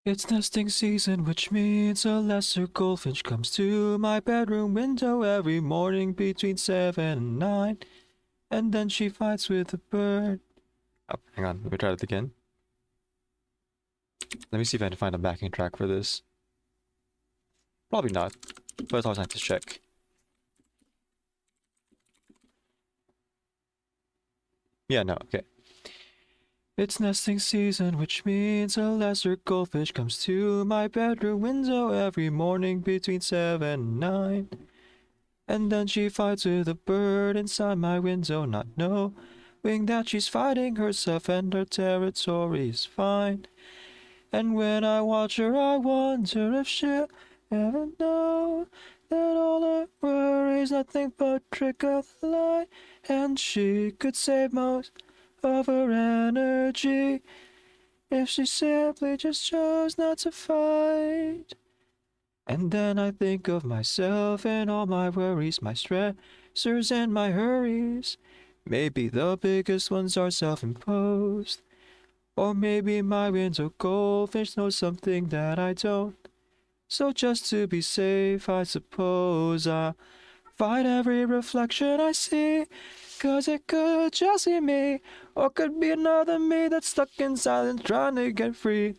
It's nesting season, which means a lesser goldfinch comes to my bedroom window every morning between 7 and 9. And then she fights with a bird. Oh, hang on, let me try it again. Let me see if I can find a backing track for this. Probably not, but it's always nice to check. Yeah, no, okay. It's nesting season, which means a lesser goldfish comes to my bedroom window every morning between 7 and 9. And then she fights with a bird inside my window, not knowing that she's fighting herself and her territory is fine. And when I watch her, I wonder if she'll ever know that all her worries nothing but trick of the light, and she could save most of her energy if she simply just chose not to fight. And then I think of myself and all my worries, my stressors and my hurries. Maybe the biggest ones are self-imposed. Or maybe my window goldfish knows something that I don't. So just to be safe, I suppose I fight every reflection I see. 'Cause it could just be me, or could be another me that's stuck in silence trying to get free.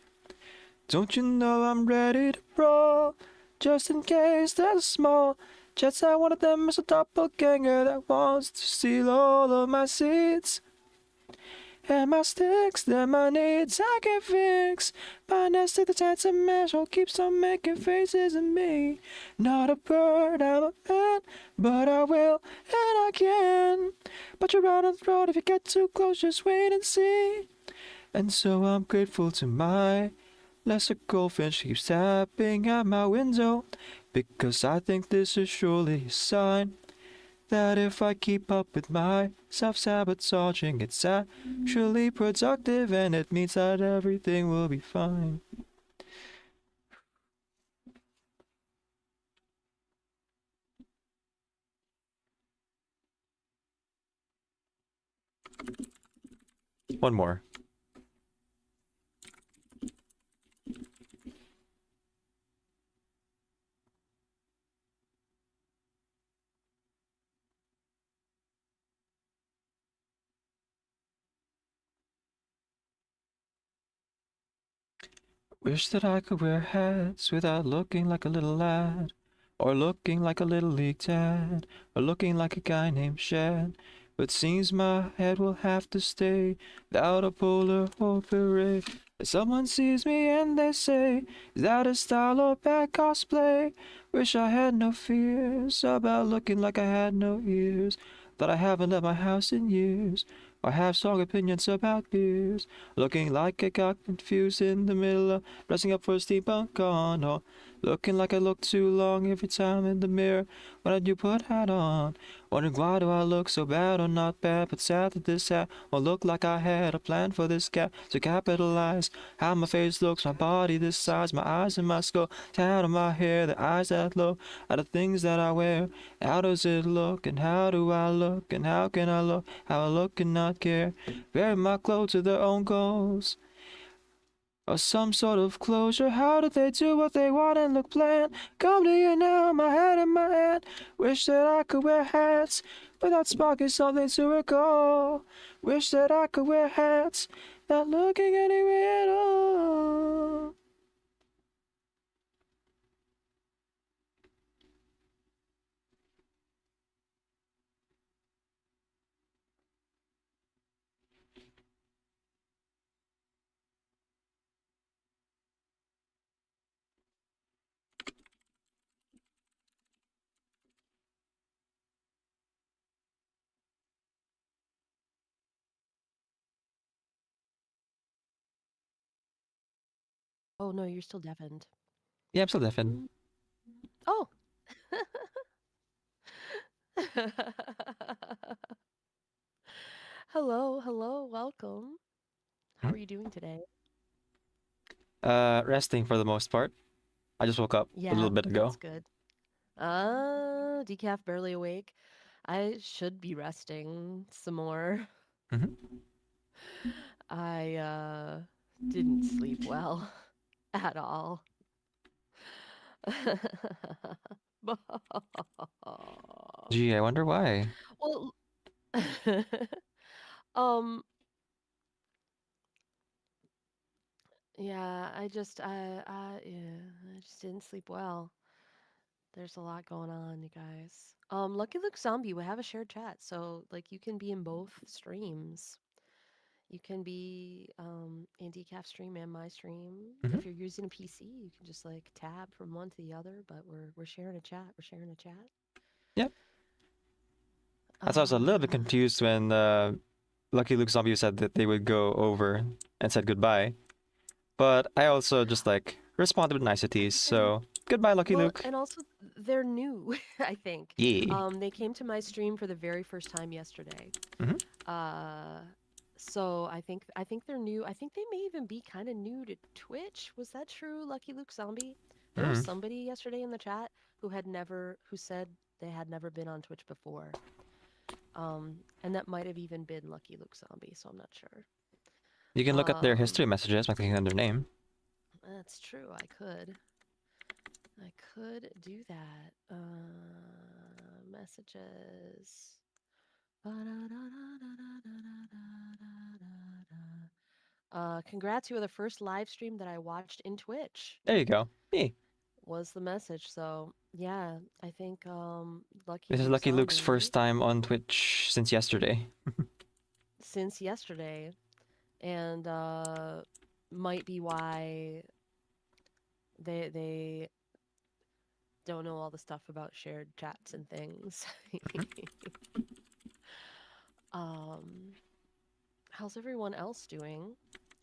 Don't you know I'm ready to brawl, just in case there's a small chance that one of them is a doppelganger that wants to steal all of my seeds. And my sticks, they're my needs I can fix. My nest at the chance of measure keeps on making faces at me. Not a bird, I'm a man, but I will and I can. But you're out on the road if you get too close, just wait and see. And so I'm grateful to my lesser goldfinch keeps tapping at my window, because I think this is surely a sign that if I keep up with my self-sabotaging, it's actually productive, and it means that everything will be fine. One more. Wish that I could wear hats without looking like a little lad, or looking like a little league dad, or looking like a guy named Shad. But seems my head will have to stay without a polar or beret. Someone sees me and they say, is that a style or bad cosplay? Wish I had no fears about looking like I had no ears. That I haven't left my house in years. I have strong opinions about beers. Looking like I got confused in the middle of dressing up for a steampunk con, or looking like I look too long every time in the mirror when I do put hat on. Wondering why do I look so bad or not bad, but sad that this hat won't look like I had a plan for this cat to capitalize. How my face looks, my body this size, my eyes and my skull, tat on my hair, the eyes that look are the things that I wear. How does it look, and how do I look, and how can I look, how I look and not care? Wearing my clothes to their own goals. or some sort of closure. How did they do what they want and look bland? Come to you now, my head in my hand. Wish that I could wear hats without sparking something to recall. Wish that I could wear hats not looking anywhere at all. Oh no, you're still deafened. Yeah, I'm still deafened. Mm. Oh. Hello, hello, welcome. How Hmm? are you doing today? Resting for the most part. I just woke up a little Yeah, bit that's ago. good. Decaf barely awake. I should be resting some more. Hmm. I didn't sleep well at all. Gee, I wonder why. Well, um, yeah, yeah, I just didn't sleep well. There's a lot going on, you guys. Lucky Luke Zombie, we have a shared chat, so like you can be in both streams. You can be in Decaf stream and my stream. Hmm. If you're using a PC, you can just like tab from one to the other, but we're sharing a chat. We're sharing a chat. Yep. That's why I was a little bit Uh, confused when Lucky Luke Zombie said that they would go over and said goodbye. But I also just like responded with niceties. and So goodbye, Lucky well, Luke. and also they're new, I think. Yeah. They came to my stream for the very first time yesterday. Hmm. Uh, so I think they're new. I think they may even be kind of new to Twitch. Was that true, Lucky Luke Zombie? There was Mm. somebody yesterday in the chat who said they had never been on Twitch before. And that might have even been Lucky Luke Zombie, so I'm not sure. You can look at their history Um, messages by clicking on their name. that's true. I could do that. Messages. Congrats, you were the first live stream that I watched in Twitch, There you go. Yeah. was the message. So, yeah, I think Lucky This is Luke Lucky Luke's Zombie first time on Twitch since yesterday. since yesterday, and might be why they don't know all the stuff about shared chats and things. um, how's everyone else doing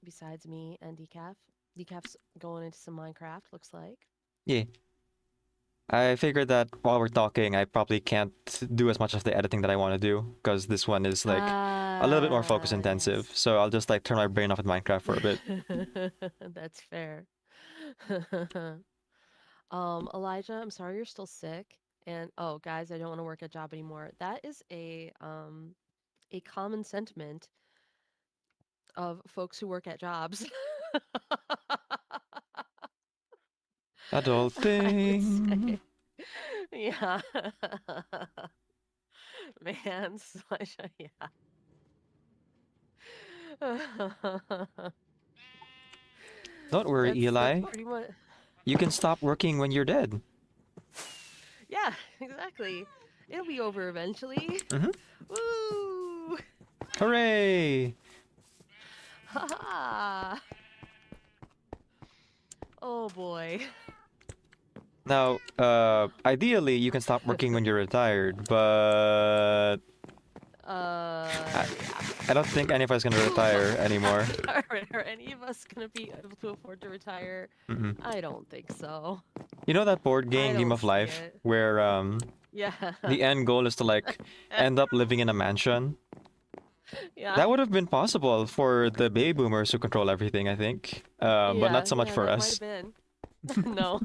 besides me and Decaf? Decaf's going into some Minecraft, looks like. Yeah. I figured that while we're talking, I probably can't do as much of the editing that I want to do because this one is like a little bit more focus Ah, intensive. yes. So I'll just like turn my brain off at Minecraft for a bit. That's fair. Elijah, I'm sorry you're still sick. And oh, guys, I don't want to work a job anymore. That is a common sentiment of folks who work at jobs. I would Adulting. say. Yeah. Man, Elijah, yeah. Don't worry, That's Eli. pretty much. You can stop working when you're dead. Yeah, exactly. It'll be over eventually. Mm-hmm. Woo! Hooray! Ha ha! Oh boy. Now, ideally, you can stop working when you're retired, but I, Yeah. I don't think any of us gonna retire anymore. Are any of us gonna be able to afford to retire? Mm-mm. I don't think so. You know that board I game, Game don't of see Life, it. where Yeah. the end goal is to like end up living in a mansion? Yeah. That would have been possible for the baby boomers who control everything, I think, but not Yeah, so much yeah, for that might have us. been. No,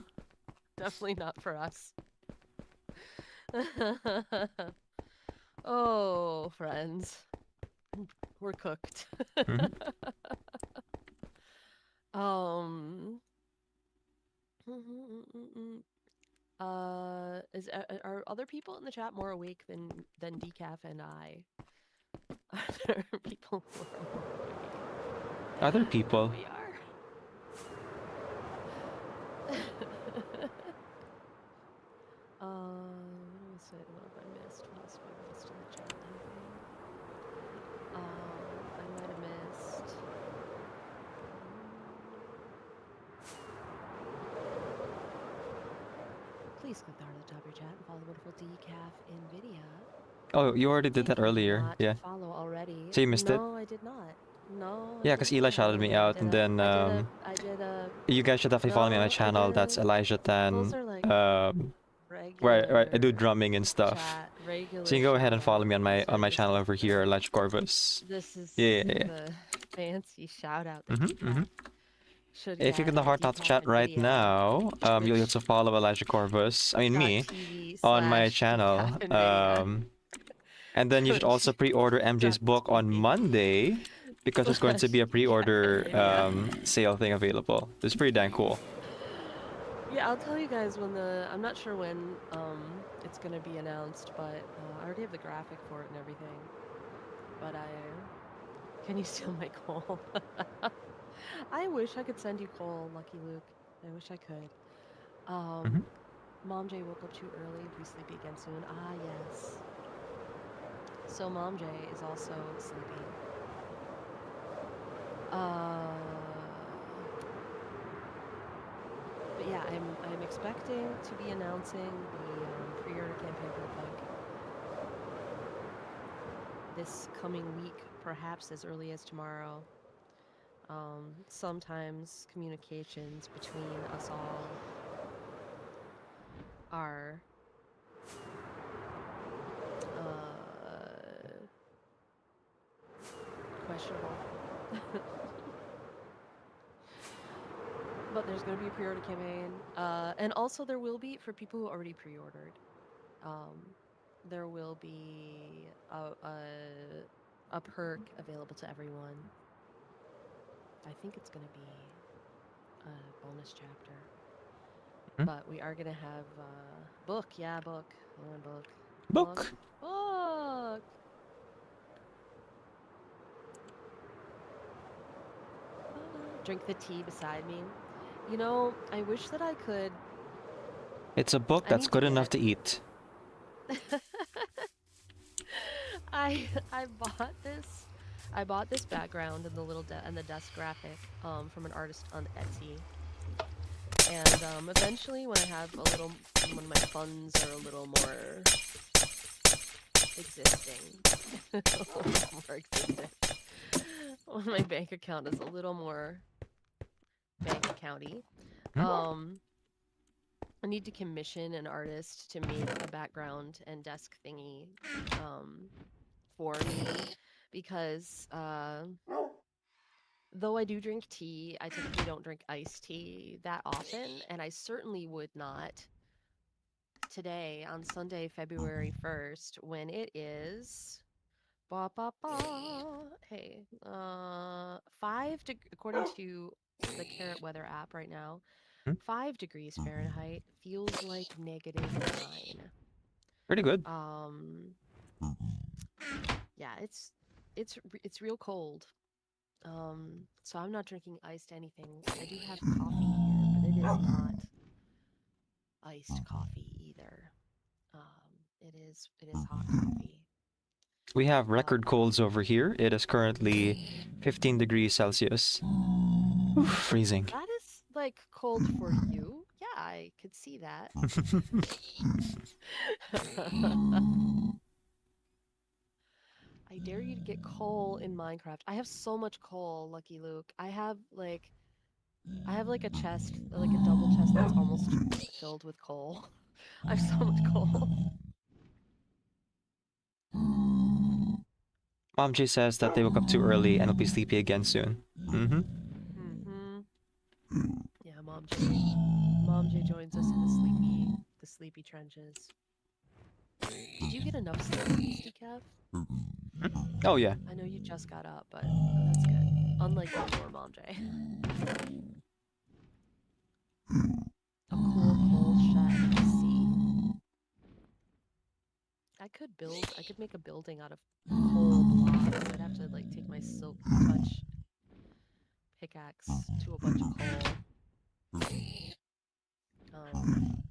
definitely not for us. Oh, friends. We're cooked. Mhm. Um. Are other people in the chat more awake than Decaf and I? Are there people who are more awake Other than people. we are? What have I missed? What else have I missed in the chat? Anything? I might have missed. Please click the heart at the top of your chat and follow the wonderful Decaf NVIDIA. Oh, you already did If that you do earlier. not Yeah. follow already. So you missed it? No, I did not. No, I Yeah, did because Eli shouted me not. out, and then I did a, you guys should definitely follow me on my no, I channel. did That's a, Elijah those Tan. are like Where I do regular drumming and stuff. chat, So regular you can go ahead shout and follow me out. on These are my just channel like over here, Elijah Corvus. this is Yeah, yeah, the fancy shout out that yeah. Decaf should If you get click the at heart off the Decaf chat right NVIDIA, now, you'll which also follow Elijah Corvus. I mean me, .tv on my slash channel. Decaf NVIDIA, And then you should also which pre-order MJ's book on .tv Monday because there's going to slash be a Decaf pre-order NVIDIA. sale thing available. It's pretty dang cool. Yeah, I'll tell you guys when I'm not sure when it's gonna be announced, but I already have the graphic for it and everything. But can you steal my coal? I wish I could send you coal, Lucky Luke. I wish I could. Mhm. Mom J woke up too early. Be sleepy again soon. Ah, yes. So Mom J is also sleepy. But yeah, I'm expecting to be announcing the pre-order campaign for the book this coming week, perhaps as early as tomorrow. Sometimes communications between us all are questionable. But there's going to be a pre-order campaign. And also there will be, for people who already pre-ordered, there will be a perk available to everyone. I think it's going to be a bonus chapter. Hmm? But we are going to have book. Yeah, book. Yeah, book. Book. Book. Drink the tea beside me. You know, I wish that I could. It's a book I that's need to good enough get. to eat. I bought this. I bought this background and the little and the desk graphic from an artist on Etsy. And eventually, when my funds are a little more existing, when my bank account is a little more bank accounty, I need to commission an artist to make a background and desk thingy for me because though I do drink tea, I typically don't drink iced tea that often, and I certainly would not today on Sunday, February 1st, when it is hey, according to the Carrot Weather app right now, 5 degrees Fahrenheit feels like -9. Pretty good. Yeah, it's real cold. So I'm not drinking iced anything. I do have coffee here, but it is not iced coffee either. It is hot coffee. We have record colds over here. It is currently 15 degrees Celsius. Oof, freezing. That is like cold for you. Yeah, I could see that. I dare you to get coal in Minecraft. I have so much coal, Lucky Luke. I have like a chest, like a double chest that's almost filled with coal. I have so much coal. Mom J says that they woke up too early and will be sleepy again soon. Yeah, Mom J joins us in the sleepy trenches. Did you get enough sleep, Decaf? Oh yeah. I know you just got up, but that's good. Unlike before, Mom J. I could make a building out of coal blocks. I'd have to like take my silk touch pickaxe to a bunch of coal. Um,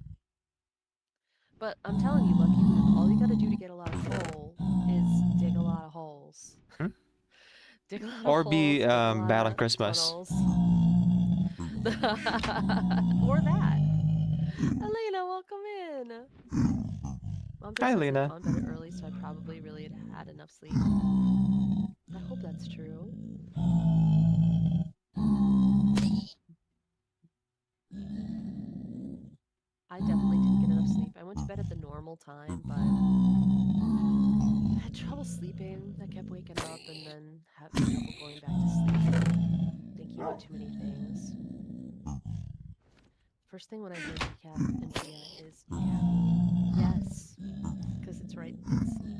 but I'm telling you, Lucky Luke, all you gotta do to get a lot of coal is dig a lot of holes. Hmm? Dig a lot of Or holes, be dig a bad lot on of Christmas. tunnels. Or that. Elena, welcome in. Mom just Hi, says they've Lena. gone to bed early, so I probably really had enough sleep. I hope that's true. I definitely didn't get enough sleep. I went to bed at the normal time, but I had trouble sleeping. I kept waking up and then having trouble going back to sleep, thinking about too many things. First thing when I hear decaf and Pia is caffeine. Yes, because it's right.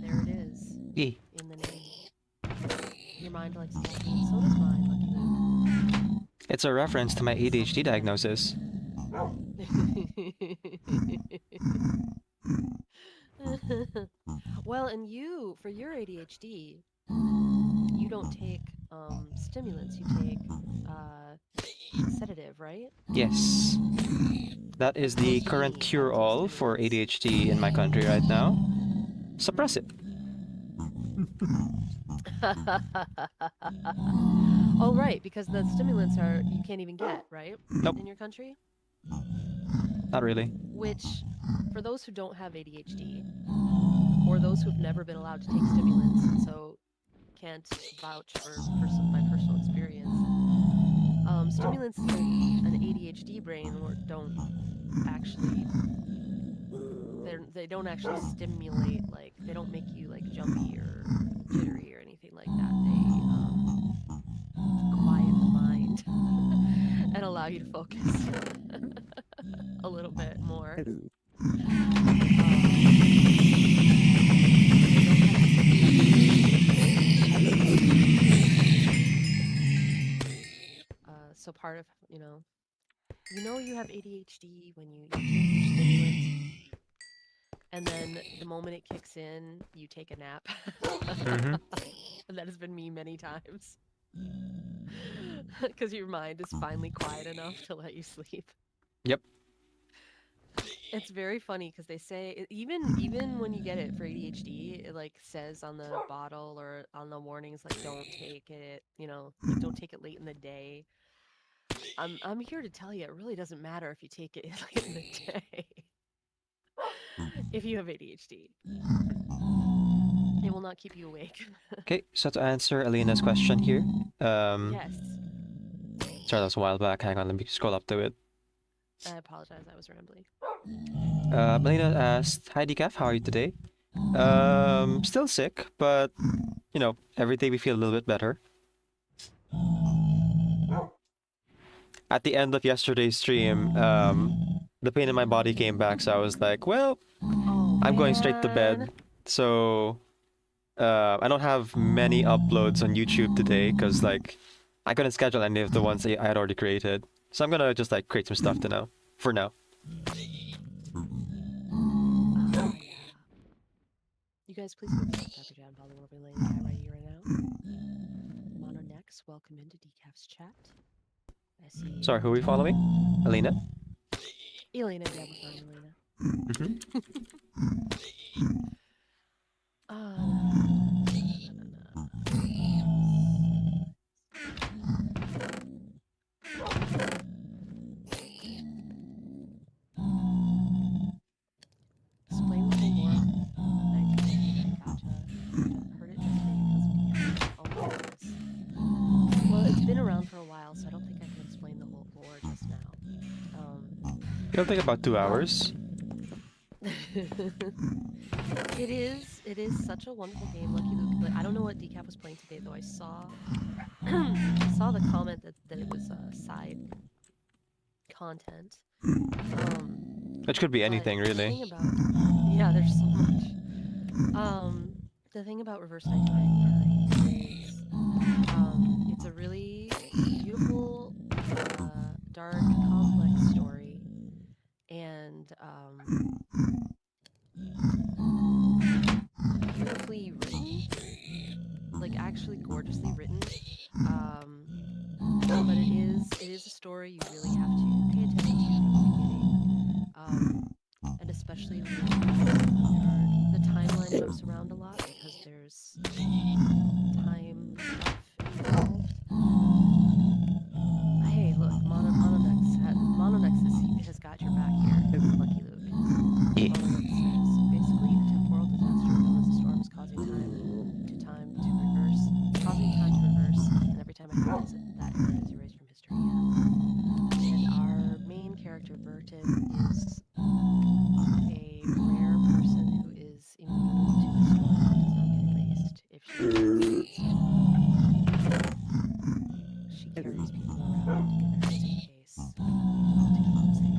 There it is Yeah. in the name. Your mind likes caffeine. So does mine, Lucky Luke. It's a reference to my ADHD diagnosis. Well, and you, for your ADHD, you don't take stimulants. You take sedative, right? Yes. That is the current Most me have to cure-all take for stimulants. ADHD in my country right now. Suppress it. Oh, right, because the stimulants you can't even get, right? Nope, In your country? not really. Which, for those who don't have ADHD, or those who've never been allowed to take stimulants, and so can't vouch for my personal experience, stimulants in an ADHD brain don't actually they don't actually stimulate, like they don't make you like jumpy or jittery or anything like that. They quiet the mind and allow you to focus a little bit more. So part of you have ADHD when you take your stimulant, and then the moment it kicks in, you take a nap. Mm-hmm. And that has been me many times. Because your mind is finally quiet enough to let you sleep. Yep. It's very funny because they say even when you get it for ADHD, it like says on the bottle or on the warnings like don't take it, like don't take it late in the day. I'm here to tell you it really doesn't matter if you take it late in the day. If you have ADHD, it will not keep you awake. Okay, so to answer Alina's question here, Yes. sorry, that was a while back. Hang on, let me scroll up to it. I apologize, I was rambling. Alina asked, "Hi Decaf, how are you today?" Still sick, but every day we feel a little bit better. At the end of yesterday's stream, the pain in my body came back, so I was like, well, Oh, I'm going straight to man. bed. So I don't have many uploads on YouTube today because like I couldn't schedule any of the ones I had already created. So I'm gonna just like create some stuff for now. Yeah. You guys, please go to Dr. Jan Paul over Lane Guy right here right now. Mono Next, welcome into Decaf's chat. I see. Sorry, who are we following? Alina? Elena, yeah, we're fine, Elena. Mm-hmm. Explain the whole lore. Gotcha. Heard it yesterday because of Decaf. Oh my goodness. Well, it's been around for a while, so I don't think I can explain the whole lore just now. It'll take about 2 hours. It is such a wonderful game, Lucky Luke. Like, I don't know what Decaf was playing today, though. I saw saw the comment that it was side content. Which could be anything, The really. thing about there's so much. The thing about Reverse 1999 is it's a really beautiful, dark, complex story, and is a story you really have to pay attention to from the beginning. And especially with the timeline jumps around a lot because there's time stuff involved. Hey, look, Mononex has got your back here, Lucky Luke. Yeah. Mononex says, basically, a temporal disaster known as a storm is causing time to reverse, and every time it happens, that event is erased from history. Yeah. And our main character, Burton, is a rare person who is immune to the storm and does not get erased if she is she carries people around in her suitcase to keep them safe. What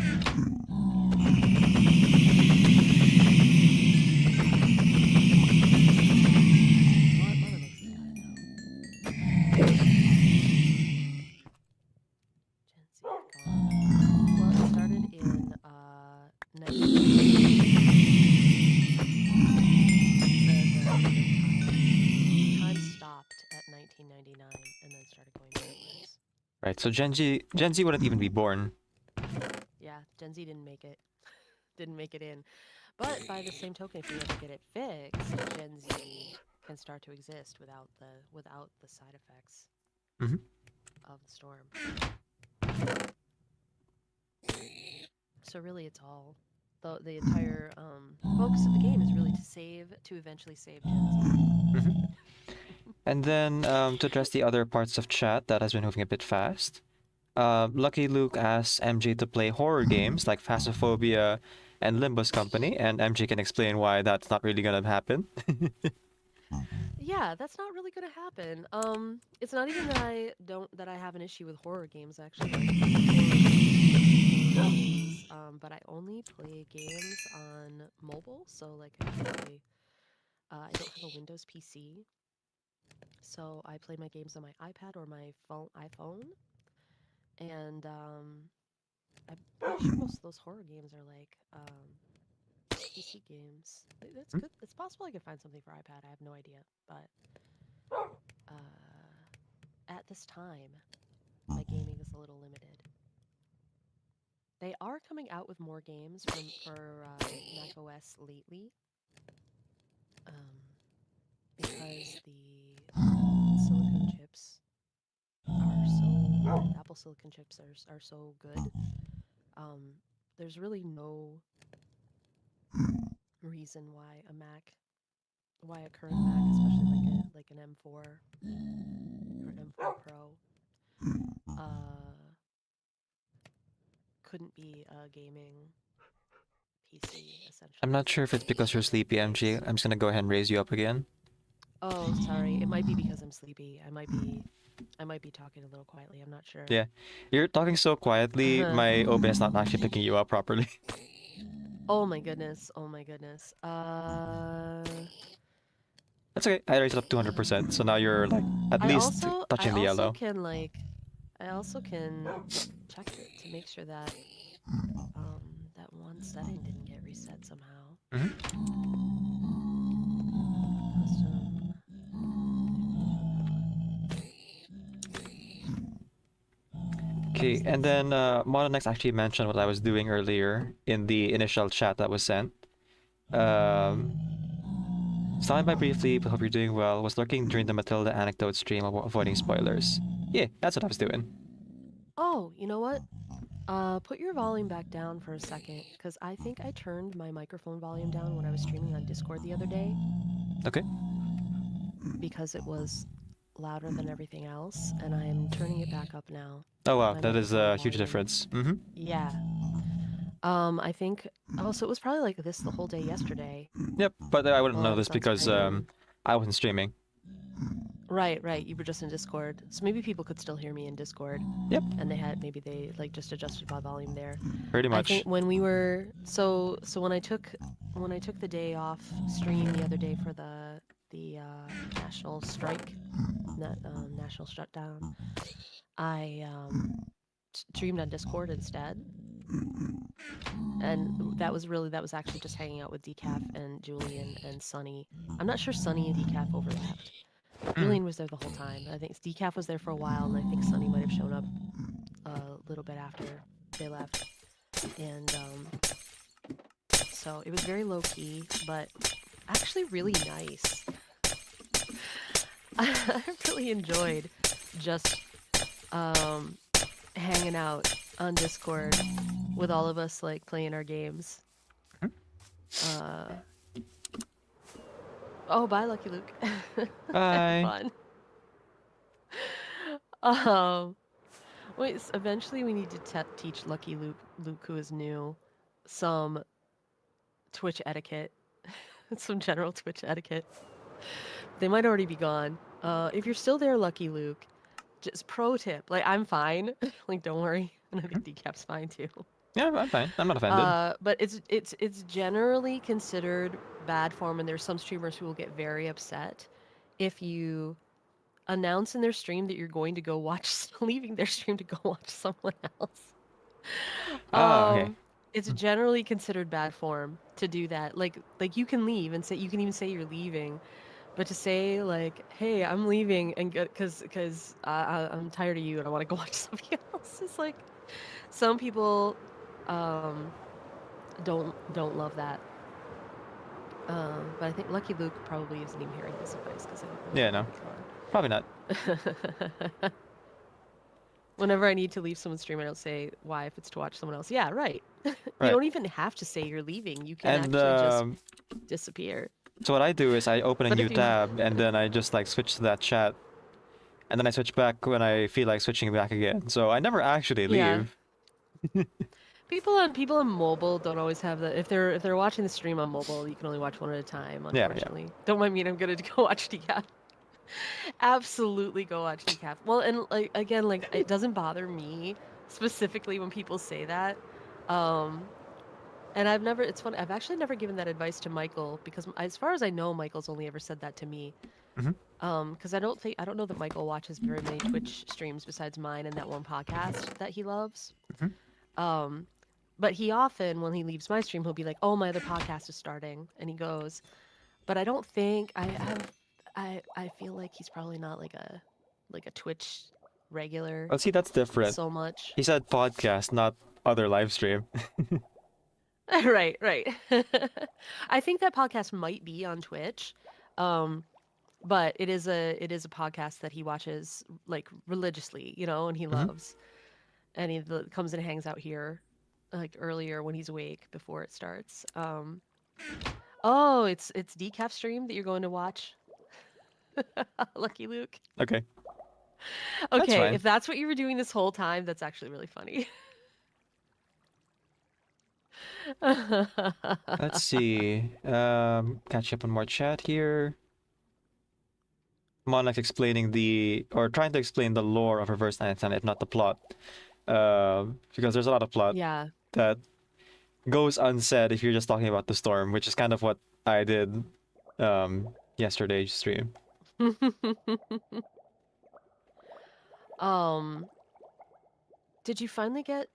makes it got it now? Gen Z gone. Well, it started in 1999. Time stopped at 1999 and then started going backwards. Right. So Gen Z wouldn't even be born. Yeah, Gen Z didn't make it. Didn't make it in. But by the same token, if we ever get it fixed, Gen Z can start to exist without the side effects Mm-hmm. of the storm. So really, it's all the entire focus of the game is really to eventually save Gen Z. Mm-hmm. And then to address the other parts of chat that has been moving a bit fast, Lucky Luke asks MJ to play horror games like Phasmophobia and Limbus Company, and MJ can explain why that's not really gonna happen. Yeah, that's not really gonna happen. It's not even that I have an issue with horror games. I actually like horror games. But I only play games on mobile, so like I don't have a Windows PC, so I play my games on my iPad or my iPhone, and I'm pretty sure most of those horror games are like PC games. That's good. It's possible I could find something for iPad. I have no idea, but at this time, my gaming is a little limited. They are coming out with more games for Mac OS lately, because the silicon chips Apple silicon chips are so good. There's really no reason why a current Mac, especially like an M4 or M4 Pro, couldn't be a gaming PC essentially. I'm not sure if it's because you're sleepy, MJ. I'm just gonna go ahead and raise you up again. Oh, sorry. It might be because I'm sleepy. I might be talking a little quietly. I'm not sure. Yeah, you're talking so quietly. My OBS not actually picking you up properly. Oh my goodness. Oh my goodness. That's okay. I raised it up 200%, so now you're like at least touching the yellow. I also can check it to make sure that that one setting didn't get reset somehow. Custom. Okay, and then Mononex actually mentioned what I was doing earlier in the initial chat that was sent. Starting by briefly, but hope you're doing well. Was lurking during the Matilda anecdote stream, avoiding spoilers. Yeah, that's what I was doing. Oh, you know what? Put your volume back down for a second, because I think I turned my microphone volume down when I was streaming on Discord the other day. Okay. Because it was louder than everything else, and I'm turning it back up now. Oh wow, that is a huge difference. Mm-hmm. Yeah. I think. Oh, so it was probably like this the whole day yesterday. Yep, but I wouldn't know this because I wasn't streaming. Right. You were just in Discord, so maybe people could still hear me in Discord. Yep. And maybe they like just adjusted my volume there. Pretty much. I think when we were so when I took the day off stream the other day for the national strike, national shutdown, I streamed on Discord instead. And that was actually just hanging out with Decaf and Julian and Sunny. I'm not sure Sunny and Decaf overlapped. Julian was there the whole time. I think Decaf was there for a while, and I think Sunny might have shown up little bit after they left, and so it was very low key, but actually really nice. I really enjoyed just um, hanging out on Discord with all of us like playing our games. Uh, oh, bye, Lucky Luke. Have Bye. fun. Um, wait. Eventually, we need to teach Lucky Luke, who is new, some Twitch etiquette, some general Twitch etiquette. They might already be gone. If you're still there, Lucky Luke, just pro tip. Like I'm fine. Like don't worry. And I think Decap's fine too. Yeah, I'm fine. I'm not offended. But it's generally considered bad form, and there's some streamers who will get very upset if you announce in their stream that you're going to go watch, leaving their stream to go watch someone else. Ah, okay. Um, it's generally considered bad form to do that. Like you can leave and say you can even say you're leaving, but to say like, "Hey, I'm leaving," and because I'm tired of you and I want to go watch something else, is like some people um, don't love that. But I think Lucky Luke probably isn't even hearing this advice because I think those Yeah, are no, already probably not. gone. Whenever I need to leave someone's stream, I don't say why if it's to watch someone else. Yeah, right. You Right. don't even have to say you're leaving. You can And actually just disappear. so what I do is I open a But new if you tab and then I just like switch to that chat, and then I switch back when I feel like switching back again. So I never actually yeah, leave. people on mobile don't always have that. If they're watching the stream on mobile, you can only watch one at a time. Yeah, yeah. Unfortunately, don't mind me. I'm gonna go watch Decaf. Absolutely, go watch Decaf. Well, and like again, like it doesn't bother me specifically when people say that. Um, And I've never, it's funny, I've actually never given that advice to Michael because as far as I know, Michael's only ever said that to me. Hmm. Because I don't know that Michael watches very many Twitch streams besides mine and that one podcast that he loves. Hmm. Um, but he often, when he leaves my stream, he'll be like, "Oh, my other podcast is starting," and he goes. But I don't think I feel like he's probably not like a Twitch regular Well, see, that's different. so much. He said podcast, not other live stream. Right, right. I think that podcast might be on Twitch. Um, but it is a podcast that he watches like religiously, and he Hmm. loves. And he comes and hangs out here like earlier when he's awake before it starts. Oh, it's Decaf stream that you're going to watch. Lucky Luke. Okay, that's Okay, fine. if that's what you were doing this whole time, that's actually really funny. Let's see. Catch up on more chat here. Monarch explaining or trying to explain the lore of Reverse 910, if not the plot. Because there's a lot of plot Yeah. that goes unsaid if you're just talking about the storm, which is kind of what I did yesterday's stream. um, did you finally get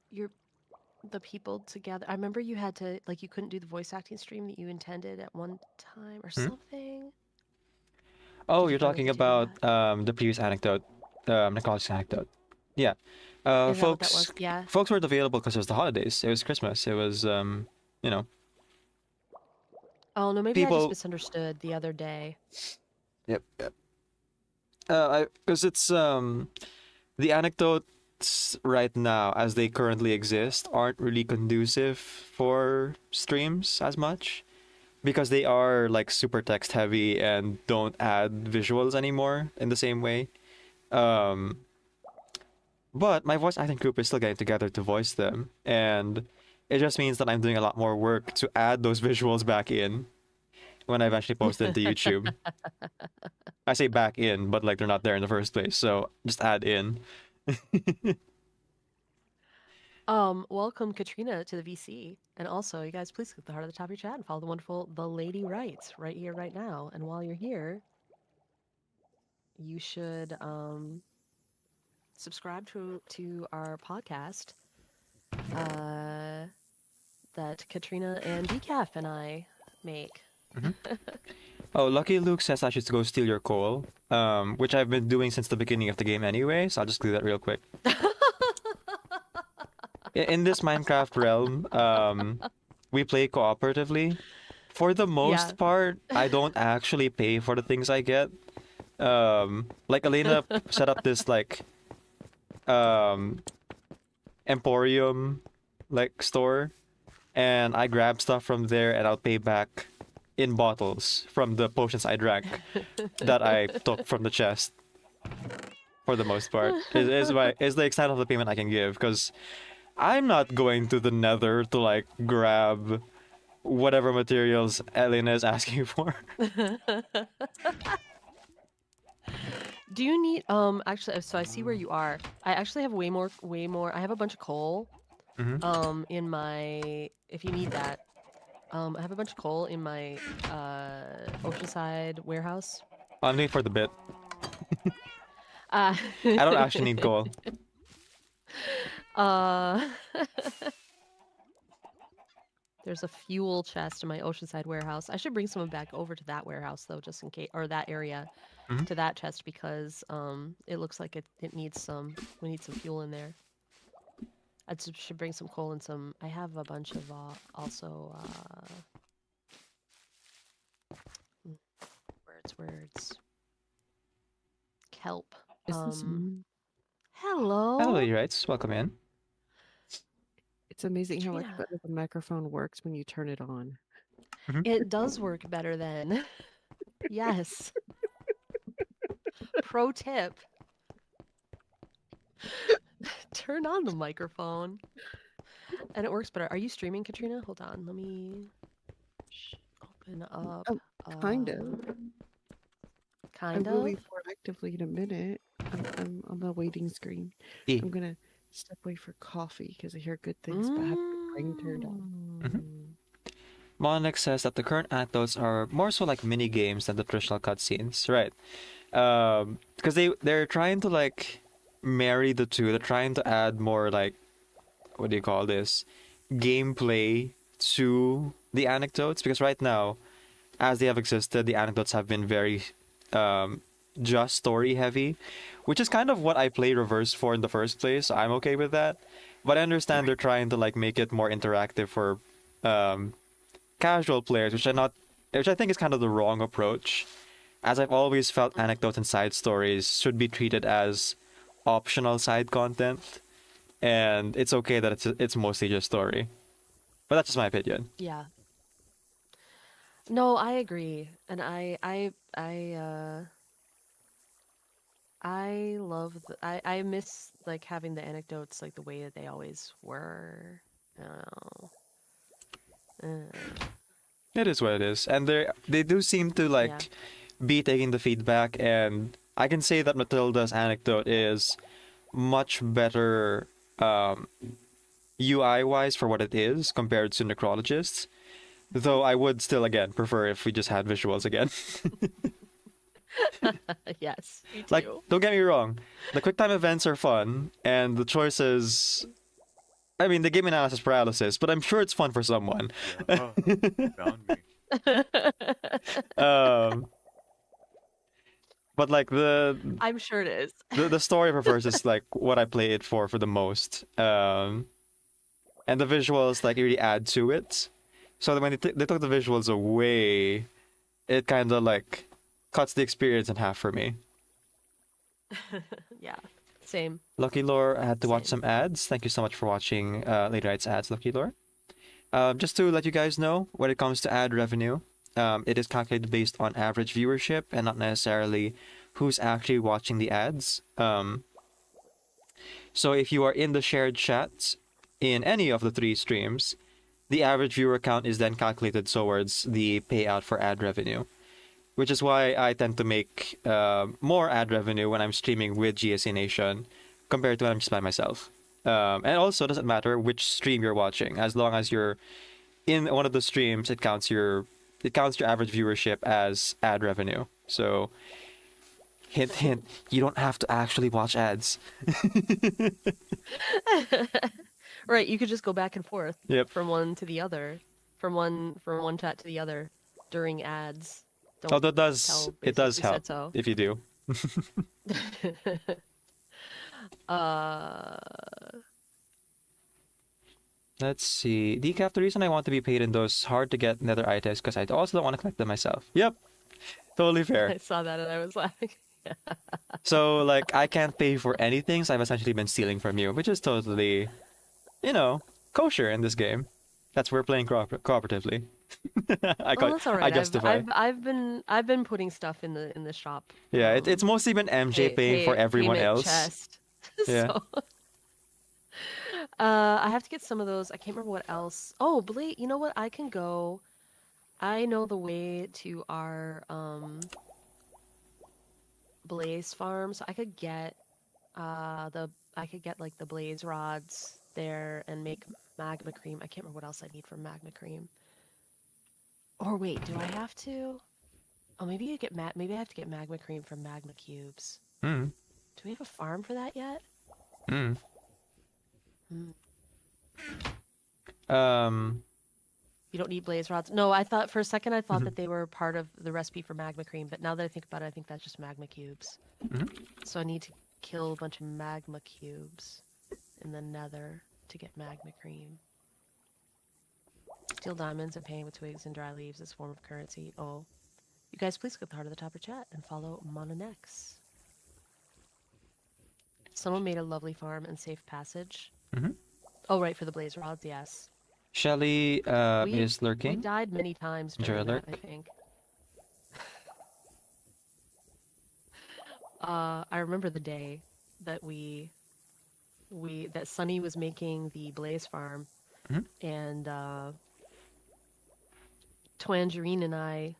the people together? I remember you had to like you couldn't do the voice acting stream that you intended at one time or Hmm? something. Oh, Did you you're finally talking get to do about that? the previous anecdote, Nicole's anecdote. Yeah. Is that what that Folks was? Yeah. folks weren't available because it was the holidays. It was Christmas. It was you know, Oh no, maybe I just people. misunderstood the other day. Yep, yep. Because it's the anecdotes right now as they currently exist aren't really conducive for streams as much because they are like super text heavy and don't add visuals anymore in the same way. Um, but my voice acting group is still getting together to voice them, and it just means that I'm doing a lot more work to add those visuals back in when I eventually post them to YouTube. I say back in, but like they're not there in the first place, so just add in. Welcome Katrina to the VC. And also, you guys, please click the heart at the top of your chat and follow the wonderful The Lady Writes right here, right now. And while you're here, you should subscribe to our podcast that Katrina and Decaf and I make. Mhm. Oh, Lucky Luke says I should go steal your coal, which I've been doing since the beginning of the game anyway, so I'll just do that real quick. in this Minecraft realm, we play cooperatively. For the Yeah. most part, I don't actually pay for the things I get. Like Elena set up this like um emporium like store, and I grab stuff from there and I'll pay back in bottles from the potions I drank that I took from the chest. For the most part, is the extent of the payment I can give, because I'm not going to the Nether to like grab whatever materials Elena is asking for. Do you need actually so I see where you are. I actually have way more. I have a bunch of coal Hmm. in my if you need that. I have a bunch of coal in my Oceanside warehouse. Only for the bit. Uh I don't actually need coal. uh there's a fuel chest in my Oceanside warehouse. I should bring someone back over to that warehouse though, just in case, or that area Hmm. to that chest because it looks like it needs we need some fuel in there. Should bring some coal and some. I have a bunch of also mm, words kelp. Is this on? Hello, Hello, lady rights. Welcome in. It's amazing how much Katrina. better the microphone works when you turn it on. Hmm. It does work better then. Yes. Pro tip: turn on the microphone, and it works better. Are you streaming, Katrina? Hold on. Let me open up. Oh, kind of. I Kind will of. be more actively in a minute. I'm on the waiting screen. E. I'm gonna step away for coffee because I hear good things about having the brain turned on. Hmm. Mm. Monex says that the current anecdotes are more so like mini games than the traditional cutscenes, right? Because they're trying to like marry the two. They're trying to add more like, what do you call this, gameplay to the anecdotes, because right now, as they have existed, the anecdotes have been very just story heavy, which is kind of what I play reverse for in the first place. So I'm okay with that. But I understand they're trying to like make it more interactive for um, casual players, which I think is kind of the wrong approach. As I've always felt, anecdotes and side stories should be treated as optional side content, and it's okay that it's mostly just story. But that's just my opinion. Yeah. No, I agree. And I love I miss like having the anecdotes like the way that they always were. Oh. Uh, It is what it is, and they do seem to yeah. like be taking the feedback, and I can say that Matilda's anecdote is much better UI wise for what it is compared to Necrologist's. Though I would still again prefer if we just had visuals again. Yes, me Like, too. don't get me wrong, the quick time events are fun, and the choices. I mean, they gave me analysis paralysis, but I'm sure it's fun for someone. Yeah, you found me. Um, but like I'm sure it is. the story prefers is like what I play it for the most. And the visuals like really add to it. So that when they took the visuals away, it kind of like cuts the experience in half for me. Yeah. Same. Lucky Lore, I had to watch Same. some ads. Thank you so much for watching Late Night's ads, Lucky Lore. Just to let you guys know, when it comes to ad revenue, it is calculated based on average viewership and not necessarily who's actually watching the ads. So if you are in the shared chat in any of the three streams, the average viewer count is then calculated towards the payout for ad revenue, which is why I tend to make more ad revenue when I'm streaming with GSA Nation compared to when I'm just by myself. And also, it doesn't matter which stream you're watching, as long as you're in one of the streams, it counts your average viewership as ad revenue. So, hint, hint, you don't have to actually watch ads. Right, you could just go back and forth Yep. from one to the other, from one chat to the other during ads. Oh, Don't that does tell it does basically help said so. if you do. uh Let's see. Decaf, the reason I want to be paid in those hard to get nether items because I also don't want to collect them myself. Yep. Totally fair. I saw that and I was laughing. So, like, I can't pay for anything, so I've essentially been stealing from you, which is totally, kosher in this game. That's where we're playing cooperatively. Oh, that's all I right. justify. I've been putting stuff in the shop. Yeah, it's mostly been MJ paying for everyone Payment else. chest. Yeah. So I have to get some of those. I can't remember what else. Oh, Blade, you know what? I can go. I know the way to our Blaze farm, so I could get like the blaze rods there and make magma cream. I can't remember what else I need for magma cream. Or wait, do I have to? Oh, maybe maybe I have to get magma cream from magma cubes. Mm. Do we have a farm for that yet? Mm. Hmm. Um. You don't need blaze rods. No, I thought for a second I thought that they were part of the recipe for magma cream, but now that I think about it, I think that's just magma cubes. So I need to kill a bunch of magma cubes in the nether to get magma cream. Steal diamonds and paying with twigs and dry leaves as a form of currency. Oh. You guys please click the heart of the top of chat and follow Mononex. Someone made a lovely farm and safe passage. Oh, right, for the blaze rods, yes. Shelly is We lurking. died many times Enjoy a during that, lurk. I think. I remember the day that that Sunny was making the blaze farm, and Twangerine and I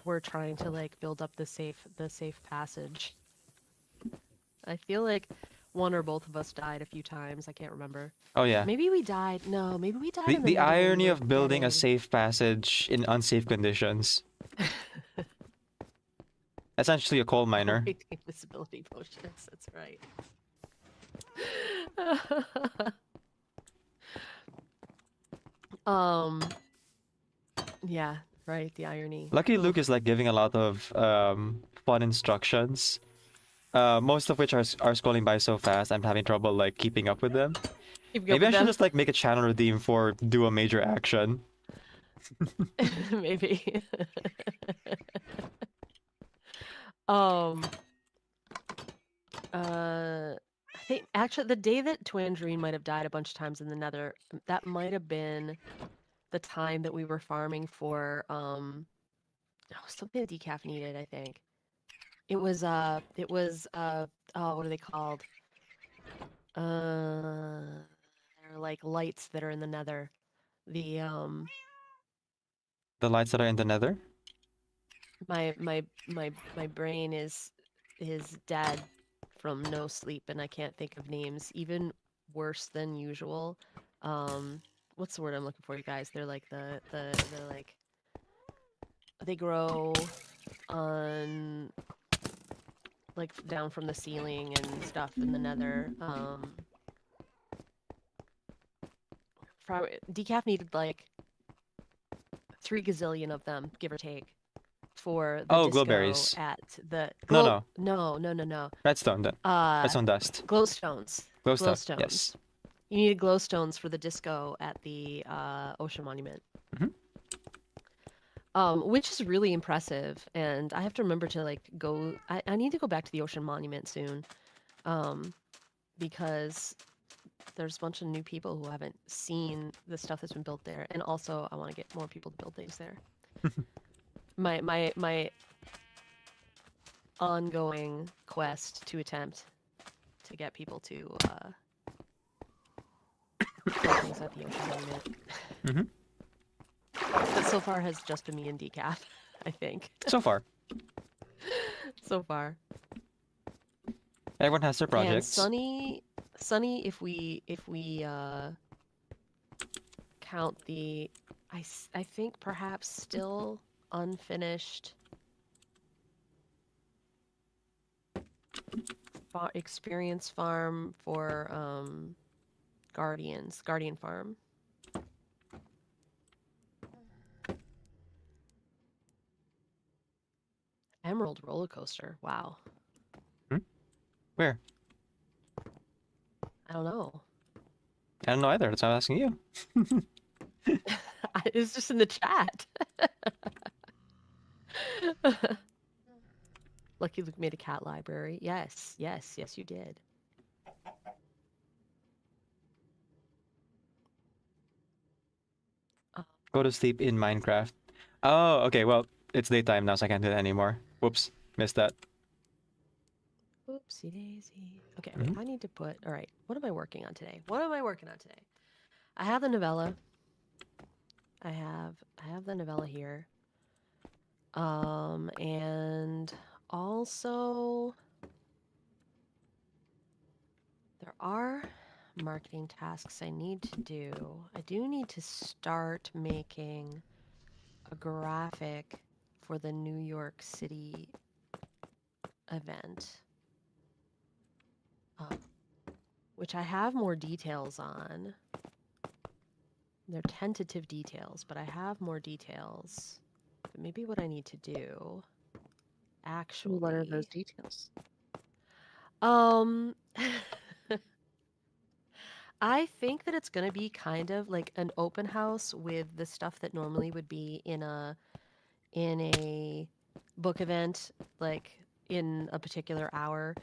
were trying to like build up the safe passage. I feel like one or both of us died a few times. I can't remember. Oh yeah. Maybe we died. No, maybe we died in the The middle when we irony were of building a getting- safe passage in unsafe conditions. Essentially a coal miner. Wait, invisibility potions. That's right. Yeah, right. The irony. Lucky Luke Oof. is like giving a lot of fun instructions. Most of which are scrolling by so fast, I'm having trouble like keeping up with them. Maybe I should just like make a channel redeem for do a major action. Maybe. I think actually the day that Twangerine might have died a bunch of times in the Nether, that might have been the time that we were farming for something that decaf needed, I think. It was oh, what are they called? They're like lights that are in the Nether. The The lights that are in the nether? my brain is dead from no sleep and I can't think of names. Even worse than usual. What's the word I'm looking for, you guys? They're like they're like they grow on like down from the ceiling and stuff in the nether. Decaf needed like 3 gazillion of them, give or take, for the Oh, disco glowberries. at the No. no. Redstone then. Redstone dust. Glowstones. Glowstone. Yes. You needed glowstones for the disco at the Ocean Monument. Which is really impressive, and I have to remember to like go. I need to go back to the Ocean Monument soon, because there's a bunch of new people who haven't seen the stuff that's been built there, and also I want to get more people to build things there. my ongoing quest to attempt to get people to build things at the Ocean Monument. But so far has just been me and Decaf, I think. So far. So far. Everyone has their projects. And Sunny, if we count the, I think perhaps still unfinished experience farm for Guardian Farm. Emerald roller coaster. Wow. Where? I don't know. I don't know either. That's why I'm asking you. It's just in the chat. Lucky Luke made a cat library. Yes, yes, yes, you did. Go to sleep in Minecraft. Oh, okay. Well, it's daytime now, so I can't do that anymore. Whoops, missed that. Oopsie daisy. Okay, wait, I need to put. All right, what am I working on today? What am I working on today? I have the novella. I have the novella here. And also there are marketing tasks I need to do. I do need to start making a graphic for the New York City event, which I have more details on. They're tentative details, but I have more details. But maybe what I need to do, actually. What are those details? I think that it's gonna be kind of like an open house with the stuff that normally would be in a book event, like in a particular hour.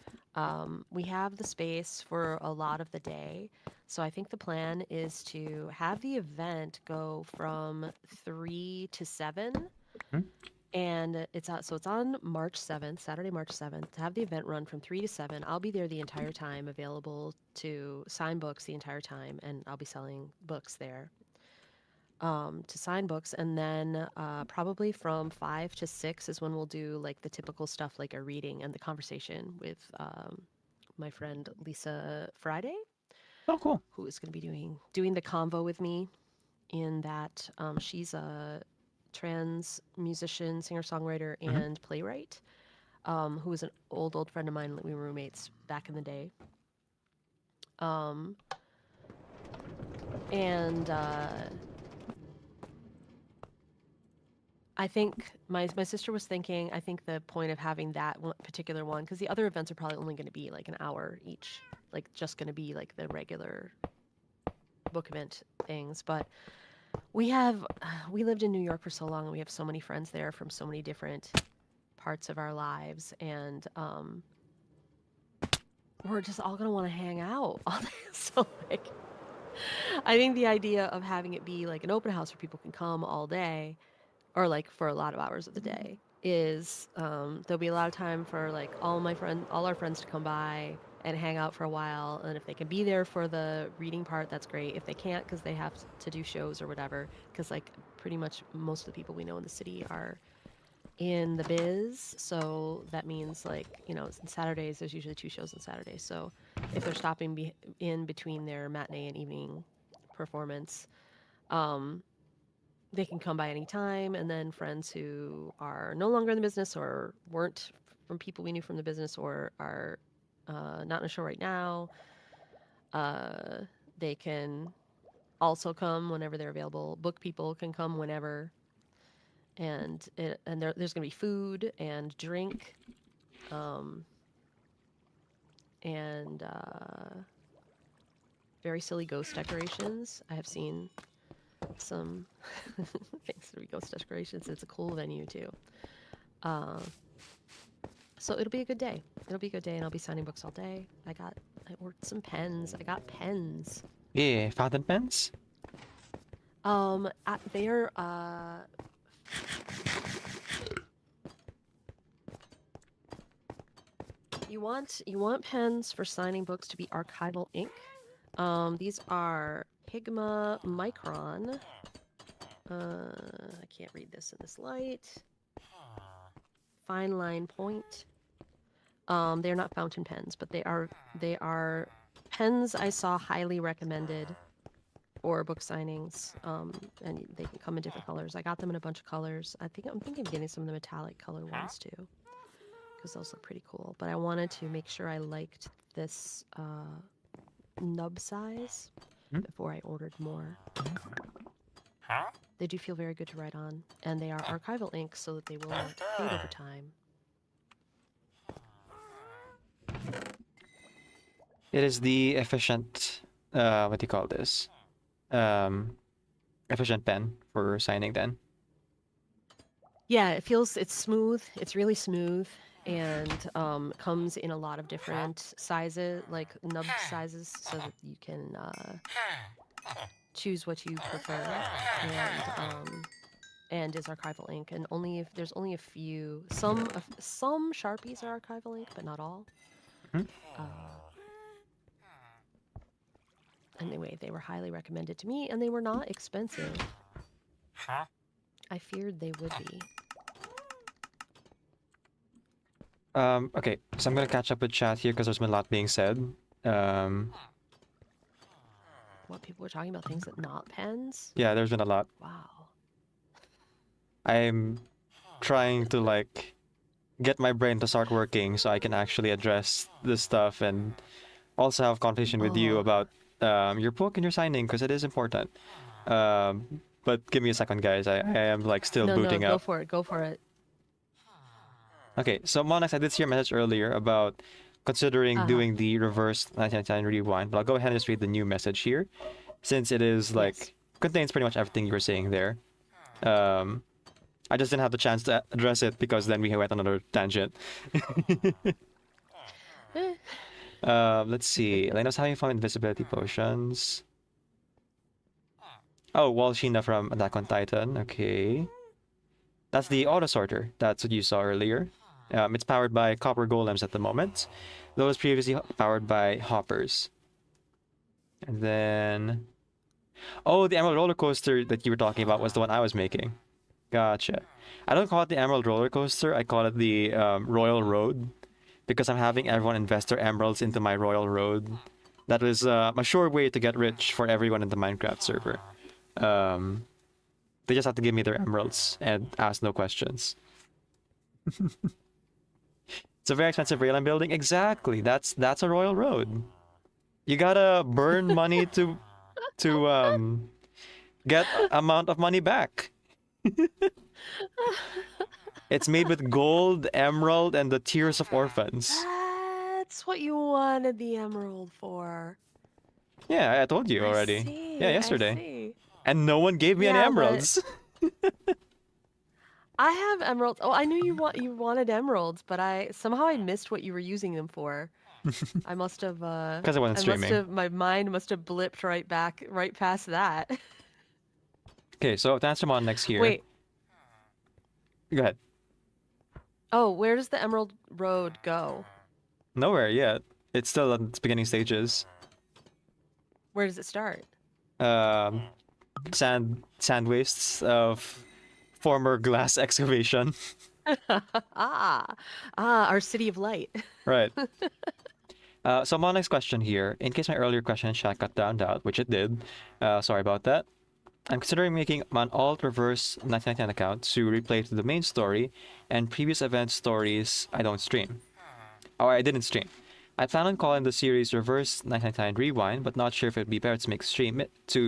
We have the space for a lot of the day, so I think the plan is to have the event go from 3 to 7. Mhm. And it's on March 7th, Saturday, March 7th, to have the event run from 3 to 7. I'll be there the entire time, available to sign books the entire time, and I'll be selling books there. To sign books, and then probably from 5 to 6 is when we'll do like the typical stuff like a reading and the conversation with my friend Lisa Friday, Oh, cool. who is going to be doing the convo with me. In that she's a trans musician, singer-songwriter, and playwright, who was an old friend of mine. We were roommates back in the day. And I think my sister was thinking, I think the point of having that particular one, because the other events are probably only going to be like an hour each, like just going to be like the regular book event things. But we lived in New York for so long, and we have so many friends there from so many different parts of our lives, and we're just all gonna want to hang out all day. So like, I think the idea of having it be like an open house where people can come all day, or like for a lot of hours of the day, is there'll be a lot of time for like all our friends to come by and hang out for a while. And if they can be there for the reading part, that's great. If they can't because they have to do shows or whatever, because like pretty much most of the people we know in the city are in the biz, so that means like, Saturdays, there's usually 2 shows on Saturdays. So if they're stopping in between their matinee and evening performance, they can come by any time. And then friends who are no longer in the business or weren't from people we knew from the business or are not in a show right now, they can also come whenever they're available. Book people can come whenever. And there's going to be food and drink, and very silly ghost decorations. I have seen some things to be ghost decorations. It's a cool venue too. So it'll be a good day. It'll be a good day, and I'll be signing books all day. I ordered some pens. I got pens. Yeah, fountain pens. They're You want pens for signing books to be archival ink. These are Pigma Micron. I can't read this in this light. Fine line point. They're not fountain pens, but they are pens I saw highly recommended for book signings. And they can come in different colors. I got them in a bunch of colors. I'm thinking of getting some of the metallic color ones too, because those look pretty cool. But I wanted to make sure I liked this nub size before I ordered more. They do feel very good to write on, and they are archival ink so that they will not fade over time. It is the efficient what do you call this? Um, efficient pen for signing then. Yeah, it's smooth. It's really smooth and comes in a lot of different sizes, like nub sizes, so that you can choose what you prefer. And is archival ink, and there's only a few. Some Sharpies are archival ink, but not all. Mhm. Anyway, they were highly recommended to me, and they were not expensive. I feared they would be. Okay, so I'm gonna catch up with chat here because there's been a lot being said. What people were talking about things that not pens? Yeah, there's been a lot. Wow. I'm trying to like get my brain to start working so I can actually address this stuff and also have conversation with you Oh. about your book and your signing because it is important. But give me a second, guys. I am like still No, booting go up. for it. Go for it. Okay, so Monax, I did see your message earlier about considering doing the reverse 1999 rewind, but I'll go ahead and just read the new message here, since it is like Yes. contains pretty much everything you were saying there. I just didn't have the chance to address it because then we went on another tangent. Eh. Let's see. Elena's having fun with invisibility potions. Oh, Walshina from Attack on Titan. Okay. That's the auto sorter. That's what you saw earlier. It's powered by copper golems at the moment. Those previously powered by hoppers. And then... Oh, the Emerald Roller Coaster that you were talking about was the one I was making. Gotcha. I don't call it the Emerald Roller Coaster. I call it the Royal Road. Because I'm having everyone invest their emeralds into my Royal Road. That is a sure way to get rich for everyone in the Minecraft server. They just have to give me their emeralds and ask no questions. It's a very expensive rail I'm building. Exactly. That's a Royal Road. You gotta burn money to get amount of money back. It's made with gold, emerald, and the tears of orphans. That's what you wanted the emerald for. Yeah, I told you I already. see, Yeah, I yesterday. see. And no one gave me any Yeah, but- emeralds. I have emeralds. Oh, I knew you wanted emeralds, but somehow I missed what you were using them for. I must have Because I wasn't streaming. my mind must have blipped right past that. Okay, so to answer Mon next here. Wait. Go ahead. Oh, where does the Emerald Road go? Nowhere yet. It's still at its beginning stages. Where does it start? Sand wastes of former glass excavation. Our city of light. Right. So my next question here, in case my earlier question in chat got drowned out, which it did, sorry about that. I'm considering making an alt-reverse 1999 account to replay to the main story and previous event stories I don't stream. Or I didn't stream. I plan on calling the series Reverse 1999 Rewind, but not sure if it'd be better to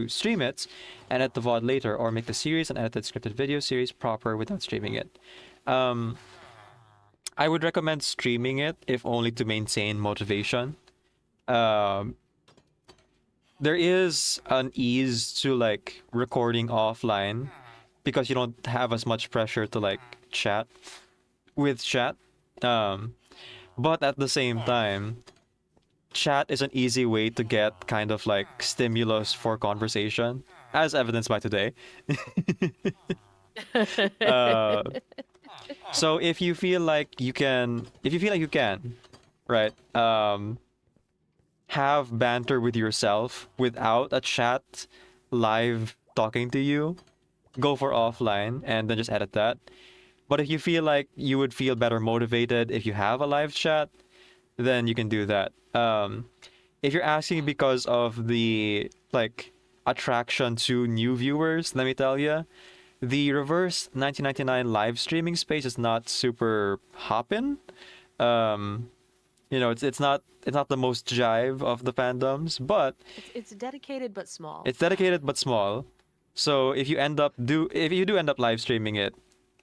stream it, and edit the VOD later, or make the series an edited scripted video series proper without streaming it. I would recommend streaming it, if only to maintain motivation. There is an ease to like recording offline because you don't have as much pressure to like chat with chat. But at the same time, chat is an easy way to get kind of like stimulus for conversation, as evidenced by today. So if you feel like you can, right, have banter with yourself without a chat live talking to you, go for offline and then just edit that. But if you feel like you would feel better motivated if you have a live chat, then you can do that. If you're asking because of the like attraction to new viewers, let me tell you, the reverse 1999 live streaming space is not super hoppin'. It's not the most jive of the fandoms, but It's dedicated but small. it's dedicated but small. So if you do end up live streaming it,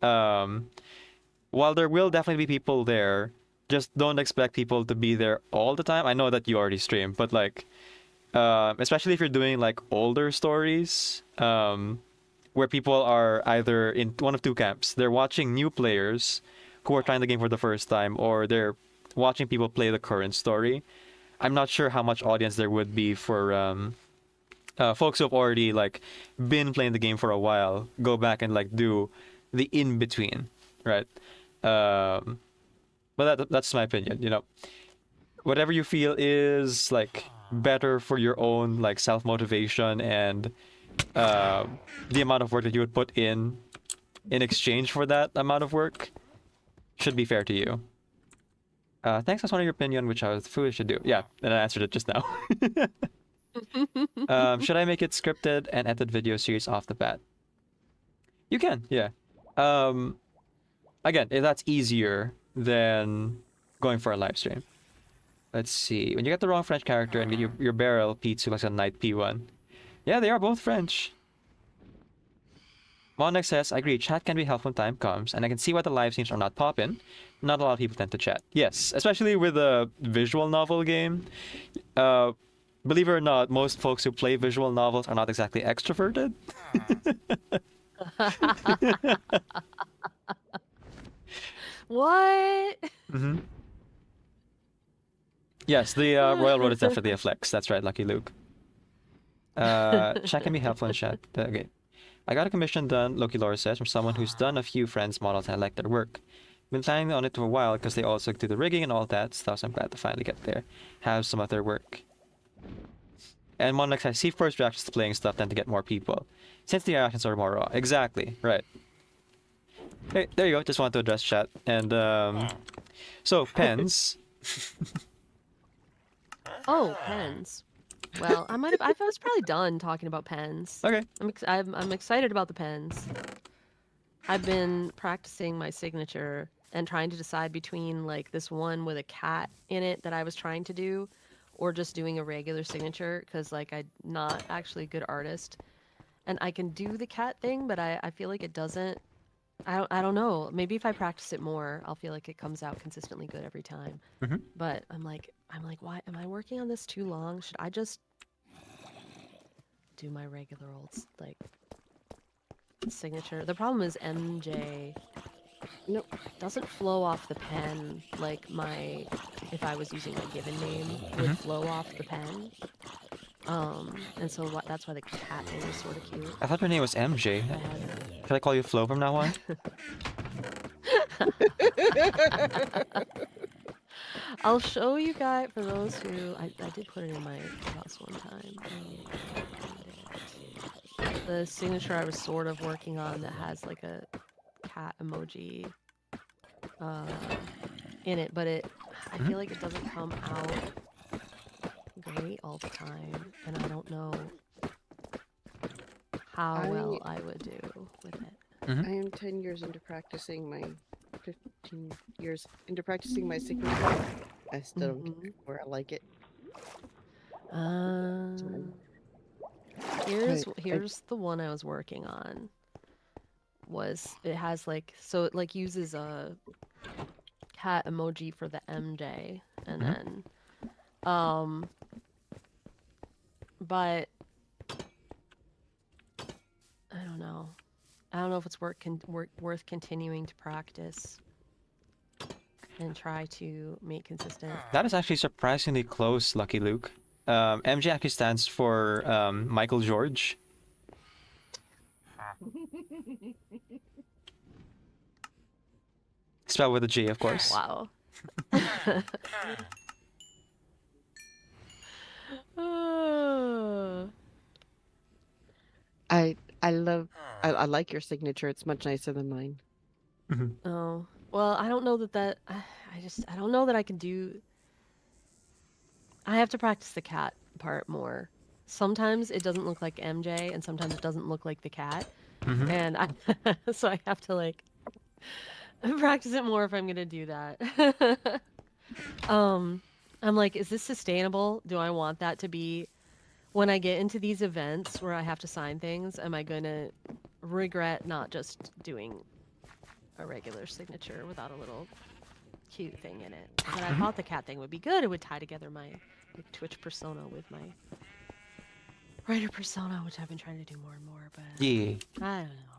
while there will definitely be people there, just don't expect people to be there all the time. I know that you already stream, but like especially if you're doing like older stories, where people are either in one of two camps. They're watching new players who are trying the game for the first time, or they're watching people play the current story. I'm not sure how much audience there would be for folks who have already like been playing the game for a while. Go back and like do the in between, right? But that's my opinion. You know, whatever you feel is like better for your own like self motivation and the amount of work that you would put in exchange for that amount of work should be fair to you. Thanks. That's one of your opinion, which I was foolish to do. Yeah, and I answered it just now. Should I make it scripted and edit video series off the bat? You can, yeah. Again, if that's easier than going for a live stream. Let's see. When you get the wrong French character and get your barrel P2 like a knight P1. Yeah, they are both French. Monex says, I agree, chat can be helpful when time comes, and I can see why the live streams are not popping. Not a lot of people tend to chat. Yes, especially with a visual novel game. Believe it or not, most folks who play visual novels are not exactly extroverted. What? Mm-hmm. Yes, the Royal Road is definitely a flex. That's right, Lucky Luke. Chat can be helpful in chat. Okay. I got a commission done, Loki Lore says, from someone who's done a few friends' models and I like their work. Been planning on it for a while because they also do the rigging and all that stuff, so I'm glad to finally get there. Have some of their work. And Monarch says, see first reactions to playing stuff than to get more people. Since the reactions are more raw. Exactly, right. Hey, there you go, just wanted to address chat. And, so, pens. Oh, pens. Well, I was probably done talking about pens. Okay. I'm excited about the pens. I've been practicing my signature and trying to decide between like this one with a cat in it that I was trying to do, or just doing a regular signature because like I'm not actually a good artist, and I can do the cat thing, but I feel like it doesn't. I don't know. Maybe if I practice it more, I'll feel like it comes out consistently good every time. Mm-hmm. But I'm like, why am I working on this too long? Should I just do my regular old like signature? The problem is MJ doesn't flow off the pen like if I was using my given name would flow off the pen. And so that's why the cat thing is sort of cute. I thought your name was MJ. Should I call you Flo from now on? I'll show you guys, for those who I did put it in my class one time. The signature I was sort of working on that has like a cat emoji in it, but I feel like it doesn't come out great all the time, and I don't know how well I would do with it. Mm-hmm. I am 10 years into practicing my 15 years into practicing my signature. I still don't get where I like it. Here's the one I was working on. It has like, so it like uses a cat emoji for the MJ, and then but I don't know. I don't know if it's worth continuing to practice and try to make consistent. That is actually surprisingly close, Lucky Luke. MJ actually stands for Michael George. Spelled with a G, of course. Wow. I like your signature. It's much nicer than mine. Oh, well, I don't know that I don't know that I can do. I have to practice the cat part more. Sometimes it doesn't look like MJ, and sometimes it doesn't look like the cat. And so I have to like practice it more if I'm gonna do that. I'm like, is this sustainable? Do I want that to be when I get into these events where I have to sign things? Am I gonna regret not just doing a regular signature without a little cute thing in it? But I thought the cat thing would be good. It would tie together my Twitch persona with my Writer persona, which I've been trying to do more and more, but Yeah. I don't know.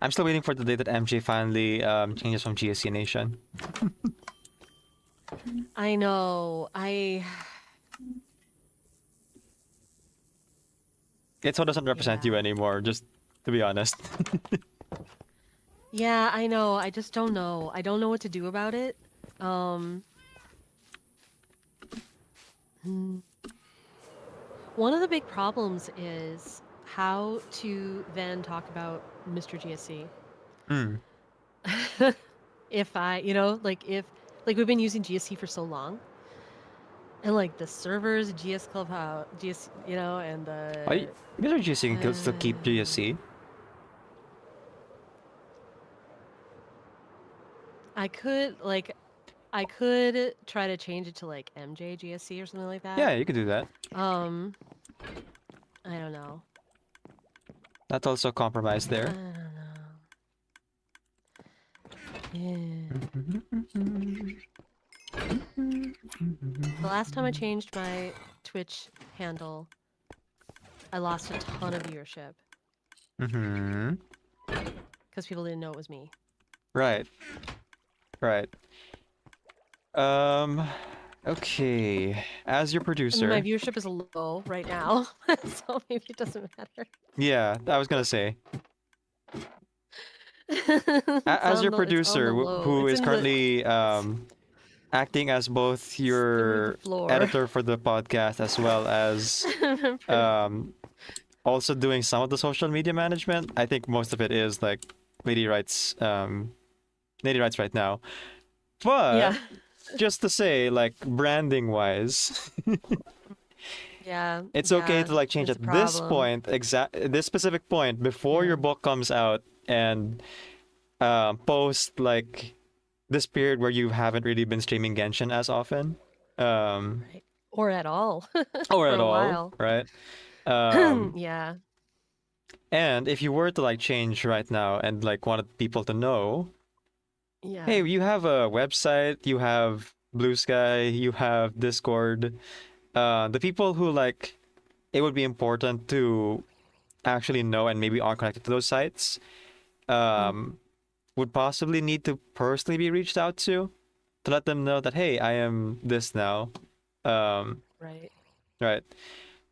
I'm still waiting for the day that MJ finally changes from GSC Nation. I know. It so doesn't represent you Yeah. anymore, just to be honest. Yeah, I know. I just don't know. I don't know what to do about it. Hmm. One of the big problems is how to then talk about Mr. GSC. Mm. If like we've been using GSC for so long, and like the servers, GS Clubhouse, GS, and Why the you guys are GSC can still keep GSC? I could try to change it to like MJ GSC or something like Yeah, that. you could do that. I don't know. That's also a compromise I there. don't know. Yeah. The last time I changed my Twitch handle, I lost a ton of viewership Mm-hmm. because people didn't know it was me. Right. Right. Okay. As your I mean, producer. my viewership is low right now, so maybe it doesn't matter. Yeah, I was gonna say. It's As your on the producer, low. who It's is in currently acting as both through the your floor. editor for the podcast as well as also doing some of the social media management. I think most of it is like Lady Rights right now. But Yeah. just to say, like branding wise, Yeah. it's okay yeah, to like change it's at a this problem. point, this specific point before Yeah. your book comes out and post like this period where you haven't really been streaming Genshin as often. Right. Or at all Or for at a all, while. right? Um, Yeah. and if you were to like change right now and like wanted people to know, Yeah. hey, you have a website, you have Blue Sky, you have Discord. The people who like it would be important to actually know and maybe aren't connected to those sites, would possibly need to personally be reached out to let them know that hey, I am this now. Right. Right.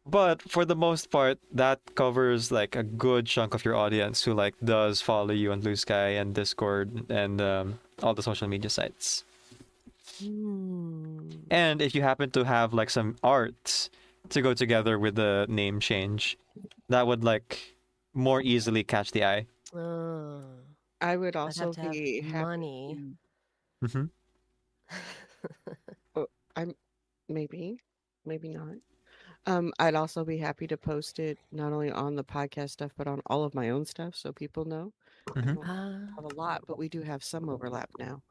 But for the most part, that covers like a good chunk of your audience who like does follow you on Blue Sky and Discord and all the social media sites. Hmm. And if you happen to have like some art to go together with the name change, that would like more easily catch the eye. Uh, I would I'd have also to have be happy money. to. Mm-hmm. Oh, I'm maybe, maybe not. I'd also be happy to post it not only on the podcast stuff, but on all of my own stuff so people know. I Mm-hmm. don't have a lot, but we do have some overlap now.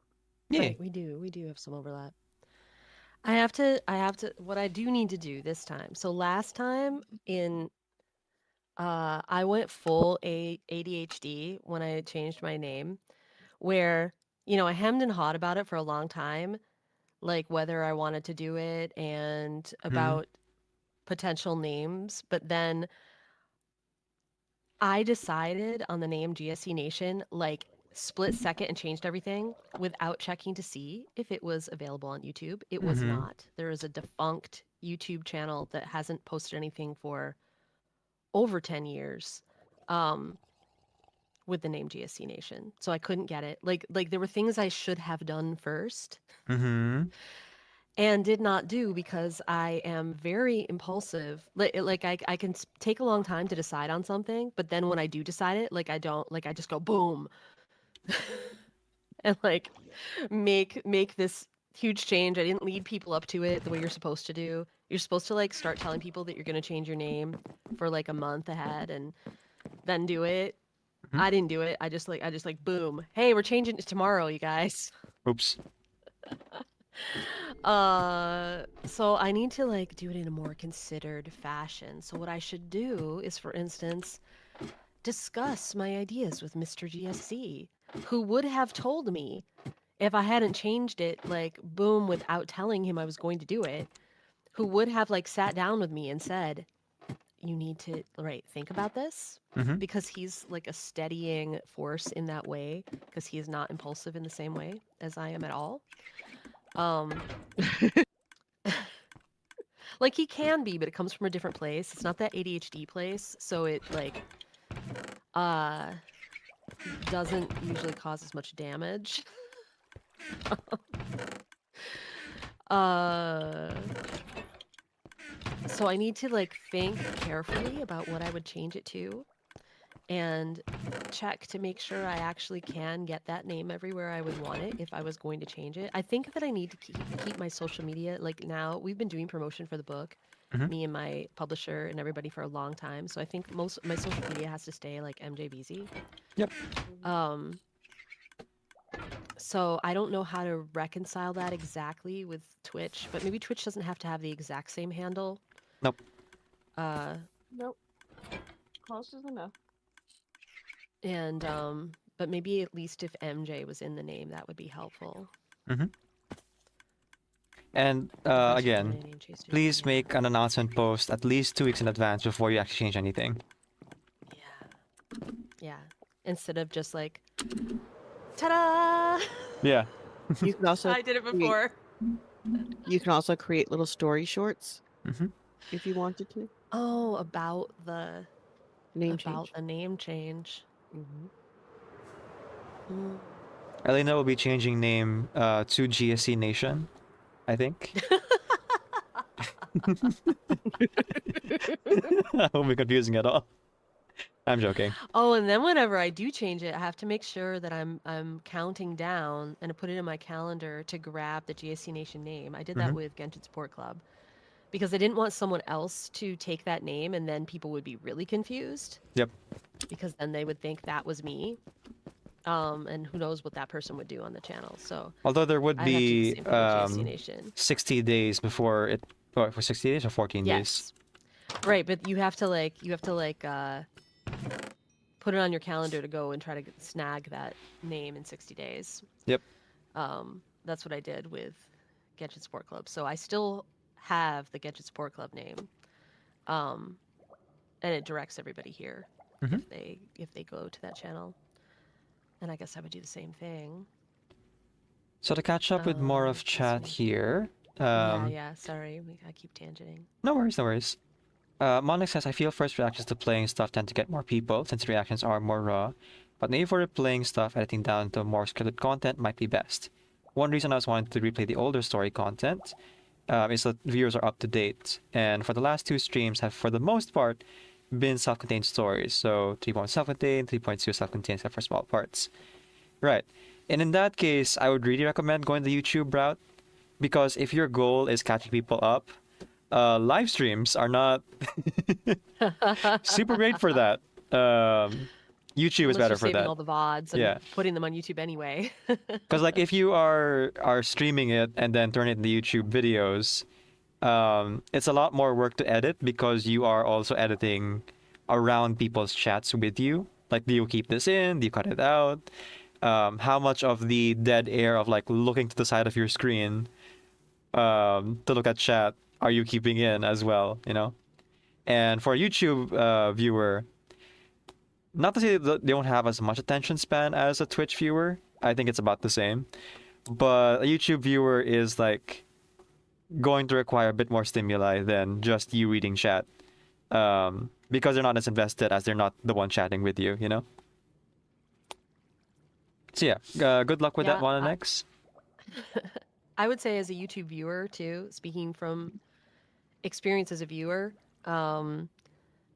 Yeah. Right, we do. We do have some overlap. What I do need to do this time. So last time I went full ADHD when I changed my name, where, I hemmed and hawed about it for a long time, like whether I wanted to do it and Mm-hmm. about potential names. But then I decided on the name GSC Nation, like split second and changed everything without checking to see if it was available on YouTube. It was Mm-hmm. not. There is a defunct YouTube channel that hasn't posted anything for over 10 years. With the name GSC Nation. So I couldn't get it. Like there were things I should have done first Mm-hmm. and did not do because I am very impulsive. Like I can take a long time to decide on something, but then when I do decide it, like I don't, like I just go boom and like make this huge change. I didn't lead people up to it the way you're supposed to do. You're supposed to like start telling people that you're going to change your name for like a month ahead and then do it. Mhm. I didn't do it. I just like boom. Hey, we're changing it tomorrow, you guys. Oops. So I need to like do it in a more considered fashion. So what I should do is, for instance, discuss my ideas with Mr. GSC, who would have told me if I hadn't changed it like boom without telling him I was going to do it, who would have like sat down with me and said, you need to think about this Mm-hmm. because he's like a steadying force in that way because he is not impulsive in the same way as I am at all. Um, like he can be, but it comes from a different place. It's not that ADHD place, so it uh doesn't usually cause as much damage. uh so I need to think carefully about what I would change it to and check to make sure I actually can get that name everywhere I would want it if I was going to change it. I think that I need to keep my social media now we've been doing promotion for the book, Mhm. me and my publisher and everybody for a long time. So I think most my social media has to stay like MJBZ. Yep. Um so I don't know how to reconcile that exactly with Twitch, but maybe Twitch doesn't have to have the exact same handle. Nope. Nope. Close is enough. And but maybe at least if MJ was in the name, that would be helpful. Mm-hmm. And Otherwise, you're again, doing a name change to- please yeah. make an announcement post at least 2 weeks in advance before you actually change anything. Yeah. Yeah. Instead of just like, ta-da! Yeah. You can also I did it create- before. You can also create little story shorts Mm-hmm. if you wanted to. Oh, about the Name about change. a name change. Mhm. Mm. Elena will be changing name to GSC Nation, I think. That won't be confusing at all. I'm joking. Oh, and then whenever I do change it, I have to make sure that I'm counting down and put it in my calendar to grab the GSC Nation name. I did that Mhm. with Genshin Sport Club because I didn't want someone else to take that name and then people would be really confused. Yep. Because then they would think that was me. And who knows what that person would do on the channel. So Although there would I have to do the be same thing with GSC Nation. 60 days before it, or for 60 days or 14 days. Yes. Right, but you have to put it on your calendar to go and try to snag that name in 60 days. Yep. That's what I did with Genshin Sport Club. So I still have the Genshin Sport Club name. And it directs everybody here Mhm. if they go to that channel. And I guess I would do the same thing. So to catch up with more of Let's chat see. here. Yeah, sorry. I keep tangenting. No worries, no worries. Monik says, I feel first reactions to playing stuff tend to get more people since reactions are more raw, but maybe for replaying stuff, editing down to more scripted content might be best. One reason I was wanting to replay the older story content is that viewers are up to date, and for the last 2 streams have, for the most part, been self-contained stories. So 3.1 self-contained, 3.2 self-contained except for small parts. Right. And in that case, I would really recommend going the YouTube route, because if your goal is catching people up, live streams are not super great for that. YouTube is Unless better you're for saving that. all the VODs and Yeah. putting them on YouTube anyway. Because like if you are streaming it and then turn it into YouTube videos, it's a lot more work to edit because you are also editing around people's chats with you. Like, do you keep this in? Do you cut it out? How much of the dead air of like looking to the side of your screen to look at chat are you keeping in as well? You know. And for a YouTube viewer, not to say that they don't have as much attention span as a Twitch viewer. I think it's about the same. But a YouTube viewer is like going to require a bit more stimuli than just you reading chat. Because they're not as invested as they're not the one chatting with you, you know? So yeah, good luck with that Yeah, one, Next. I would say as a YouTube viewer too, speaking from experience as a viewer,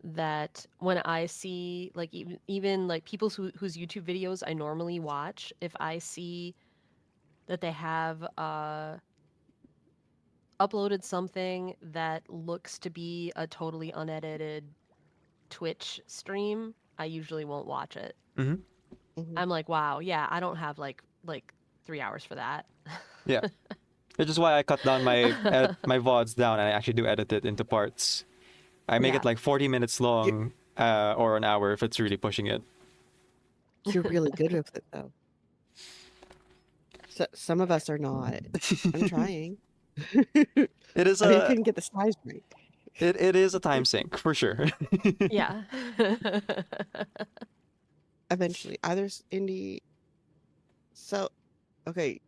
that when I see like even like people whose YouTube videos I normally watch, if I see that they have uploaded something that looks to be a totally unedited Twitch stream, I usually won't watch it. Mm-hmm. Mhm. I'm like, wow, yeah, I don't have like 3 hours for that. Yeah. Which is why I cut down my my VODs down and I actually do edit it into parts. I make it Yeah. like 40 minutes long or an hour if it's really pushing it. You're really good with it, though. So, some of us are not. I'm trying. It is I mean, I a couldn't get the size right. It is a time sink for sure. Yeah. Eventually, either indie. So, okay,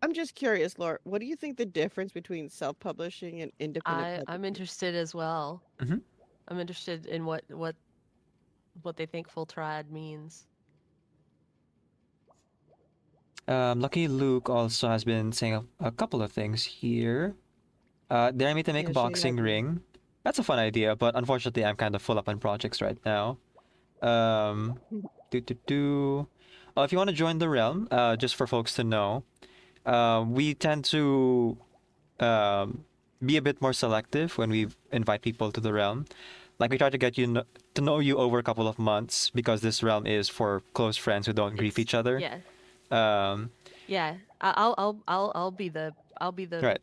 I'm just curious, Laura. What do you think the difference between self-publishing and independent I'm publishing? interested as well. Mhm. I'm interested in what they think full trad means. Lucky Luke also has been saying a couple of things here. Dare me to make a Yeah, she boxing has me. ring. That's a fun idea, but unfortunately, I'm kind of full up on projects right now. Um, do. Oh, if you want to join the realm, just for folks to know, we tend to um, be a bit more selective when we invite people to the realm. Like we try to get to know you over a couple of months because this realm is for close friends who don't grief It's each other. yeah, Um, yeah. I'll be right.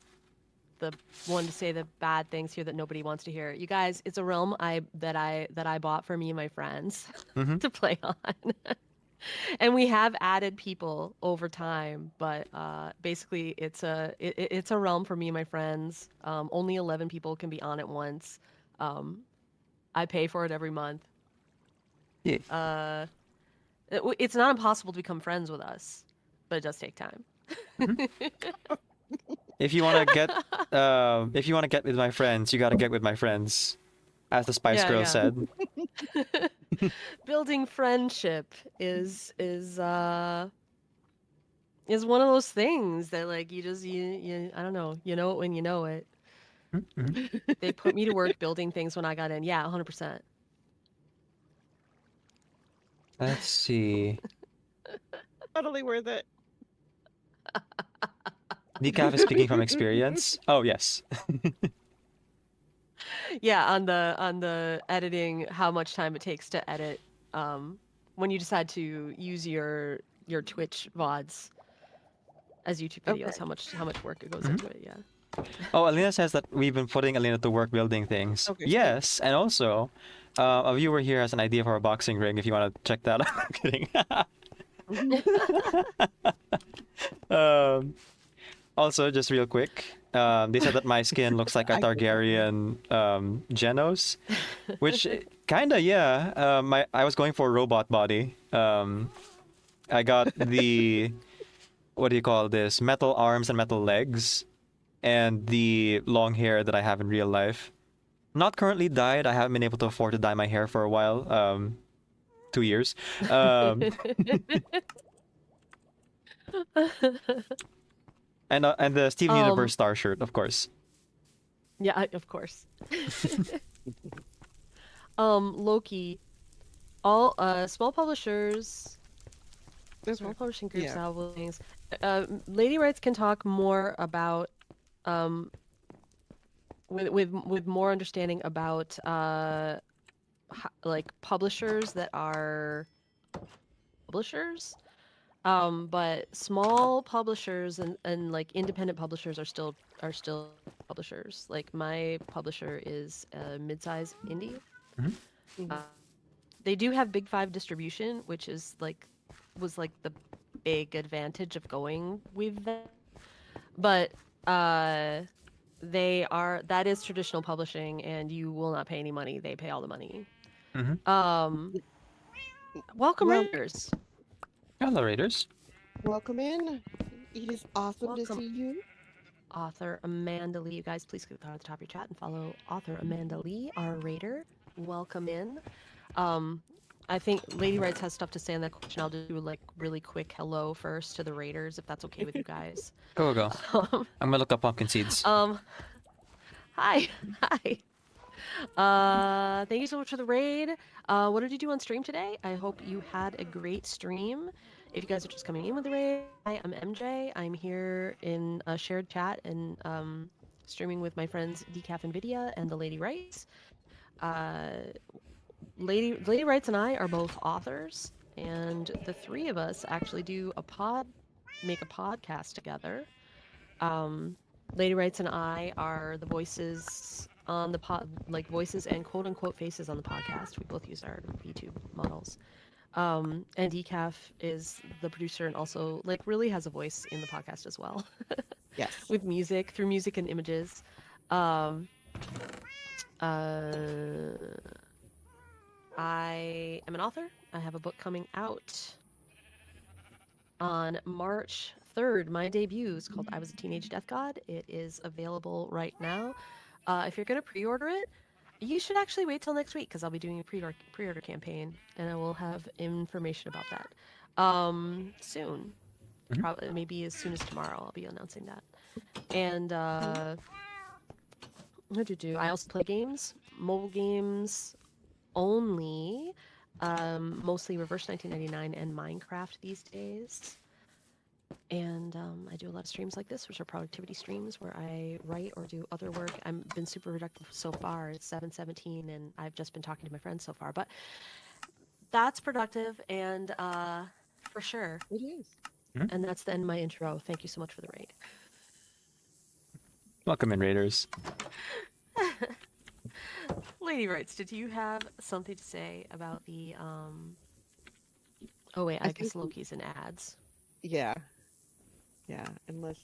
the one to say the bad things here that nobody wants to hear. You guys, it's a realm that I bought for me and my friends Mm-hmm. to play on. And we have added people over time, but basically it's a realm for me and my friends. Only 11 people can be on at once. Um, I pay for it every month. Yeah. It's not impossible to become friends with us, but it does take time. Mhm. If you want to get, if you want to get with my friends, you got to get with my friends, as the Spice Yeah, Girls yeah. said. Building friendship is one of those things that like you I don't know, you know it when you know it. Mm-hmm. They put me to work building things when I got in. Yeah, 100%. Let's see. Totally worth it. Decaf is speaking from experience. Oh yes. Yeah, on the editing, how much time it takes to edit um when you decide to use your Twitch VODs as YouTube videos, Okay. how much work it goes Mhm. into it, yeah. Oh, Alina says that we've been putting Alina to work building things. Okay, cool. Yes, and also, a viewer here has an idea for a boxing ring. If you want to check that out. I'm kidding. um, Also, just real quick, they said that my skin looks like a I get that one. Targaryen Genos, which kinda yeah. I was going for a robot body. I got the what do you call this? Metal arms and metal legs, and the long hair that I have in real life. Not currently dyed. I haven't been able to afford to dye my hair for a while. 2 years. Um, and the Steven Universe um star shirt, of course. yeah, of course. Loki, all small publishers, Okay. small publishing groups Yeah. now will things. Lady Rights can talk more about um with more understanding about like publishers that are publishers. But small publishers and like independent publishers are still publishers. Like my publisher is a mid-size indie. Mhm. Uh, Mhm. they do have Big Five distribution, which is like was like the big advantage of going with them. But uh that is traditional publishing and you will not pay any money. They pay all the money. Mm-hmm. Um welcome Well, Raiders. Hello, Raiders. welcome in. It is awesome to Welcome see you. author Amanda Lee. You guys please click at the top of your chat and follow author Amanda Lee, our raider. Welcome in. Um I think Lady Wrights has stuff to say on that question. I'll do like really quick hello first to the raiders if that's okay with you guys. Go, go, go. Um, I'm gonna look up pumpkin seeds. um hi. Hi. Thank you so much for the raid. What did you do on stream today? I hope you had a great stream. If you guys are just coming in with the raid, hi, I'm MJ. I'm here in a shared chat and streaming with my friends Decaf and Vidya and the Lady Rights. Uh, Lady Rights and I are both authors, and the three of us actually make a podcast together. Um, Lady Rights and I are the voices on the like voices and quote unquote faces on the podcast. We both use our VTube models. And Decaf is the producer and also like really has a voice in the podcast as well Yes. with music through music and images. Um, Uh, I am an author. I have a book coming out on March 3rd. My debut is called I Was a Teenage Death God. It is available right now. If you're going to pre-order it, you should actually wait till next week because I'll be doing a pre-order campaign and I will have information about that soon. Mhm. Probably maybe as soon as tomorrow I'll be announcing that. And what to do? I also play games, mobile games only, mostly Reverse 1999 and Minecraft these days. And I do a lot of streams like this, which are productivity streams where I write or do other work. I've been super productive so far. It's 7:17, and I've just been talking to my friends so far. But that's productive, and for sure. It is. And that's the end of my intro. Thank you so much for the raid. Welcome in, Raiders. Lady Wrights, did you have something to say about the Oh wait, I guess think Loki's in ads. Yeah. Yeah. Unless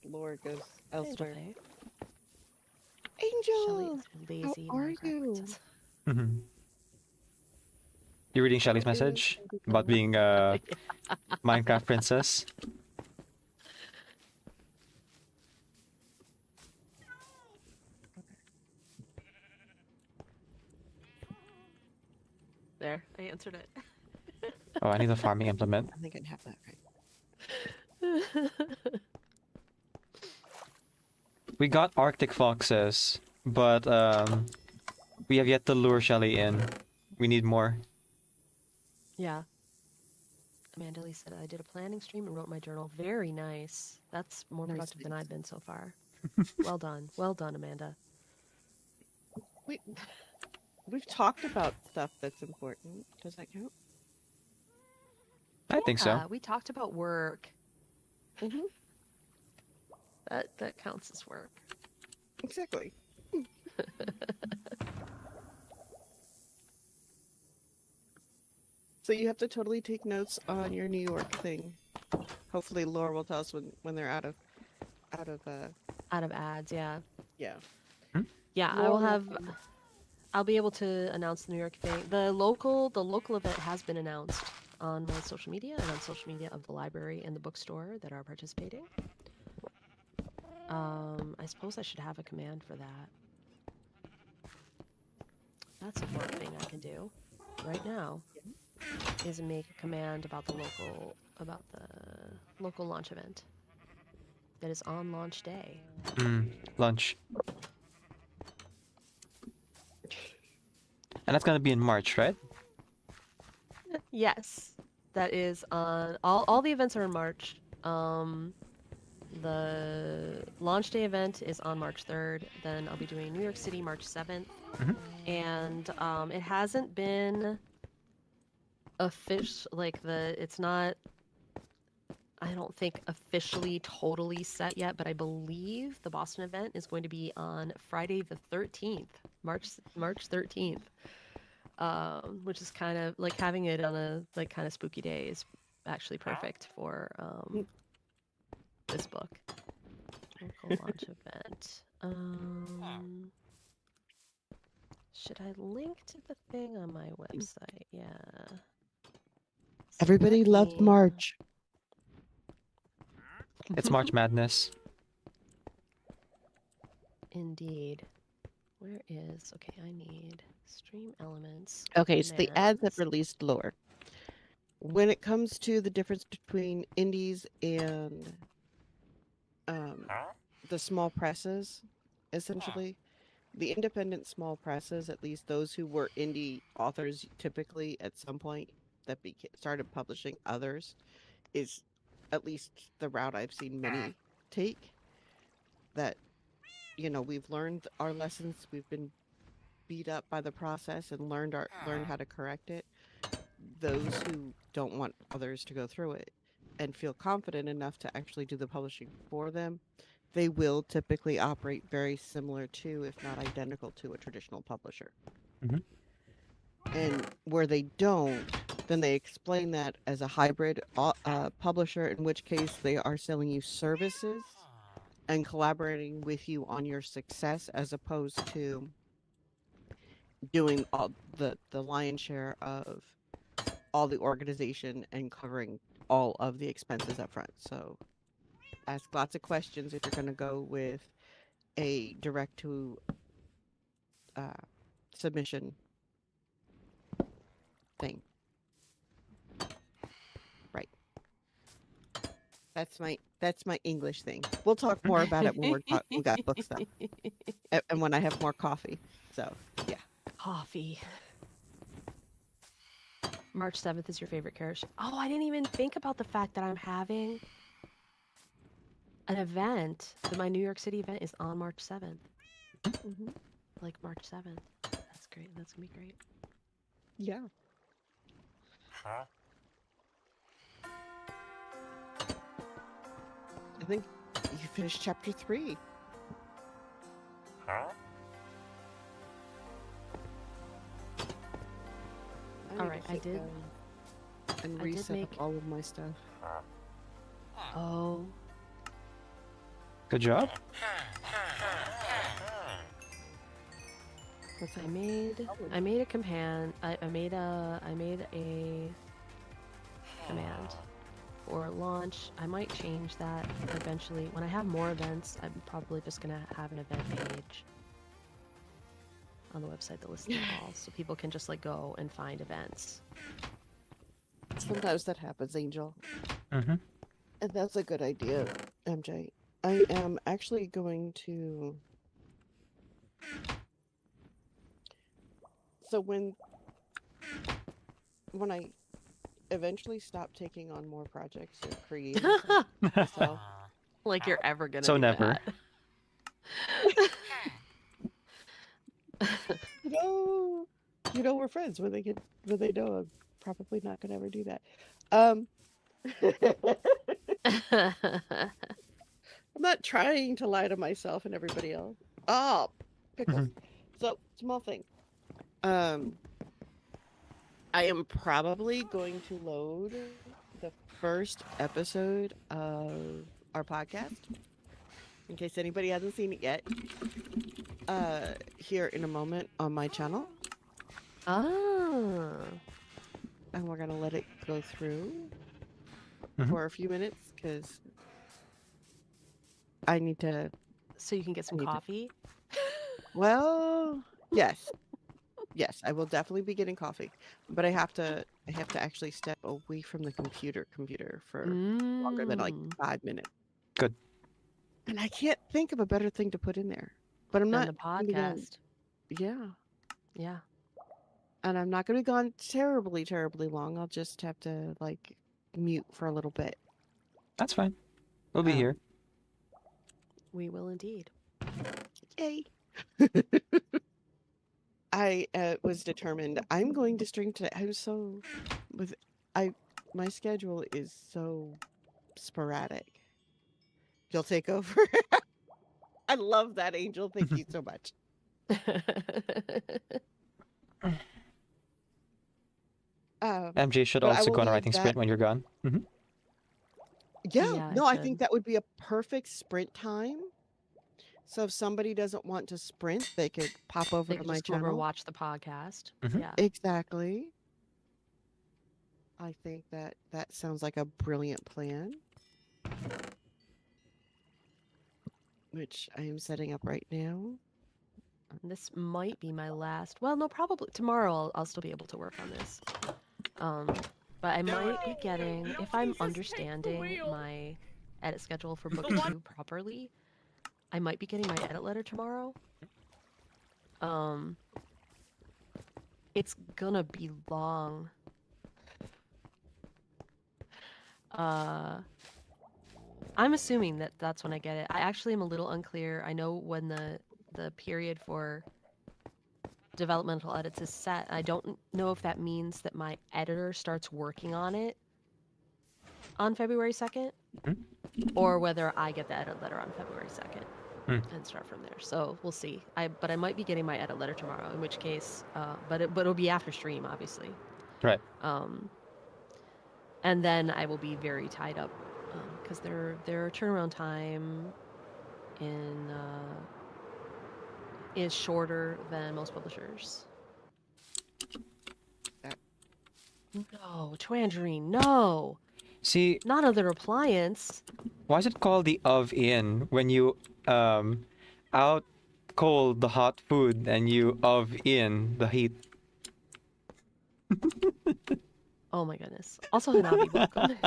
Laura goes elsewhere. Shelly Angel, is lazy how are Minecraft you? princess. Mm-hmm. You reading Shelly's How is message everything? about being a Minecraft princess? There, I answered it. Oh, I need a farming implement. I think I'd have that right. We got Arctic foxes, but we have yet to lure Shelly in. We need more. Yeah. Amanda Lee said I did a planning stream and wrote my journal. Very nice. That's more Nice, productive than nice. I've been so far. Well done. Well done, Amanda. We've talked about stuff that's important. Does that count? I think so. Yeah, we talked about work. Mm-hmm. That counts as work. Exactly. So you have to totally take notes on your New York thing. Hopefully Laura will tell us when they're out of Out of ads, yeah. yeah. Yeah, I will Laura, have I'll be able to announce the New York thing. The local event has been announced on my social media and on social media of the library and the bookstore that are participating. I suppose I should have a command for that. That's one thing I can do right now is make a command about the local launch event that is on launch day. Lunch. And that's gonna be in March, right? Yes, that is on all the events are in March. The launch day event is on March 3rd. Then I'll be doing New York City March 7th. And it hasn't been it's not, I don't think officially totally set yet, but I believe the Boston event is going to be on Friday the 13th, March 13th. Which is kind of like having it on a kind of spooky day is actually perfect for this book. Local launch event. Should I link to the thing on my website? Yeah. So Everybody let loves me- March. It's March Madness. Indeed. Where is... Okay, I need stream elements. Okay, so the ads have commands. released Lore. When it comes to the difference between indies and the small presses, essentially, the independent small presses, at least those who were indie authors typically at some point that started publishing others, is at least the route I've seen many take. That, we've learned our lessons, we've been beat up by the process and learned how to correct it. Those who don't want others to go through it and feel confident enough to actually do the publishing for them, they will typically operate very similar to, if not identical to, a traditional publisher. Mhm. And where they don't, then they explain that as a hybrid publisher, in which case they are selling you services and collaborating with you on your success, as opposed to doing all the lion's share of all the organization and covering all of the expenses up front. So ask lots of questions if you're going to go with a direct to uh, submission thing. Right. That's my English thing. We'll talk more about it when we got books though, and when I have more coffee. So yeah. Coffee. March 7th is your favorite character. Oh, I didn't even think about the fact that I'm having an event. That my New York City event is on March 7th. Mm-hmm. Like March 7th. That's great. That's gonna be great. Yeah. Huh? I think you finished chapter 3. Huh? All right, I did- and I did reset make- up all of my stuff. Huh? Oh. Good job. What's I that? made a command. I made a command for launch. I might change that eventually. When I have more events, I'm probably just gonna have an event page on the website that lists them all, so people can just like go and find events. Sometimes that happens, Angel. Mm-hmm. And that's a good idea, MJ. I am actually going to. So when I eventually stop taking on more projects or creating myself, Like you're ever gonna So do never. you know, we're friends when they know I'm probably not gonna ever do that. I'm that. not trying to lie to myself and everybody else. Oh, pickles. So small thing. I am probably going to load the first episode of our podcast, in case anybody hasn't seen it yet, here in a moment on my channel. Ah. And we're gonna let it go through Mhm. for a few minutes because I need to. So you can get some Need to- coffee. Well, yes, yes, I will definitely be getting coffee, but I have to actually step away from the computer for longer than like Mm. 5 minutes. Good. And I can't think of a better thing to put in there. But I'm Then not the gonna be gone- podcast. Yeah. Yeah. And I'm not going to be gone terribly, terribly long. I'll just have to like mute for a little bit. That's fine. We'll be Oh. here. We will indeed. Yay. I was determined I'm going to stream today. I'm so with my schedule is so sporadic. You'll take over. I love that, Angel. Thank you so much. MJ should but I also will go on a leave writing that- sprint when you're gone. Hmm. Yeah, Yeah, no, I I think should. that would be a perfect sprint time. So if somebody doesn't want to sprint, they could pop over They to can my just go over channel. watch the podcast. Mhm. Yeah. Exactly. I think that sounds like a brilliant plan, which I am setting up right now. This might be my last. Well, no, probably tomorrow I'll still be able to work on this. But I might be getting, if I'm understanding my edit schedule for book 2 properly, I might be getting my edit letter tomorrow. It's gonna be long. I'm assuming that that's when I get it. I actually am a little unclear. I know when the period for developmental edits is set. I don't know if that means that my editor starts working on it on February 2nd, or whether I get the edit letter on February 2nd and start from there. So we'll see. But I might be getting my edit letter tomorrow, in which case, but it'll be after stream, obviously. Right. And then I will be very tied up because their turnaround time is shorter than most publishers. No, Tangerine, no. See, Not another appliance. why is it called the of-in when you out cold the hot food and you of-in the heat? Oh my goodness. Also, Hanabi, welcome.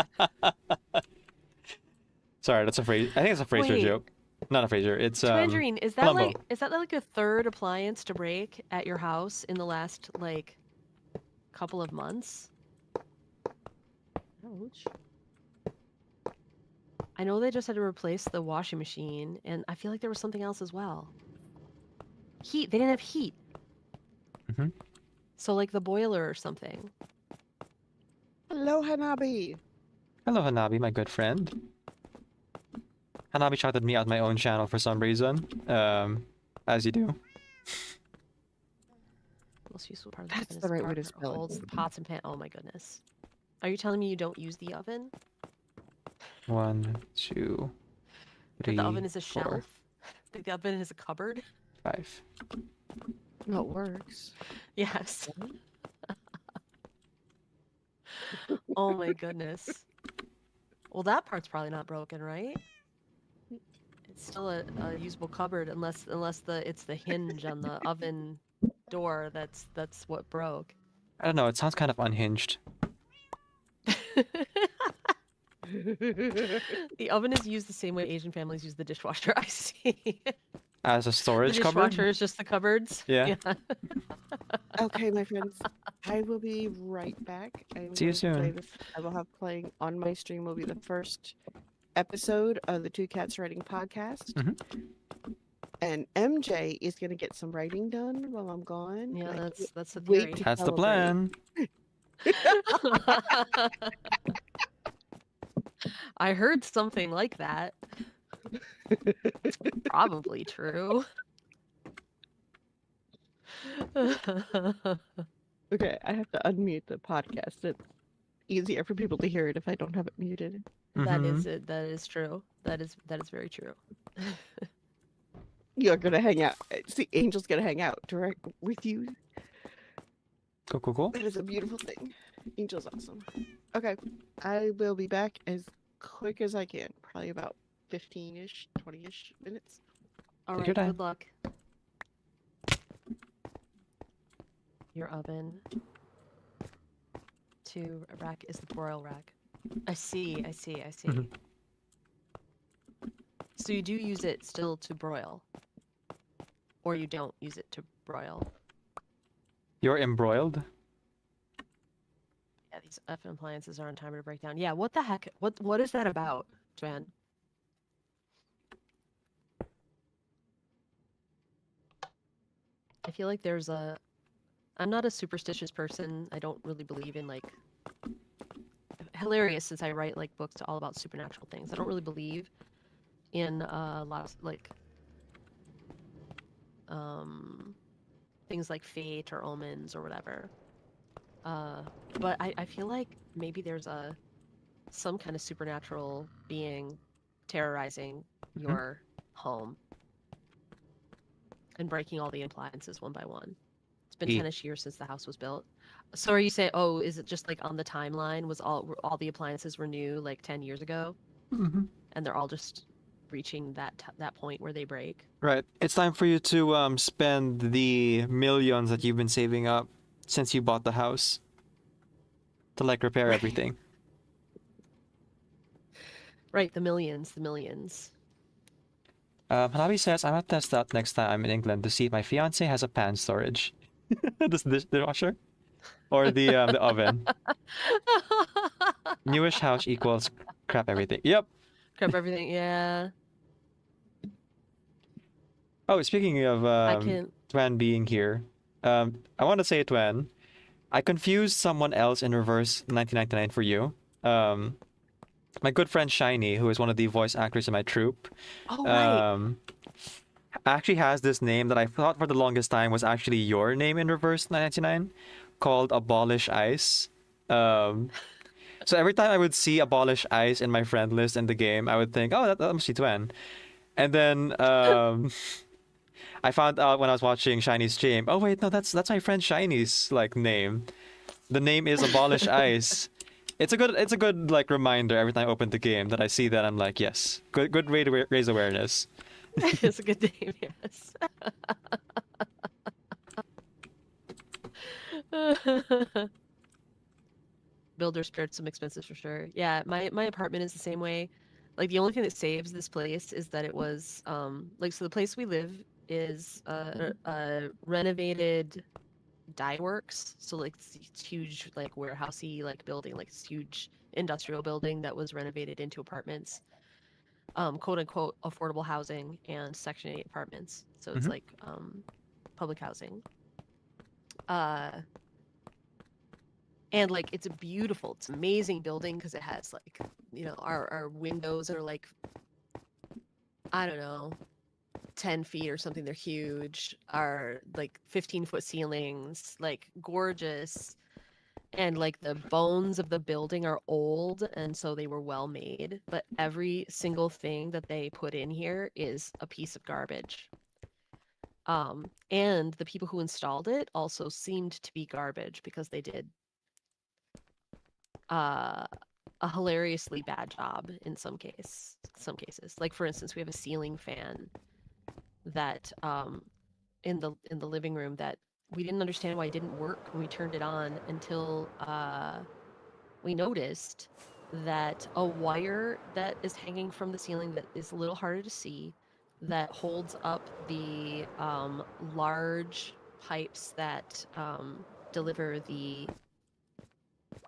Sorry, that's a phrase. I think it's a Fraser Wait, joke. Not a Fraser. It's Tangerine, Columbo. is that like a third appliance to break at your house in the last like couple of months? Ouch. I know they just had to replace the washing machine, and I feel like there was something else as well. Heat. They didn't have heat. Mhm. So like the boiler or something. Hello, Hanabi. Hello, Hanabi, my good friend. Hanabi shouted me out my own channel for some reason. As you do. Most useful part of the That's oven is the right way part to that spell it. holds the pots and pan. Oh my goodness. Are you telling me you don't use the oven? 1, 2, That 3, the oven is a 4, shelf? That the oven is a cupboard? 5. No, it works. Yes. Oh my goodness. Well, that part's probably not broken, right? It's still a usable cupboard unless it's the hinge on the oven door that's what broke. I don't know, it sounds kind of unhinged. The oven is used the same way Asian families use the dishwasher, I see. As a The storage dishwasher cupboard? is just the cupboards. Yeah. Okay, my friends, I will be right back. I am See you going to play soon. this. I will have playing on my stream will be the first episode of the Two Cats Writing Podcast. Mhm. And MJ is going to get some writing done while I'm gone. Yeah, and I that's the can't wait theory. to That's the celebrate. plan. I heard something like that. It's probably true. Okay, I have to unmute the podcast. It's easier for people to hear it if I don't have it muted. That Mhm. is it. That is true. That is very true. You're gonna hang out. See, Angel's gonna hang out direct with you. Cool, cool, cool. That is a beautiful thing. Angel's awesome. Okay, I will be back as quick as I can. Probably about 15-ish, 20-ish minutes. All Take right, your time. good luck. Your oven. 2 rack is the broil rack. I see. Mhm. So you do use it still to broil, or you don't use it to broil. You're embroiled? Yeah, these effing appliances are on timer to break down. Yeah, what the heck? What is that about, Joanne? I feel like there's a. I'm not a superstitious person. I don't really believe in like. Hilarious since I write like books all about supernatural things. I don't really believe in a lot of like things like fate or omens or whatever. But I feel like maybe there's some kind of supernatural being terrorizing your home and breaking all the appliances one by one. It's been E. 10ish years since the house was built. So are you saying, oh, is it just like on the timeline was all the appliances were new like 10 years ago Mhm. and they're all just reaching that point where they break? Right. It's time for you to spend the millions that you've been saving up since you bought the house to like repair Right. everything. Right, the millions. Hanabi says I might test out next time I'm in England to see if my fiance has a pan storage. This dishwasher? Or the oven. Newish house equals crap everything. Yep. Crap everything, yeah. Oh, speaking of I can Twan being here, I want to say, Twan, I confused someone else in reverse 1999 for you. My good friend Shiny, who is one of the voice actors in my troupe, Oh right. actually has this name that I thought for the longest time was actually your name in reverse 1999, called Abolish Ice. So every time I would see Abolish Ice in my friend list in the game, I would think, oh, that must be Twan. And then I found out when I was watching Shiny's stream, oh wait, no, that's my friend Shiny's like name. The name is Abolish ICE. It's a good like reminder every time I open the game that I see that I'm like, yes, good way to raise awareness. It's a good name, yes. Builder spared some expenses for sure. Yeah, my apartment is the same way. Like the only thing that saves this place is that it was like so the place we live is a renovated dye works. So like it's huge like warehousey like building, like this huge industrial building that was renovated into apartments. Quote unquote affordable housing and Section 8 apartments. So it's Mhm. like public housing. Uh and like it's a beautiful, it's amazing building because it has like, you know, our windows are like, I don't know, 10 feet or something. They're huge. Our like 15-foot ceilings, like gorgeous. And like the bones of the building are old and so they were well made, but every single thing that they put in here is a piece of garbage. And the people who installed it also seemed to be garbage because they did uh a hilariously bad job in some cases. Like for instance, we have a ceiling fan that in the living room that we didn't understand why it didn't work when we turned it on until we noticed that a wire that is hanging from the ceiling that is a little harder to see that holds up the large pipes that deliver the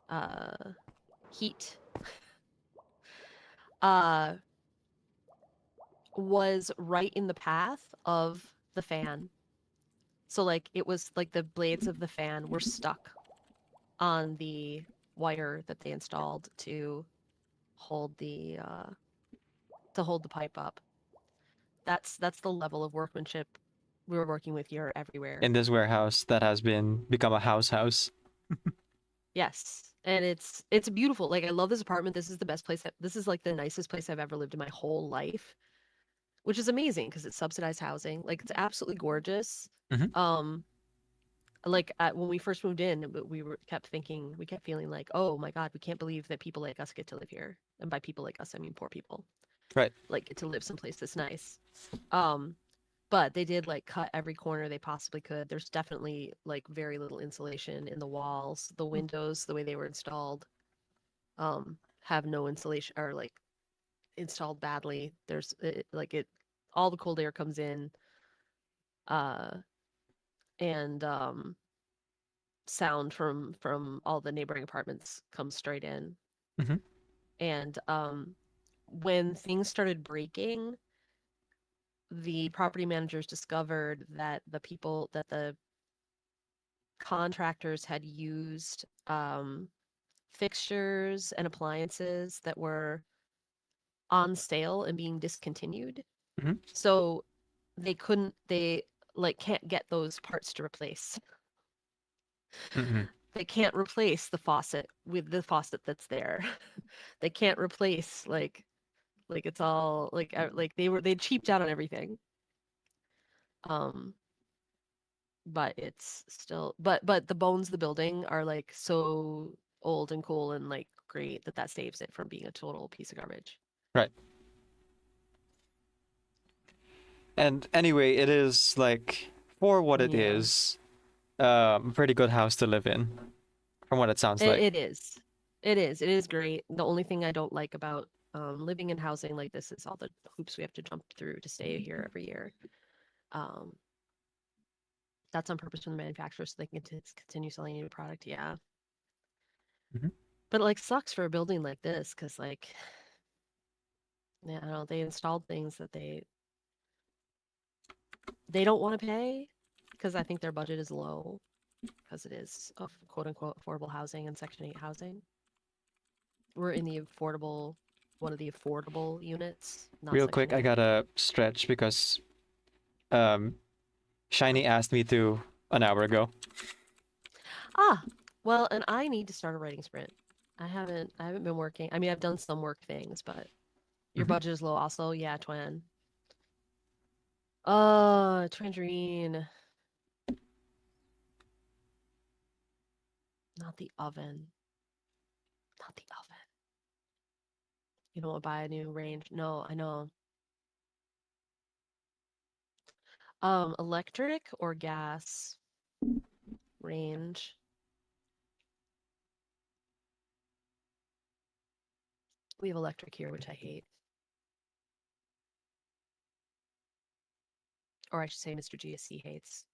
uh, heat uh, was right in the path of the fan. So like it was like the blades of the fan were stuck on the wire that they installed hold the uh, to hold the pipe up. That's the level of workmanship we were working with here everywhere. In this warehouse that has become a house. Yes. And it's beautiful. Like I love this apartment. This is the best place. This is like the nicest place I've ever lived in my whole life, which is amazing because it's subsidized housing. Like it's absolutely gorgeous. Mhm. Um like when we first moved in, we kept feeling like, oh my God, we can't believe that people like us get to live here. And by people like us, I mean poor people. Right. Like get to live someplace that's nice. Um, but they did like cut every corner they possibly could. There's definitely like very little insulation in the walls. The windows, the way they were installed, have no insulation or like installed badly. All the cold air comes in, uh, and sound from all the neighboring apartments comes straight in. Mhm. And when things started breaking, the property managers discovered that the contractors had used fixtures and appliances that were on sale and being discontinued. Mhm. So they like can't get those parts to replace. Mhm. They can't replace the faucet with the faucet that's there. They can't replace like it's all like they cheaped out on everything. Um but it's still but the bones of the building are like so old and cool and like great that that saves it from being a total piece of garbage. Right. And anyway, it is like for what it Yeah. is, a pretty good house to live in, from what it sounds like. It is. It is. It is great. The only thing I don't like about living in housing like this is all the hoops we have to jump through to stay here every year. Um, that's on purpose from the manufacturer so they can continue selling a new product. Yeah. Mhm. But it like sucks for a building like this because like yeah, I don't know, they installed things that they don't want to pay because I think their budget is low because it is of quote unquote affordable housing and Section 8 housing. We're in the affordable, one of the affordable units, not Real Section quick, I 8. gotta stretch because um, Shiny asked me to an hour ago. Ah, well, and I need to start a writing sprint. I haven't been working. I mean, I've done some work things, but your Mhm. budget is low also. Yeah, twin. Tangerine. Not the oven. Not the oven. You don't want to buy a new range. No, I know. Electric or gas range? We have electric here, which I hate. Or I should say Mr. GSC hates.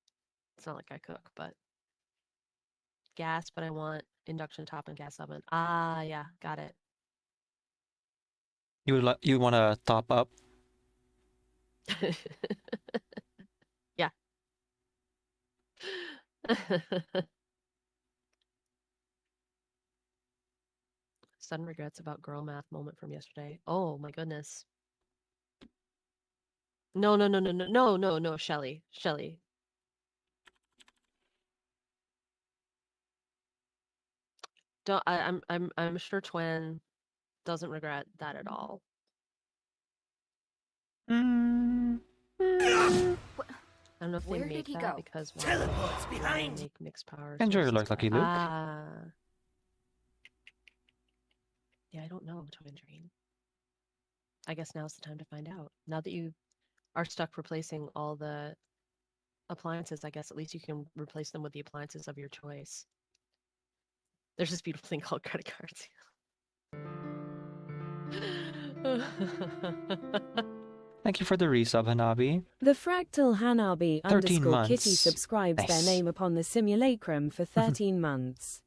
It's not like I cook, but gas, but I want induction top and gas oven. Ah, yeah, got it. You want to top up? Yeah. Sudden regrets about girl math moment from yesterday. Oh my goodness. No, Shelly. Shelly. Don't I'm sure Twin doesn't regret that at all. Mm. I don't know if Where they did make he that go? because Teleport's why behind. make mixed power Enjoy your sources life, Lucky by- Luke. Ah. Yeah, I don't know, Twin Dream. I guess now's the time to find out. Now that you are stuck replacing all the appliances, I guess at least you can replace them with the appliances of your choice. There's this beautiful thing called credit cards. Thank you for the resub, Hanabi. The fractal Hanabi 13 _ Kitty months. subscribes their Nice. name upon the simulacrum for 13 months.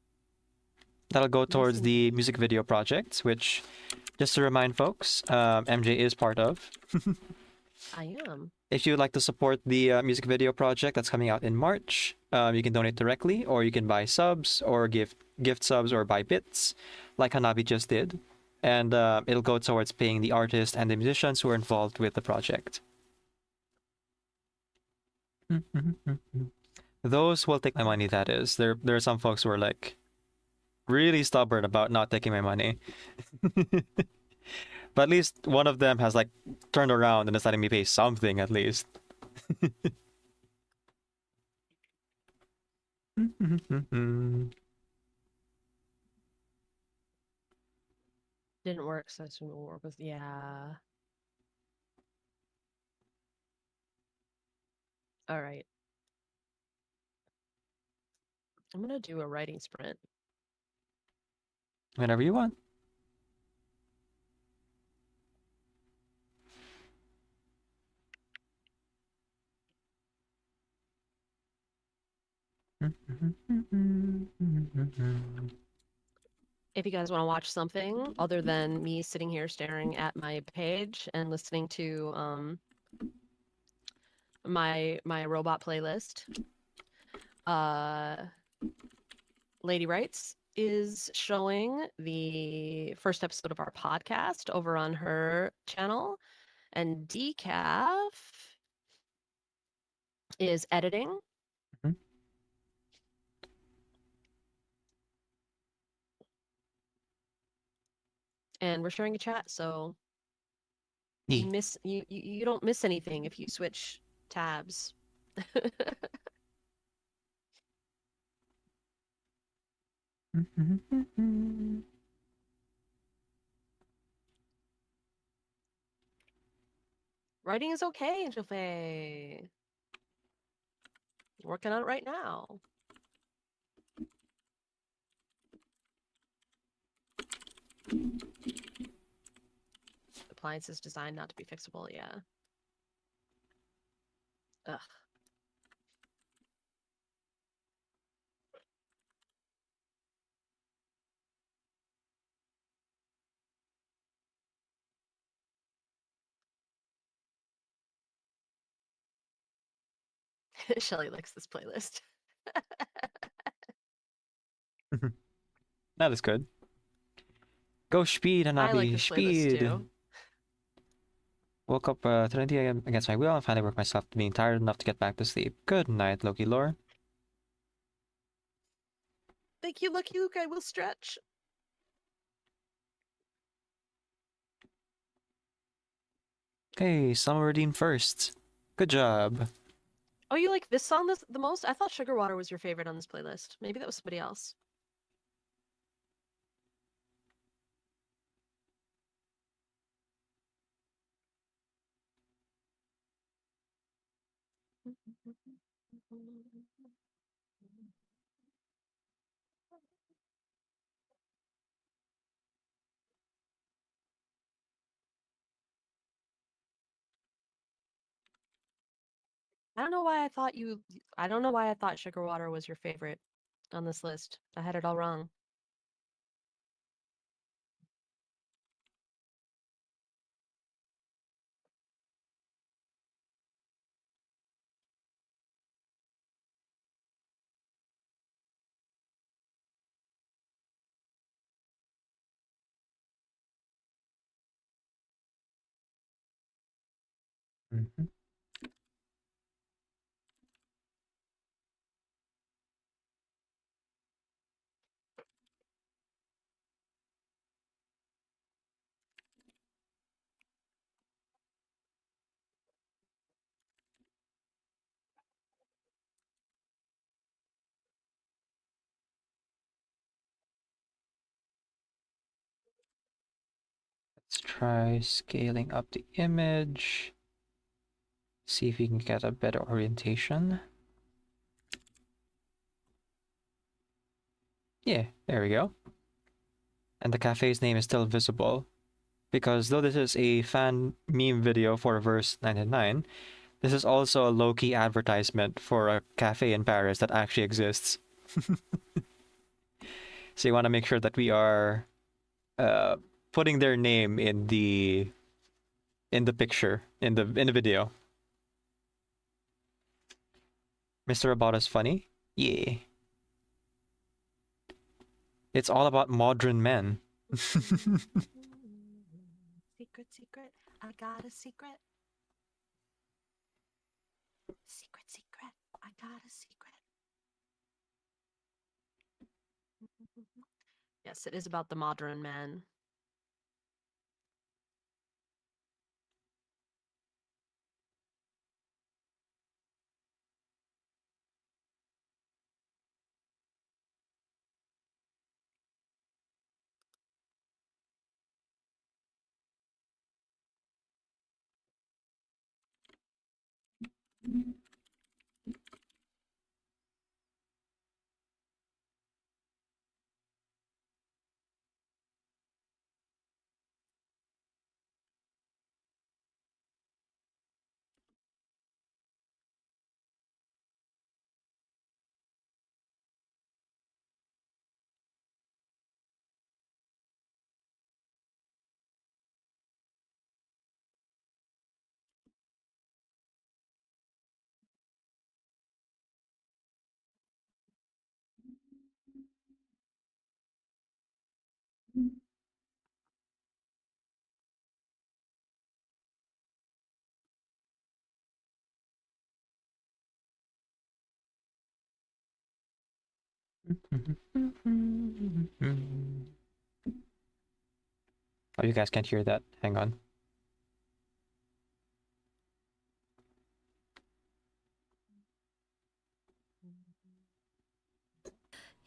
That'll go towards the indeed. music video project, which, just to remind folks, MJ is part of. I am. If you would like to support the music video project that's coming out in March, you can donate directly, or you can buy subs, or gift subs, or buy bits, like Hanabi just did. And it'll go towards paying the artists and the musicians who are involved with the project. Those who will take my money, that is. There are some folks who are like really stubborn about not taking my money. But at least one of them has like turned around and is letting me pay something at least. Didn't work, so I assume it will work with. Yeah. All right. I'm gonna do a writing sprint. Whenever you want. If you guys want to watch something other than me sitting here staring at my page and listening to my robot playlist, Lady Writes is showing the first episode of our podcast over on her channel, and Decaf is editing. Mhm. And we're sharing a chat, so Yee. you don't miss anything if you switch tabs. Writing is okay, Angel Faye. Working on it right now. Appliance is designed not to be fixable, yeah. Ugh. Shelly likes this playlist. That is good. Go speed, I like Hanabi, this playlist speed. too. Woke up 20 a.m. against my will and finally worked myself to being tired enough to get back to sleep. Good night, Loki Lore. Thank you, Lucky Luke. I will stretch. Okay, Summer Redeem first. Good job. Oh, you like this song the most? I thought Sugar Water was your favorite on this playlist. Maybe that was somebody else. I don't know why I thought I don't know why I thought sugar water was your favorite on this list. I had it all wrong. Mhm. Let's try scaling up the image. See if we can get a better orientation. Yeah, there we go. And the cafe's name is still visible, because though this is a fan meme video for verse 99, this is also a low-key advertisement for a cafe in Paris that actually exists. So you want to make sure that we are putting their name in the picture, in the video. Mr. Robot is funny? Yeah. It's all about modern men. Secret, secret. I got a secret. Secret, secret. I got a secret. Yes, it is about the modern man. Oh, you guys can't hear that. Hang on.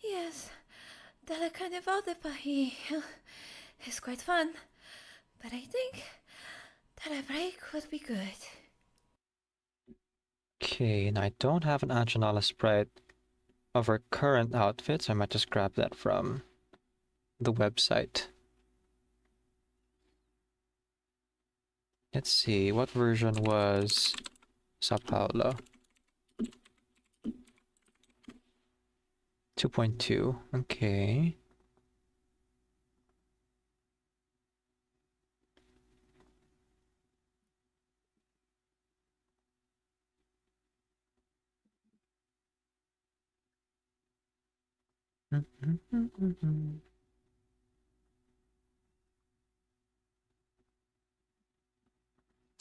Yes, that kind of de Paris is quite fun, but I think that a break would be good. Okay, and I don't have an Anjanala sprite of her current outfit, so I might just grab that from the website. Let's see, what version was Sao Paulo? 2.2, okay.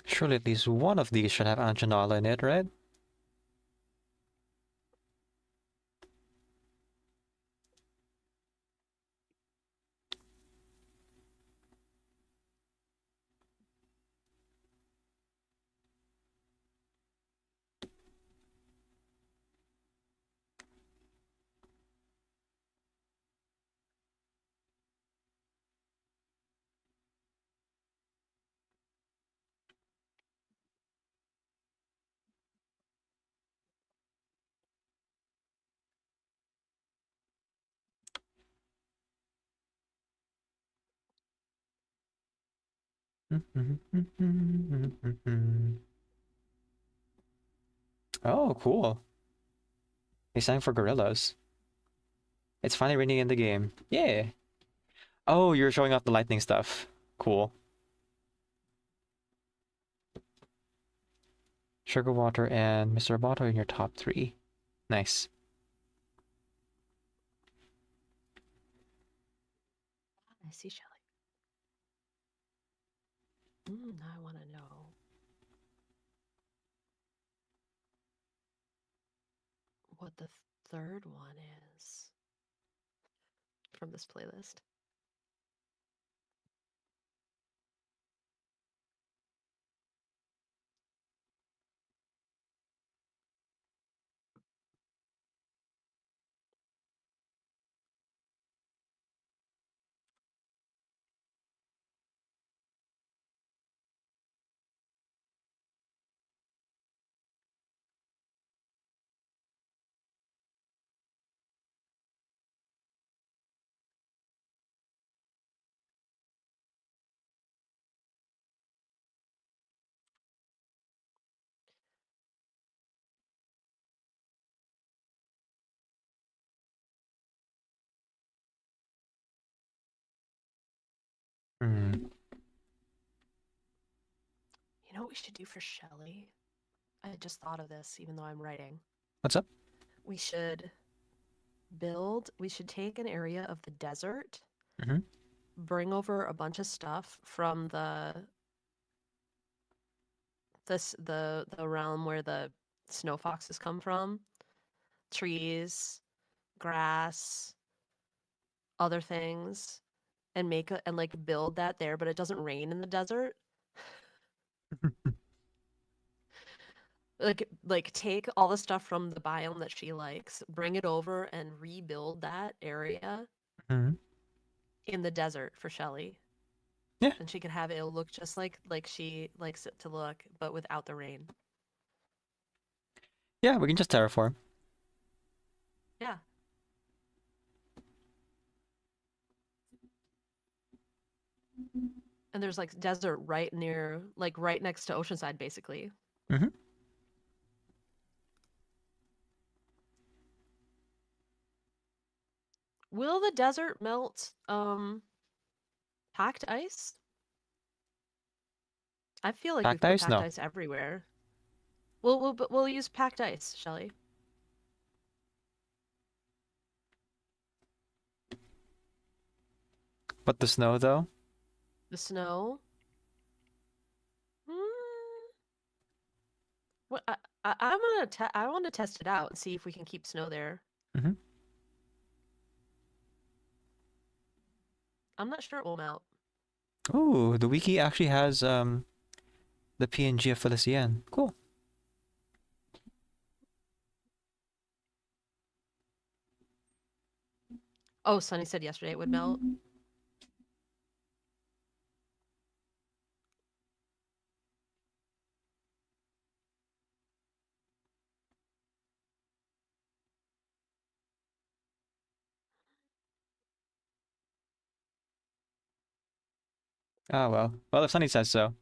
Surely at least one of these should have Anjanala in it, right? Oh, cool. They sang for gorillas. It's finally raining in the game. Yeah. Oh, you're showing off the lightning stuff. Cool. Sugar Water and Mr. Roboto in your top 3. Nice. I see, Shelly. Now I want to know what the third one is from this playlist. Hmm. You know what we should do for Shelly? I just thought of this, even though I'm writing. What's up? We should take an area of the desert, Mhm. bring over a bunch of stuff from the realm where the snow foxes come from, trees, grass, other things, and build that there, but it doesn't rain in the desert. Like take all the stuff from the biome that she likes, bring it over and rebuild that area Mhm. in the desert for Shelly. Yeah. And she can have it'll look just like she likes it to look, but without the rain. Yeah, we can just terraform. Yeah. And there's like desert right next to Oceanside, basically. Mhm. Will the desert melt packed ice? I feel like we've Packed put ice? packed No. ice everywhere. We'll use packed ice, Shelly. But the snow, though? The snow. What I want to test it out and see if we can keep snow there. Mhm. I'm not sure it will melt. Ooh, the wiki actually has the PNG of Felician. Cool. Oh, Sunny said yesterday it would melt. Ah, well. Well, if Sunny says so.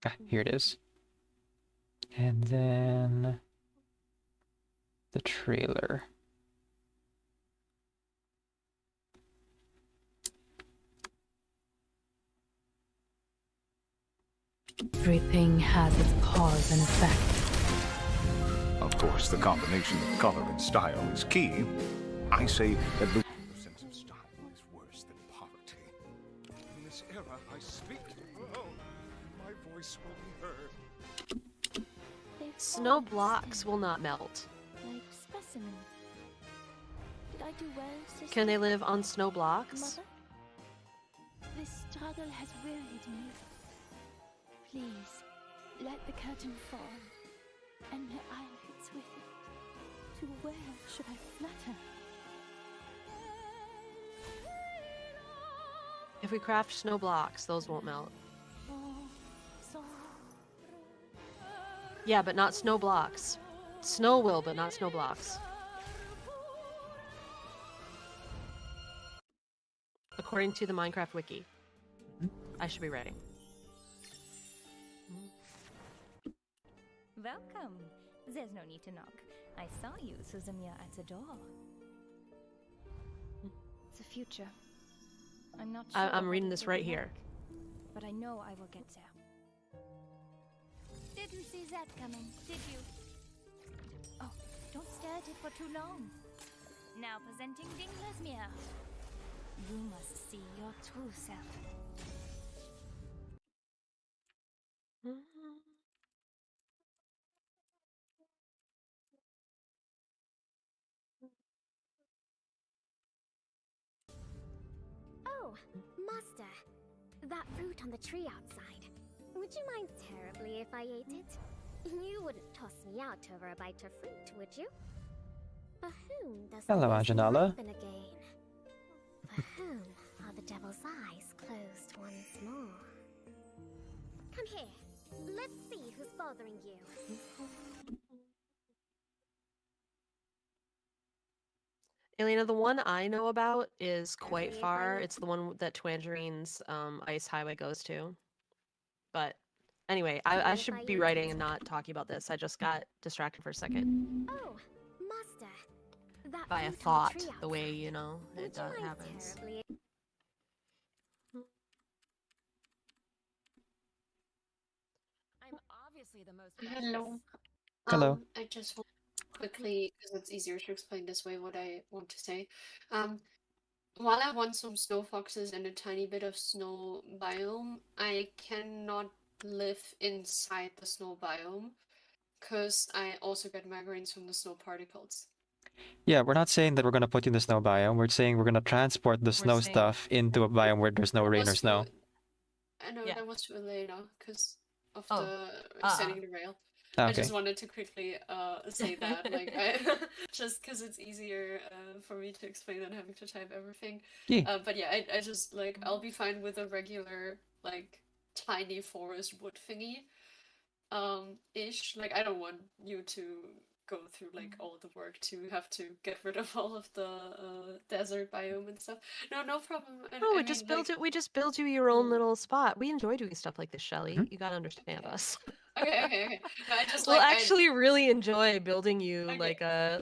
Ah, here it is. And then the trailer. Everything has its cause and effect. Of course, the combination of color and style is key. I say that the sense of style is worse than poverty. In this era, I speak alone. My voice will be heard. Snow blocks will not melt. Like specimen. Did I do well, sister? Can they live on snow blocks? Mother? This struggle has wearied me. Please, let the curtain fall, and my eyelids with it. To where should I flutter? If we craft snow blocks, those won't melt. Yeah, but not snow blocks. Snow will, but not snow blocks. According to the Minecraft wiki. I should be writing. Welcome. There's no need to knock. I saw you, Suzumiya, at the door. The future. I'm not sure. I'm what reading it this will right be here. like, but I know I will get there. Didn't see that coming, did you? Oh, don't stare at it for too long. Now presenting Dinglasmere. You must see your true self. Oh, Master. That fruit on the tree outside. Would you mind terribly if I ate it? You wouldn't toss me out over a bite of fruit, would you? For whom does Hello, the wisdom Anjanala. ripen again? For whom are the devil's eyes closed once more? Come here. Let's see who's bothering you. Elena, the one I know about is quite Carefully, far. Violet. It's the one that Tangerine's ice highway goes to. But anyway, I Carefully, should be Violet. writing and not talking about this. I just got distracted for a second Oh, Master. That by a fruit on the thought, tree the way, outside. you know, Would it you mind happens. terribly? I'm obviously the most. Hello. Hello. I just want quickly, because it's easier to explain this way what I want to say. While I want some snow foxes and a tiny bit of snow biome, I cannot live inside the snow biome because I also get migraines from the snow particles. Yeah, we're not saying that we're gonna put you in the snow biome. We're saying we're gonna transport the snow saying- stuff into a biome where there's no rain or Was snow. to- I know Yeah. that was to Elena because of Oh, the extending the rail. Ah, I okay. just wanted to quickly say that, like, just because it's easier for me to explain than having to type everything. Yeah. But yeah, I just like I'll be fine with a regular like tiny forest wood thingy, ish. Like I don't want you to go through like all the work to have to get rid of all of the desert biome and stuff. No, no problem. No, I we just mean, built like, it. We just build you your own little spot. We enjoy doing stuff like this, Shelly. Mhm. You gotta understand us. okay. No, I just We'll like actually really enjoy building you Okay.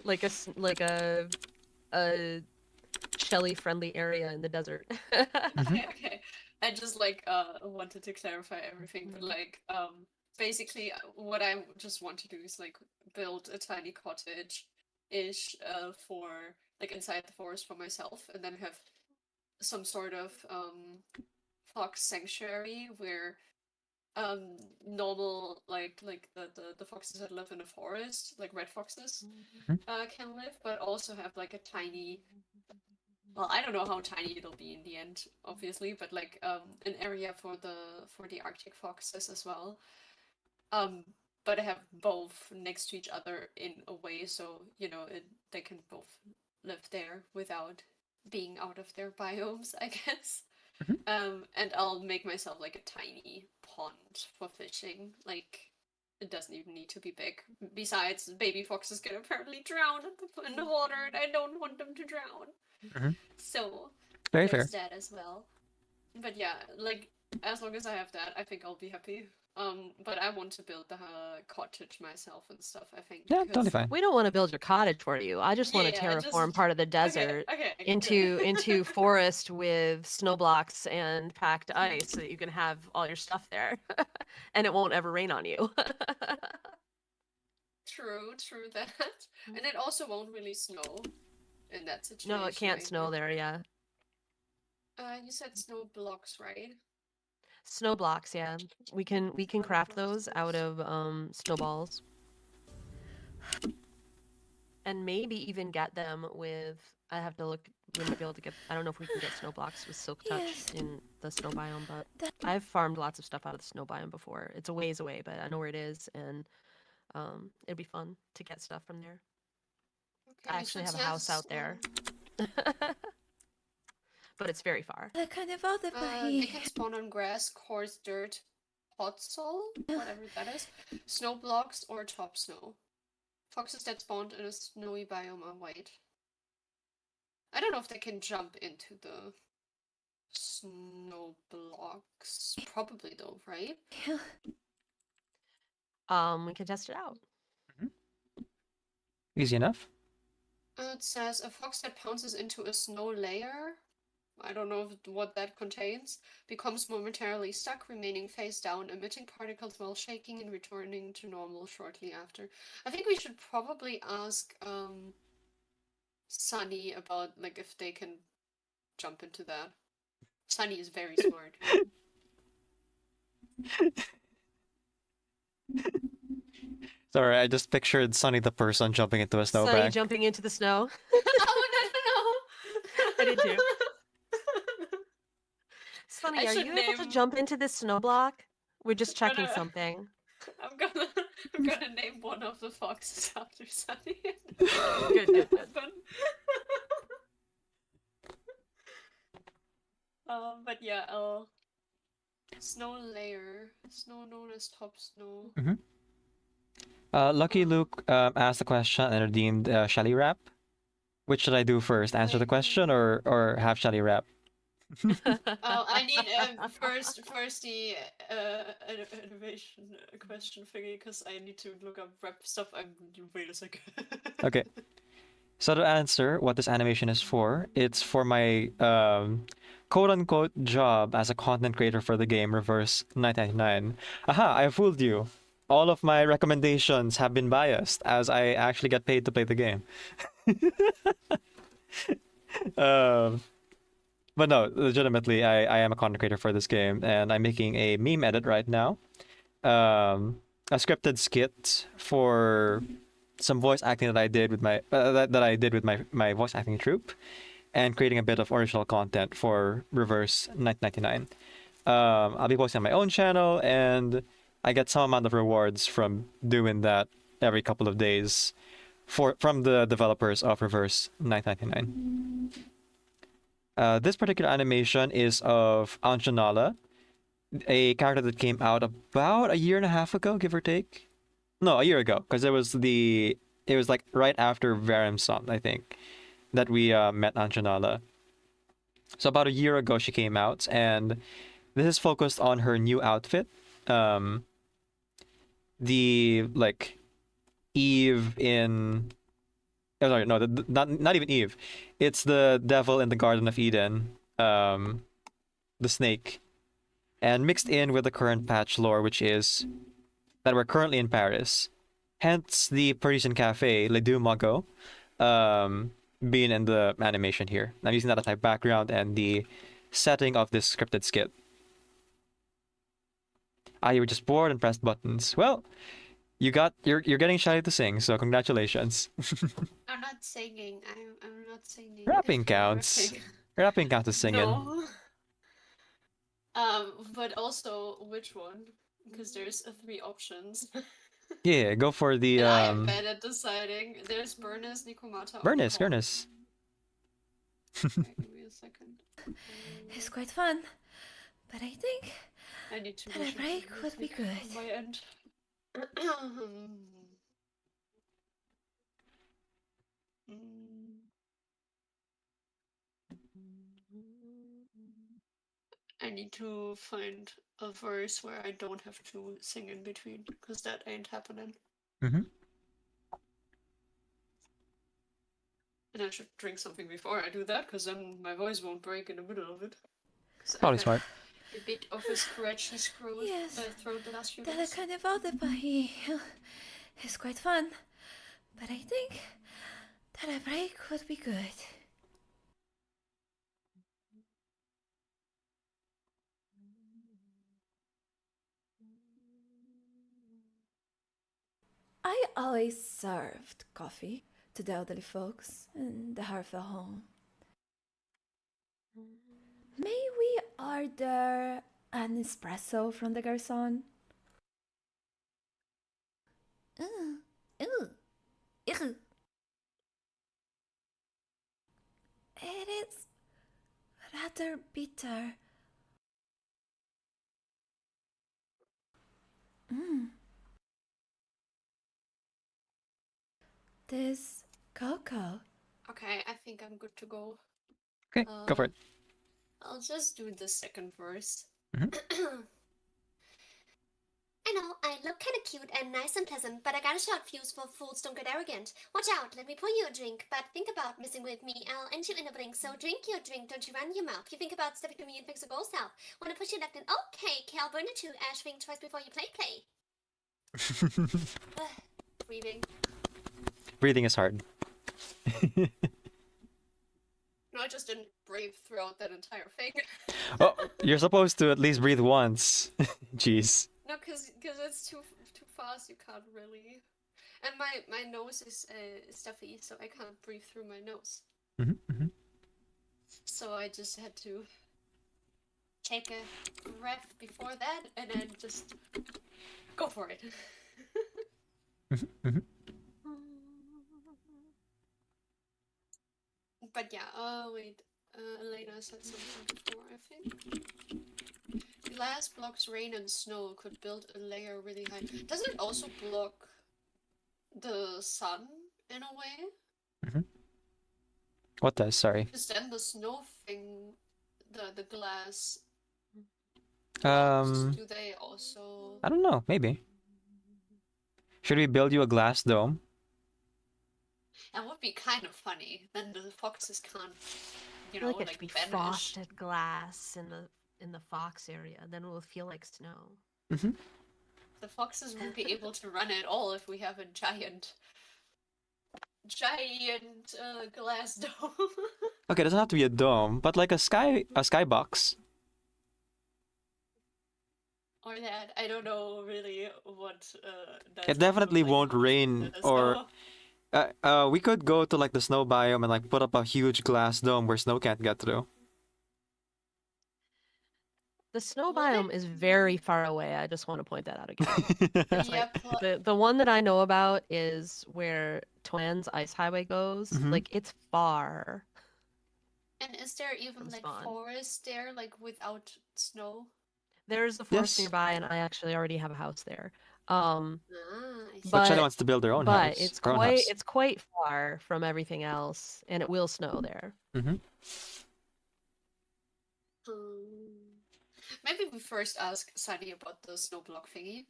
like a Shelly friendly area in the desert. okay. I just like wanted to clarify everything, but like basically what I just want to do is like build a tiny cottage ish for like inside the forest for myself and then have some sort of fox sanctuary where normal like the foxes that live in the forest, like red foxes, can live, but also have like a tiny, well, I don't know how tiny it'll be in the end, obviously, but like an area for the Arctic foxes as well. But I have both next to each other in a way, so you know they can both live there without being out of their biomes, I guess. And I'll make myself like a tiny pond for fishing. Like it doesn't even need to be big. Besides, baby foxes can apparently drown in the water, and I don't want them to drown. Mhm. So Very there's fair. that as well. But yeah, like as long as I have that, I think I'll be happy. But I want to build the cottage myself and stuff. I think. Yeah, totally 'cause- fine. We don't want to build your cottage for you. I just want to Yeah, terraform just- part of the Okay, desert okay, into forest with snow blocks and packed ice so that you can have all your stuff there. And it won't ever rain on you. True that. And it also won't really snow in that situation. No, it can't either. snow there, yeah. You said snow blocks, right? Snow blocks, yeah. We can craft those out of snowballs. and maybe even get them with. I have to look. We might be able to get. I don't know if we can get snow blocks with Silk Touch Yes. in the snow biome, but I've farmed lots of stuff out of the snow biome before. It's a ways away, but I know where it is, and it'd be fun to get stuff from there. Okay, I actually so have a house out there, but it's very far. They they can spawn on grass, coarse dirt, hot soil, whatever that is, snow blocks, or top snow. Foxes that spawned in a snowy biome are white. I don't know if they can jump into the snow blocks. Probably though, right? We can test it out. Easy enough. It says a fox that pounces into a snow layer. I don't know what that contains. Becomes momentarily stuck, remaining face down, emitting particles while shaking and returning to normal shortly after. I think we should probably ask Sunny about like if they can jump into that. Sunny is very smart. Sorry, I just pictured Sunny the person jumping into a Sunny snowbank. jumping into the snow. Oh I did too. Sunny, I are should you able to name- jump into this snow block? We're just checking Gonna- something. I'm gonna name one of the foxes after Sunny. Good. But yeah, snow layer, snow known as top snow. Lucky Luke asked the question and redeemed Shelly Wrap. Which should I do first? Answer the question or have Shelly Wrap? I need first the innovation question thingy because I need to look up rep stuff. Wait a second. Okay. So to answer what this animation is for, it's for my quote-unquote job as a content creator for the game Reverse 999. Aha, I fooled you. All of my recommendations have been biased as I actually get paid to play the game. But no, legitimately, I am a content creator for this game, and I'm making a meme edit right now. A scripted skit for some voice acting that I did with my voice acting troupe, and creating a bit of original content for Reverse 999. I'll be posting on my own channel, and I get some amount of rewards from doing that every couple of days from the developers of Reverse 999. This particular animation is of Anjanala, a character that came out about a year and a half ago, give or take. No, a year ago, because it was like right after Varimson, I think, that we met Anjanala. So about a year ago she came out, and this is focused on her new outfit. The like Eve in sorry, no, not even Eve. It's the devil in the Garden of Eden, the snake, and mixed in with the current patch lore, which is that we're currently in Paris. Hence the Parisian cafe, Le Deux Magots, being in the animation here. I'm using that as my background and the setting of this scripted skit. You were just bored and pressed buttons. Well, you're getting Shiny to sing, so congratulations. I'm not singing. I'm not singing. Rapping counts. Rapping counts as singing. No. But also which one? Because there's 3 options. Yeah, go for the And I am bad at deciding. There's Burnus, Nikomata, or Burnus. Okay, give me a second. It's quite fun, but I think I need to that a break would be good. on my end. I need to find a verse where I don't have to sing in between, because that ain't happening. Mm-hmm. And I should drink something before I do that, because then my voice won't break in the middle of it. Probably smart. A bit of a scratchy throat, Yes, throat the last few Della days. Carnevale Paris is quite fun, but I think that a break would be good. I always served coffee to the elderly folks in the Harfell home. May we order an espresso from the garçon? Ooh, ooh, ew. It is rather bitter. This cocoa. Okay, I think I'm good to go. Okay, go for it. I'll just do the second verse. Mhm. I know, I look kinda cute and nice and pleasant, but I got a short fuse for fools don't get arrogant. Watch out, let me pour you a drink, but think about messing with me, I'll end you in a blink, so drink your drink, don't you run your mouth. You think about stepping to me and fix a goal south. Wanna push you left and okay, Cal, burn it too, Ash, think twice before you play. Breathing. Breathing is hard. No, I just didn't breathe throughout that entire thing. Oh, you're supposed to at least breathe once. Jeez. No, cause it's too fast. You can't really. And my nose is stuffy, so I can't breathe through my nose. So I just had to take a breath before that, and then just go for it. But yeah, wait. Elena said something before, I think. Glass blocks rain and snow, could build a layer really high. Does it also block the sun in a way? What does? Sorry. Because then the snow thing, the glass Um, do they also... I don't know. Maybe. Should we build you a glass dome? That would be kind of funny. Then the foxes can't, you I know, feel like it should be vanish. frosted glass in the fox area. Then it will feel like snow. The foxes won't be able to run at all if we have a giant glass dome. Okay, it doesn't have to be a dome, but like a skybox. Or that, I don't know really what It definitely won't rain, or we could go to like the snow biome and like put up a huge glass dome where snow can't get through. The snow biome is very far away. I just want to point that out again. It's like, the one that I know about is where Twan's Ice Highway goes. Like, it's far. And is there even like forest there, like without snow? There's a forest nearby, and I actually already have a house there. But Shelly wants to build her own house. But it's her own house. it's quite far from everything else, and it will snow there. Maybe we first ask Sunny about the snow block thingy.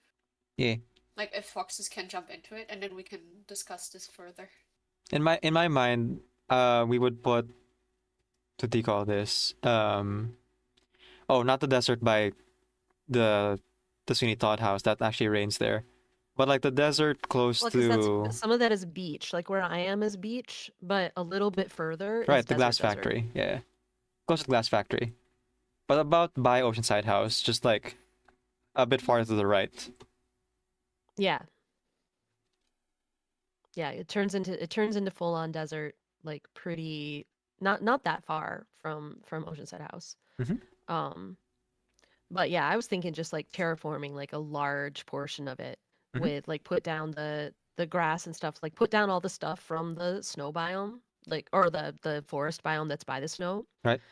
Yeah. Like if foxes can jump into it, and then we can discuss this further. In my mind, we would put, what do you call this? Oh, not the desert by the Sweeney Todd house. That actually rains there. But like the desert close to... some of that is beach. Like where I am is beach, but a little bit further Right, is the glass factory. Yeah. Close to the glass factory. But about by Oceanside House, just like a bit farther to the right. Yeah. Yeah, it turns into full on desert, like pretty not that far from Oceanside House. But yeah, I was thinking just like terraforming like a large portion of it with like put down the grass and stuff, like put down all the stuff from the snow biome, like or the forest biome that's by the snow. Right.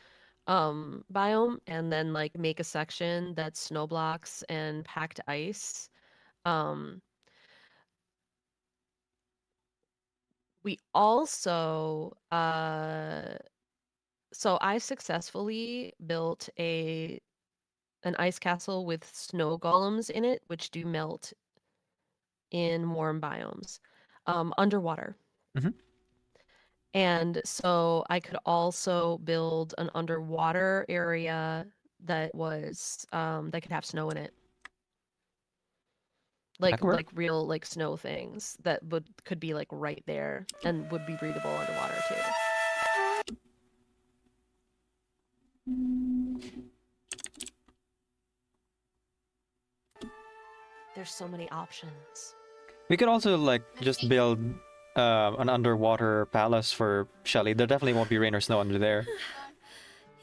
Biome, and then like make a section that's snow blocks and packed ice. We also so I successfully built an ice castle with snow golems in it, which do melt in warm biomes, underwater. And so I could also build an underwater area that was that could have snow in it. Like real like snow things that could be like right there and would be breathable underwater too. There's so many options. We could also like just build an underwater palace for Shelly. There definitely won't be rain or snow under there.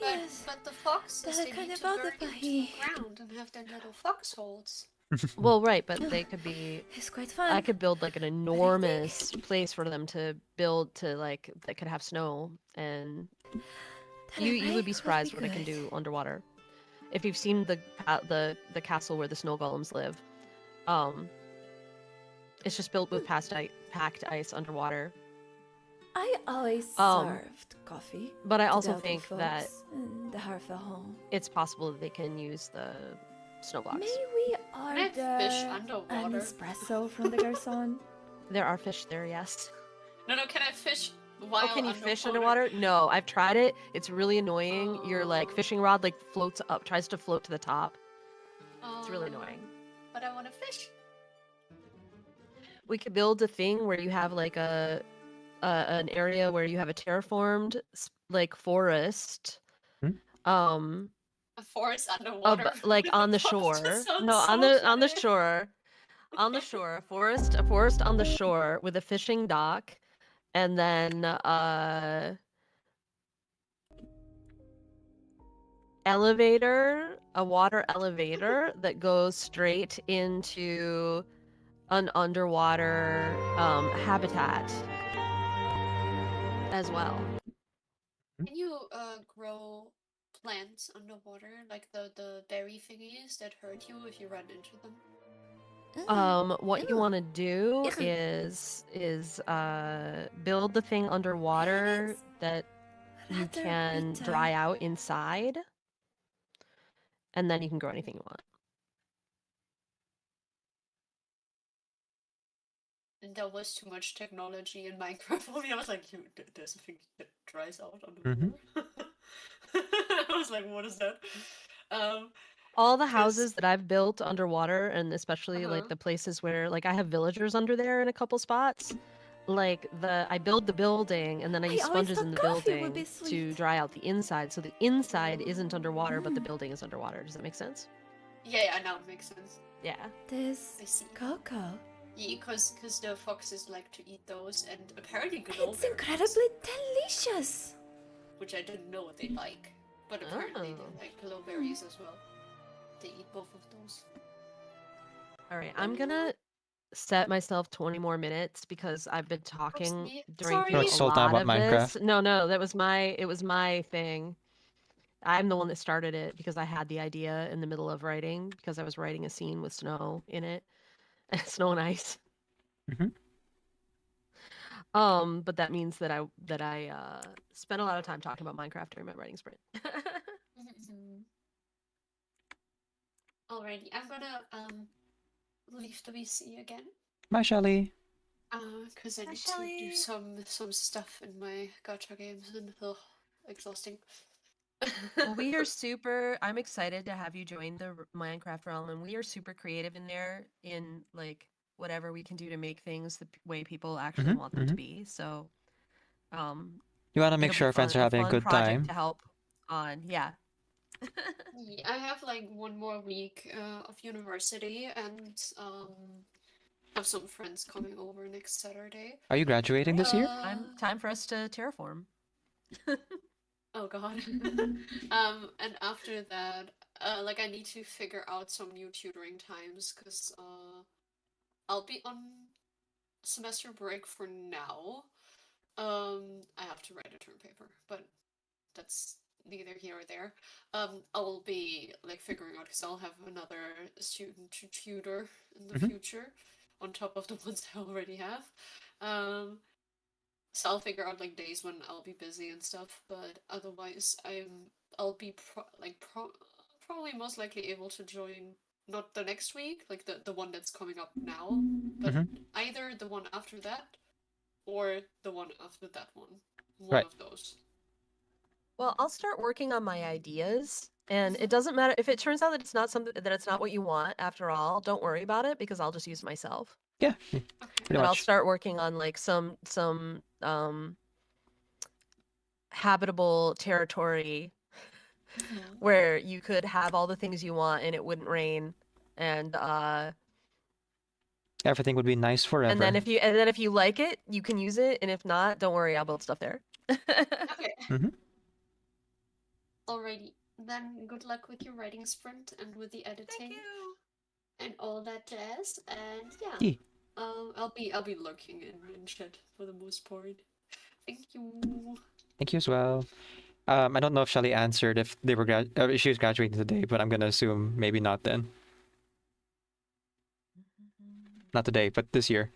But the foxes, they need to burrow into the ground and have their little foxholes. Well, right, but they could be. It's quite fun. I could build like an enormous place for them to build to like that could have snow, and you would be surprised what I can do underwater. If you've seen the castle where the snow golems live, it's just built with packed ice underwater. I always Um, served coffee. But I to also Delta think folks that in the Harfell. it's possible that they can use the snow blocks. May we I have fish order an underwater. espresso from the garçon? There are fish there, yes. No, can I fish while Oh, can you fish underwater? No, I've tried it. It's really annoying. Your like fishing rod like floats up, tries to float to the top. It's really annoying. But I want to fish. We could build a thing where you have like an area where you have a terraformed like forest. A forest underwater. Like on the That shore. just sounds No, on so the funny. shore. On the shore, a forest on the shore with a fishing dock, and then a water elevator that goes straight into an underwater habitat as well. Can you grow plants underwater, like the berry thingies that hurt you if you run into them? What you want to do is build the thing underwater that you can dry out inside, and then you can grow anything you want. And there was too much technology in Minecraft for me. I was like, there's a thing that dries out underwater. I was like, what is that? All the houses that I've built underwater, and especially like Uh-huh. the places where like I have villagers under there in a couple spots, like I build the building and then I use always sponges in the thought coffee would building be to dry out the inside, so the inside isn't underwater, but the building is underwater. Does that make sense? Yeah, now it makes sense. Yeah. This I see. cocoa. Yeah, because the foxes like to eat those, and apparently glowberries. It's incredibly delicious. Which I didn't know what they like, but apparently they like glowberries as well. They eat both of those. All right, I'm gonna set myself 20 more minutes because I've been talking Oopsie. during Sorry. through Like a sold down lot about of this. Minecraft. No, it was my thing. I'm the one that started it because I had the idea in the middle of writing because I was writing a scene with snow in it, snow and ice. But that means that I spent a lot of time talking about Minecraft during my writing sprint. Alrighty, I'm gonna leave the VC again. Bye, Shelly. Because I need to do some stuff in my gacha games and exhausting. Well, I'm excited to have you join the Minecraft realm, and we are super creative in there in like whatever we can do to make things the way people actually want them to be. So, You want to make it'll sure be our friends are a having a fun good project time. to help on. Yeah. Yeah, I have like one more week of university and have some friends coming over next Saturday. Are you graduating this year? Time for us to terraform. Oh god. And after that, like I need to figure out some new tutoring times because I'll be on semester break for now. I have to write a term paper, but that's neither here or there. I'll be like figuring out because I'll have another student to tutor in the future on top of the ones I already have. So I'll figure out like days when I'll be busy and stuff, but otherwise I'll be probably most likely able to join not the next week, like the one that's coming up now, but either the one after that or the one after that one. One of those. Well, I'll start working on my ideas, and it doesn't matter if it turns out that it's not something that it's not what you want after all. Don't worry about it because I'll just use myself. Yeah, But I'll start working on like some habitable territory where you could have all the things you want and it wouldn't rain, and Everything would be nice forever. And then if you like it, you can use it, and if not, don't worry, I'll build stuff there. Okay. Mm-hmm. Alrighty. Then good luck with your writing sprint and with the editing. Thank you. And all that jazz. And yeah. Yeah. I'll be lurking in chat for the most part. Thank you. Thank you as well. I don't know if Shelly answered if they were if she was graduating today, but I'm gonna assume maybe not then. Not today, but this year.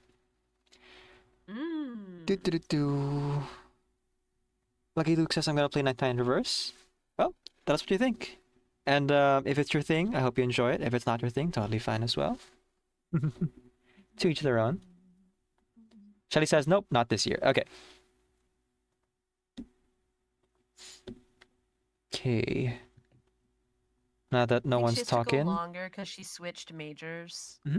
Do. Lucky Luke says I'm gonna play Nighttime in Reverse. Well, that's what you think. And if it's your thing, I hope you enjoy it. If it's not your thing, totally fine as well. To each their own. Shelly says, nope, not this year. Okay. Okay. Now that no one's talking. Go longer because she switched majors. Mm-hmm.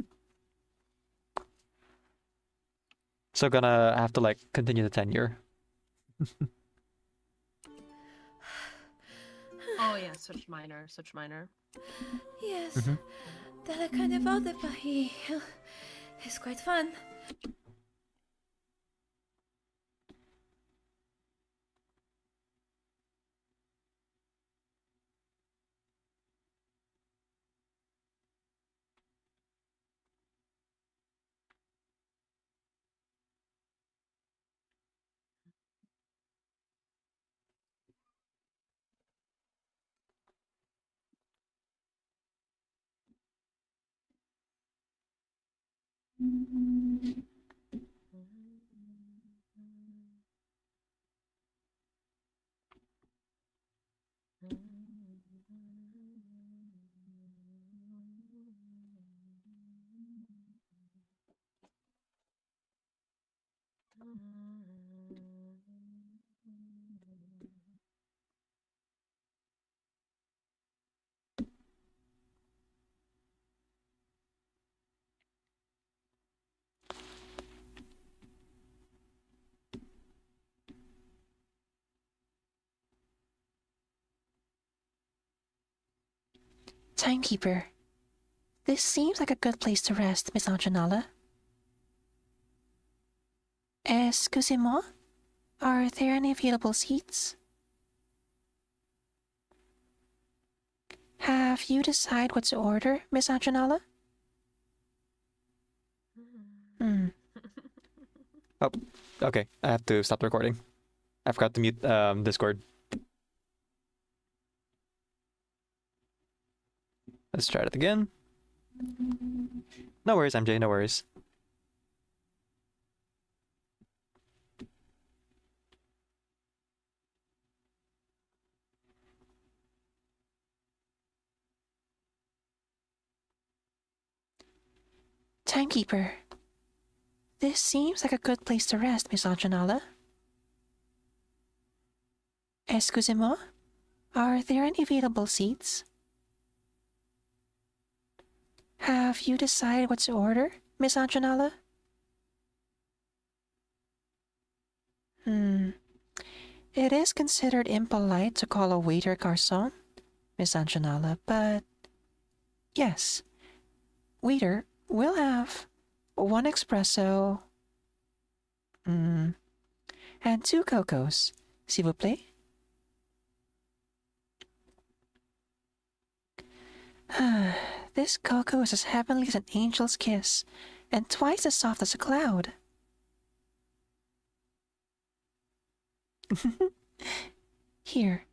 So gonna have to like continue the tenure. Oh yeah, switch minor, switch minor. Yes, Mm-hmm. della carnevale pahi. It's quite fun. Timekeeper. This seems like a good place to rest, Miss Anjanala. Excusez-moi? Are there any available seats? Have you decided what to order, Miss Anjanala? Oh, okay. I have to stop the recording. I forgot to mute Discord. Let's try it again. No worries, MJ, no worries. Timekeeper. This seems like a good place to rest, Miss Anjanala. Excusez-moi? Are there any available seats? Have you decided what to order, Miss Anjanala? It is considered impolite to call a waiter garçon, Miss Anjanala, but yes. Waiter, we'll have 1 espresso, and 2 cocos, s'il vous plaît. This cocoa is as heavenly as an angel's kiss, and twice as soft as a cloud. Here,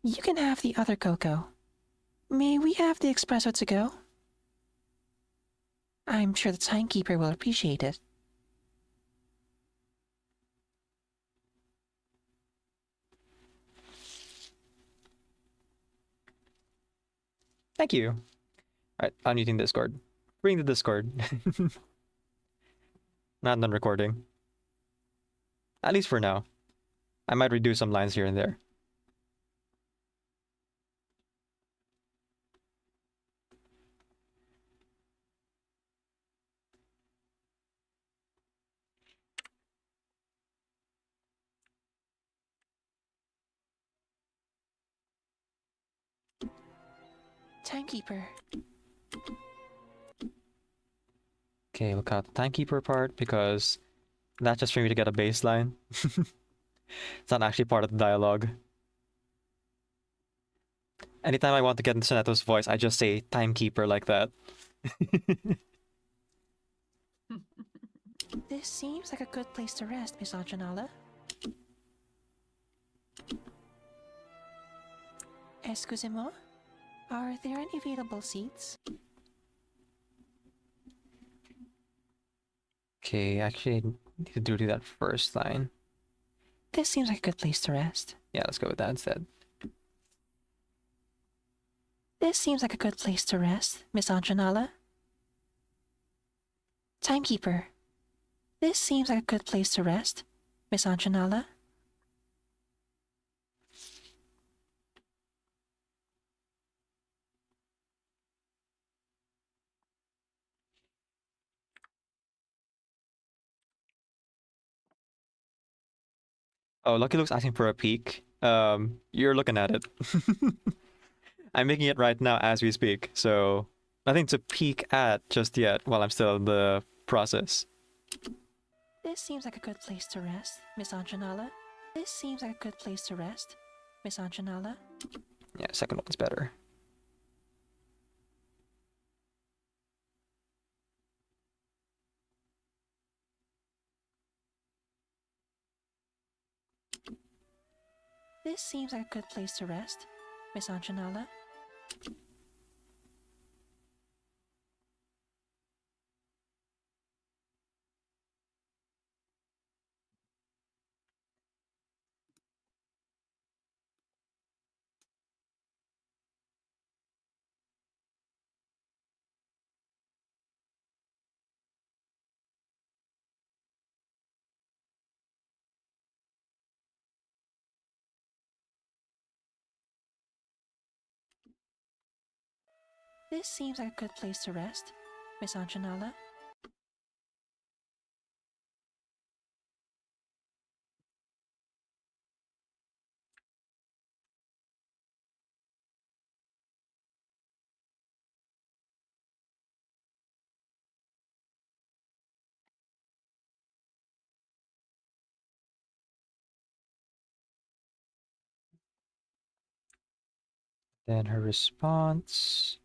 you can have the other cocoa. May we have the espresso to go? I'm sure the timekeeper will appreciate it. Thank you. Alright, unmuting Discord. Bring the Discord. Not done recording. At least for now. I might redo some lines here and there. Timekeeper. Okay, we'll cut the timekeeper part because that's just for me to get a baseline. It's not actually part of the dialogue. Anytime I want to get into Soneto's voice, I just say timekeeper like that. This seems like a good place to rest, Miss Anjanala. Excusez-moi? Are there any available seats? Okay, actually, I need to do that first line. This seems like a good place to rest. Yeah, let's go with that instead. This seems like a good place to rest, Miss Anjanala. Timekeeper. This seems like a good place to rest, Miss Anjanala. Oh, Lucky Luke's asking for a peek. You're looking at it. I'm making it right now as we speak, so nothing to peek at just yet while I'm still in the process. This seems like a good place to rest, Miss Anjanala. This seems like a good place to rest, Miss Anjanala. Yeah, second one's better. This seems like a good place to rest, Miss Anjanala. This seems like a good place to rest, Miss Anjanala. Then her response.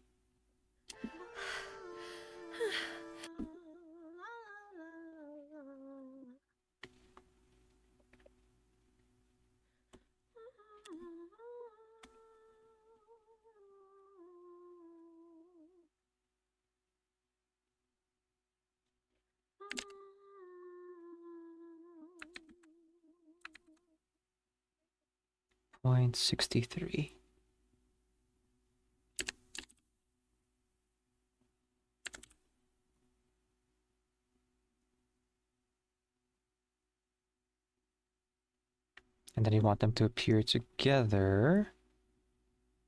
Point 63. And then you want them to appear together.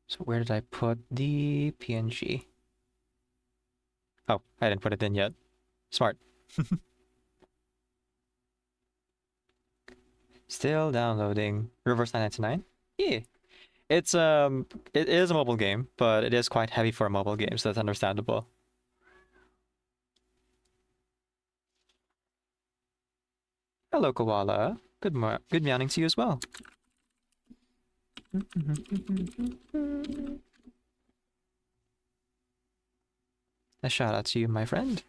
So where did I put the PNG? Oh, I didn't put it in yet. Smart. Still downloading Reverse 999. Yeah. It is a mobile game, but it is quite heavy for a mobile game, so that's understandable. Hello, Koala. Good morning to you as well. A shout out to you, my friend.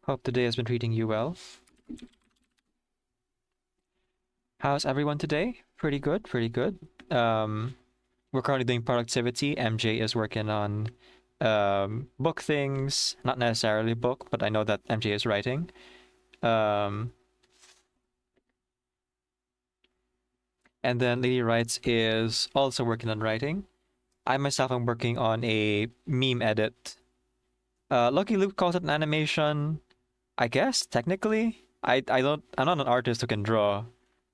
Hope the day has been treating you well. How's everyone today? Pretty good, pretty good. We're currently doing productivity. MJ is working on book things. Not necessarily book, but I know that MJ is writing. And then Lady Writes is also working on writing. I myself am working on a meme edit. Lucky Luke calls it an animation. I guess technically, I'm not an artist who can draw,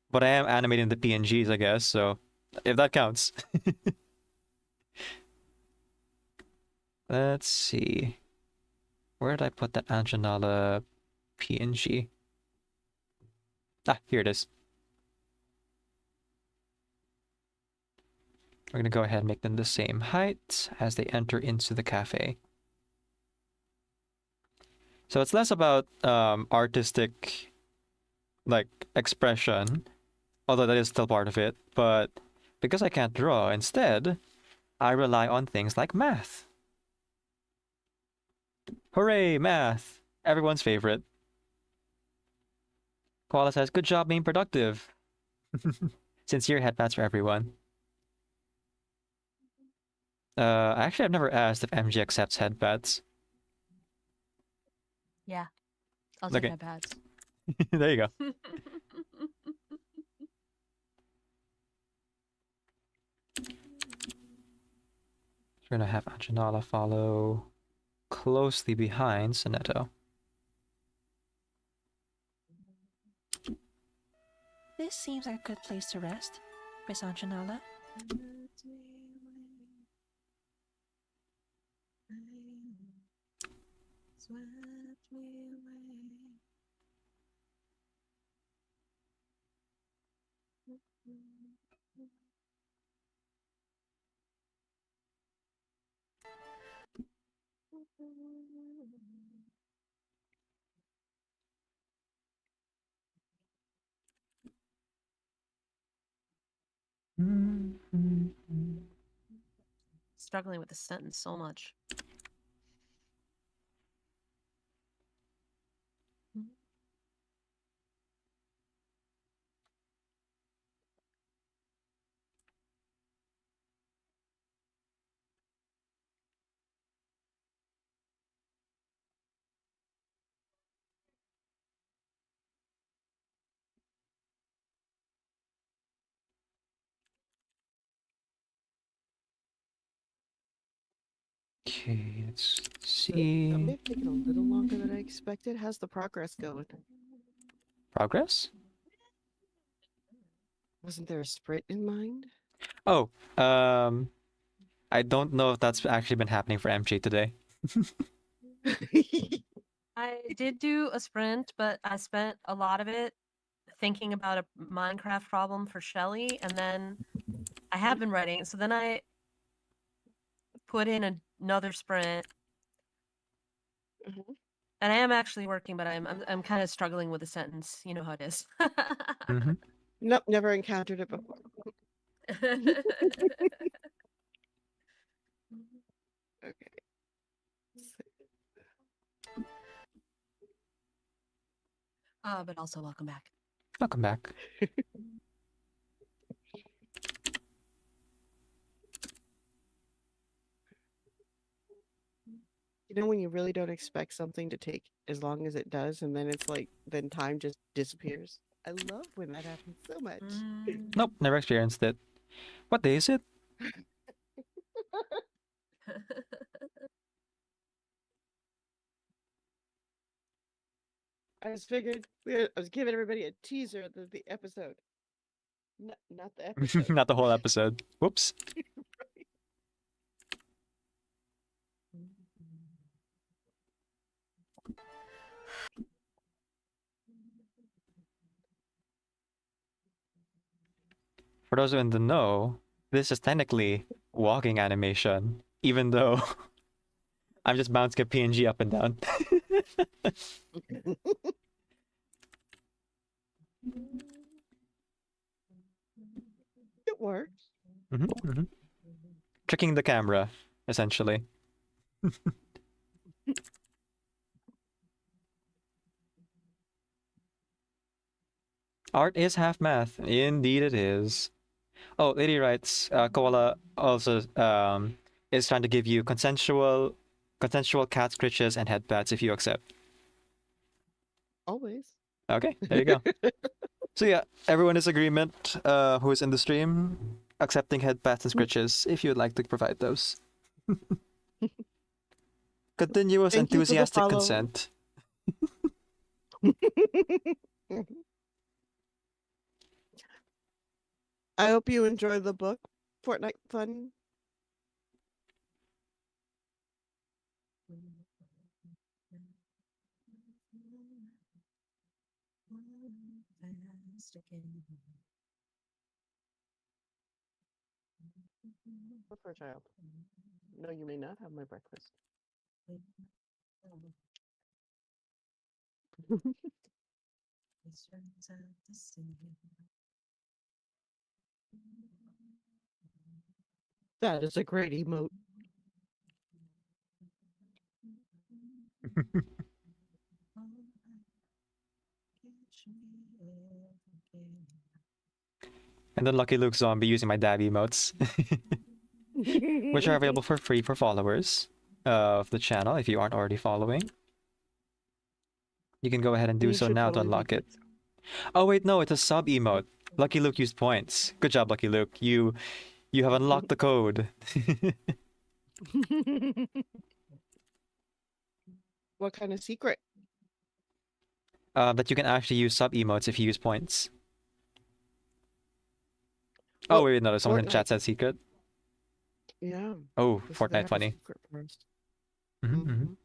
but I am animating the PNGs, I guess. So if that counts. Let's see. Where did I put that Anjanala PNG? Ah, here it is. We're gonna go ahead and make them the same height as they enter into the cafe. So it's less about artistic like expression, although that is still part of it, but because I can't draw, instead, I rely on things like math. Hooray, math! Everyone's favorite. Koala says, good job being productive. Sincere headpats for everyone. Actually, I've never asked if MG accepts headpats. Yeah. I'll take Okay. iPads. There you go. We're gonna have Anjanala follow closely behind Sonetto. This seems like a good place to rest, Miss Anjanala. Struggling with the sentence so much. Okay, let's That see. may have taken a little longer than I expected. How's the progress going? Progress? Wasn't there a sprint in mind? Oh, I don't know if that's actually been happening for MJ today. I did do a sprint, but I spent a lot of it thinking about a Minecraft problem for Shelly, and then I have been writing. So then I put in another sprint, and I am actually working, but I'm kind of struggling with a sentence. You know how it is. Mm-hmm. Nope, never encountered it before. Okay. But also welcome back. Welcome back. You know when you really don't expect something to take as long as it does, and then it's like, then time just disappears? I love when that happens so much. Nope, never experienced it. What day is it? I just figured I was giving everybody a teaser of the episode. Not the episode. Not the whole episode. Whoops. For those who in the know, this is technically walking animation, even though I'm just bouncing a PNG up and down. It works. Tricking the camera, essentially. Art is half math. Indeed it is. Oh, Lady writes, Koala also is trying to give you consensual cat scritches and headpats if you accept. Always. Okay, there you go. So yeah, everyone is agreement who is in the stream accepting headpats and scritches if you'd like to provide those. Continuous Thank you for the enthusiastic follow. consent. I hope you enjoy the book, Fortnite Fun. What for a child? No, you may not have my breakfast. That is a great emote. And then Lucky Luke Zombie using my dab emotes, which are available for free for followers of the channel if you aren't already following. You can go ahead and do You so should now to totally do unlock it. Oh wait, no, it's a sub emote. Lucky Luke used points. Good job, Lucky Luke. You have unlocked the code. What kind of secret? That you can actually use sub emotes if you use points. Oh Well, wait, no, someone in the Fortnite. chat said secret. Yeah. Oh, They Fortnite have a funny. secret for us. Mhm.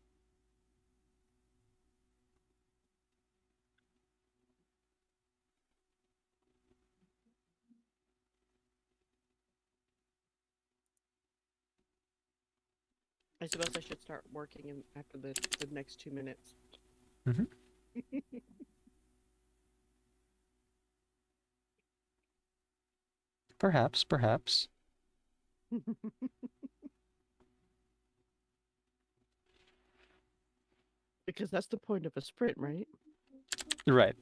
I suppose I should start working after the next 2 minutes. Mhm. Perhaps, perhaps. Because that's the point of a sprint, right? Right.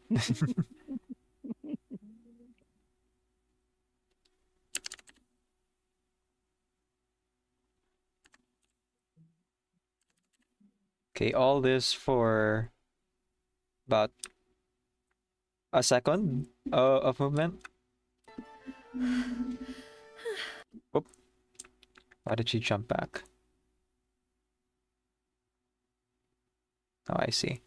Okay, all this for about a second of movement. Whoop. Why did she jump back? Oh, I see.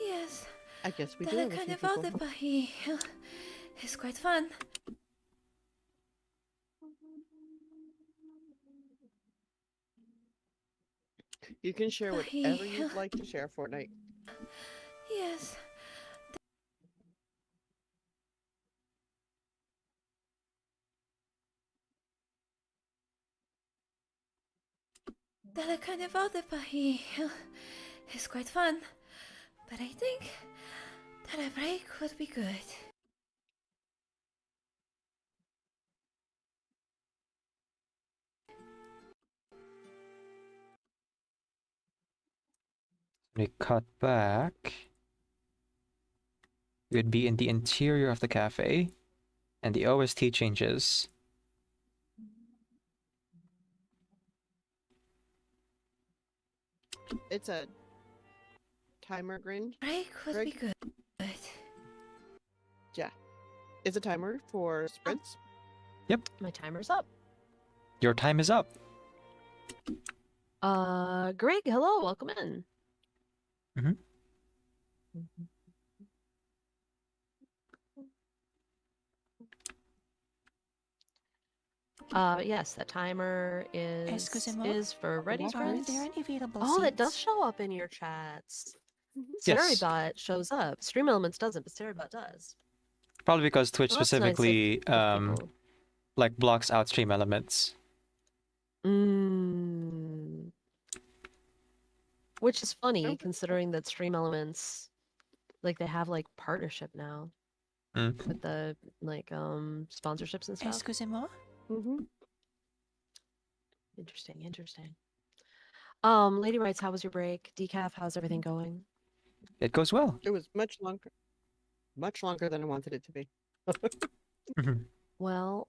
Yes. I guess we do have a few people. Telecarnivore Paris. It's quite fun. You can share whatever you'd like to share, Fortnite. Yes. Telecarnivore de Paris. It's quite fun. But I think that a break would be good. We cut back. We'd be in the interior of the cafe, and the OST changes. It's a timer, Grin. Break would be good. Yeah. It's a timer for sprints. Yep. My timer's up. Your time is up. Greg, hello, welcome in. Mhm. Yes, the timer Excusez-moi? is for ready Are sprints. there any available Oh, that does seats? show up in your chats. Yes. Ceribot shows up. Stream Elements doesn't, but Ceribot does. Probably because Twitch Well, that's nice if specifically people- like blocks out stream elements. Which is funny considering that Stream Elements, like they have like partnership now with the like sponsorships and stuff. Excusez-moi? Interesting, interesting. Lady Wrights, how was your break? Decaf, how's everything going? It goes well. It was much longer than I wanted it to be. Well,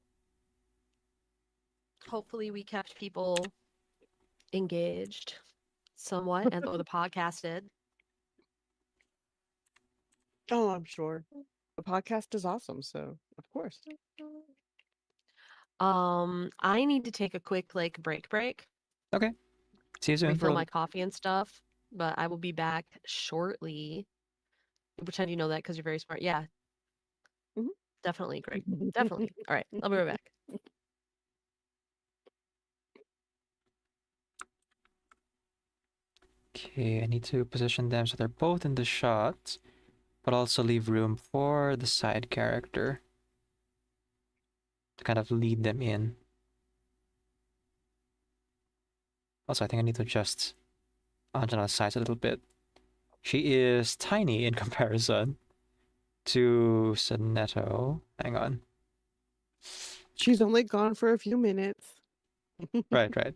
hopefully we kept people engaged somewhat, and the podcast did. Oh, I'm sure. The podcast is awesome, so of course. I need to take a quick like break. Okay. See you soon. Refill my coffee and stuff, but I will be back shortly. You pretend you know that because you're very smart. Yeah. Definitely, Greg. Definitely. All right, I'll be right back. Okay, I need to position them so they're both in the shot, but also leave room for the side character to kind of lead them in. Also, I think I need to adjust Anjana's size a little bit. She is tiny in comparison to Sonetto. Hang on. She's only gone for a few minutes. Right.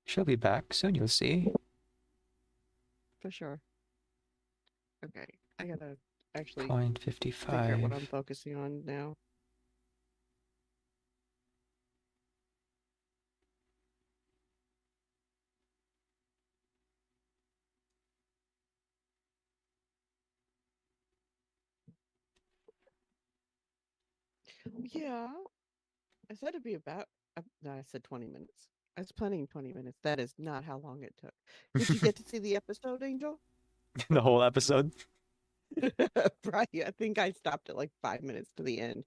She'll be back soon, you'll see. For sure. Okay, I gotta actually .55. figure out what I'm focusing on now. Yeah, I said it'd be about. No, I said 20 minutes. I was planning 20 minutes. That is not how long it took. Did you get to see the episode, Angel? The whole episode? Right. I think I stopped at like 5 minutes to the end.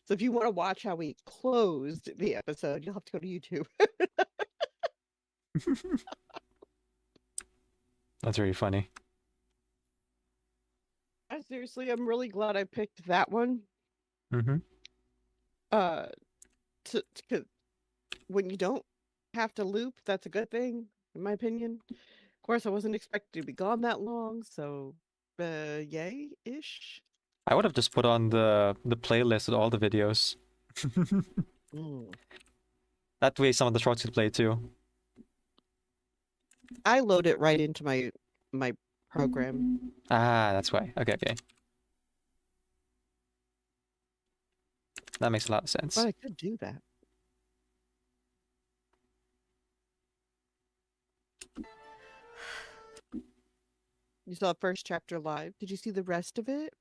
So if you want to watch how we closed the episode, you'll have to go to YouTube. That's really funny. Seriously, I'm really glad I picked that one. Mm-hmm. Because when you don't have to loop, that's a good thing, in my opinion. Of course, I wasn't expected to be gone that long, so yay-ish. I would have just put on the playlist with all the videos. That way some of the shorts could play too. I load it right into my program. Ah, that's why. Okay. That makes a lot of sense. But I could do that. You saw the first chapter live. Did you see the rest of it?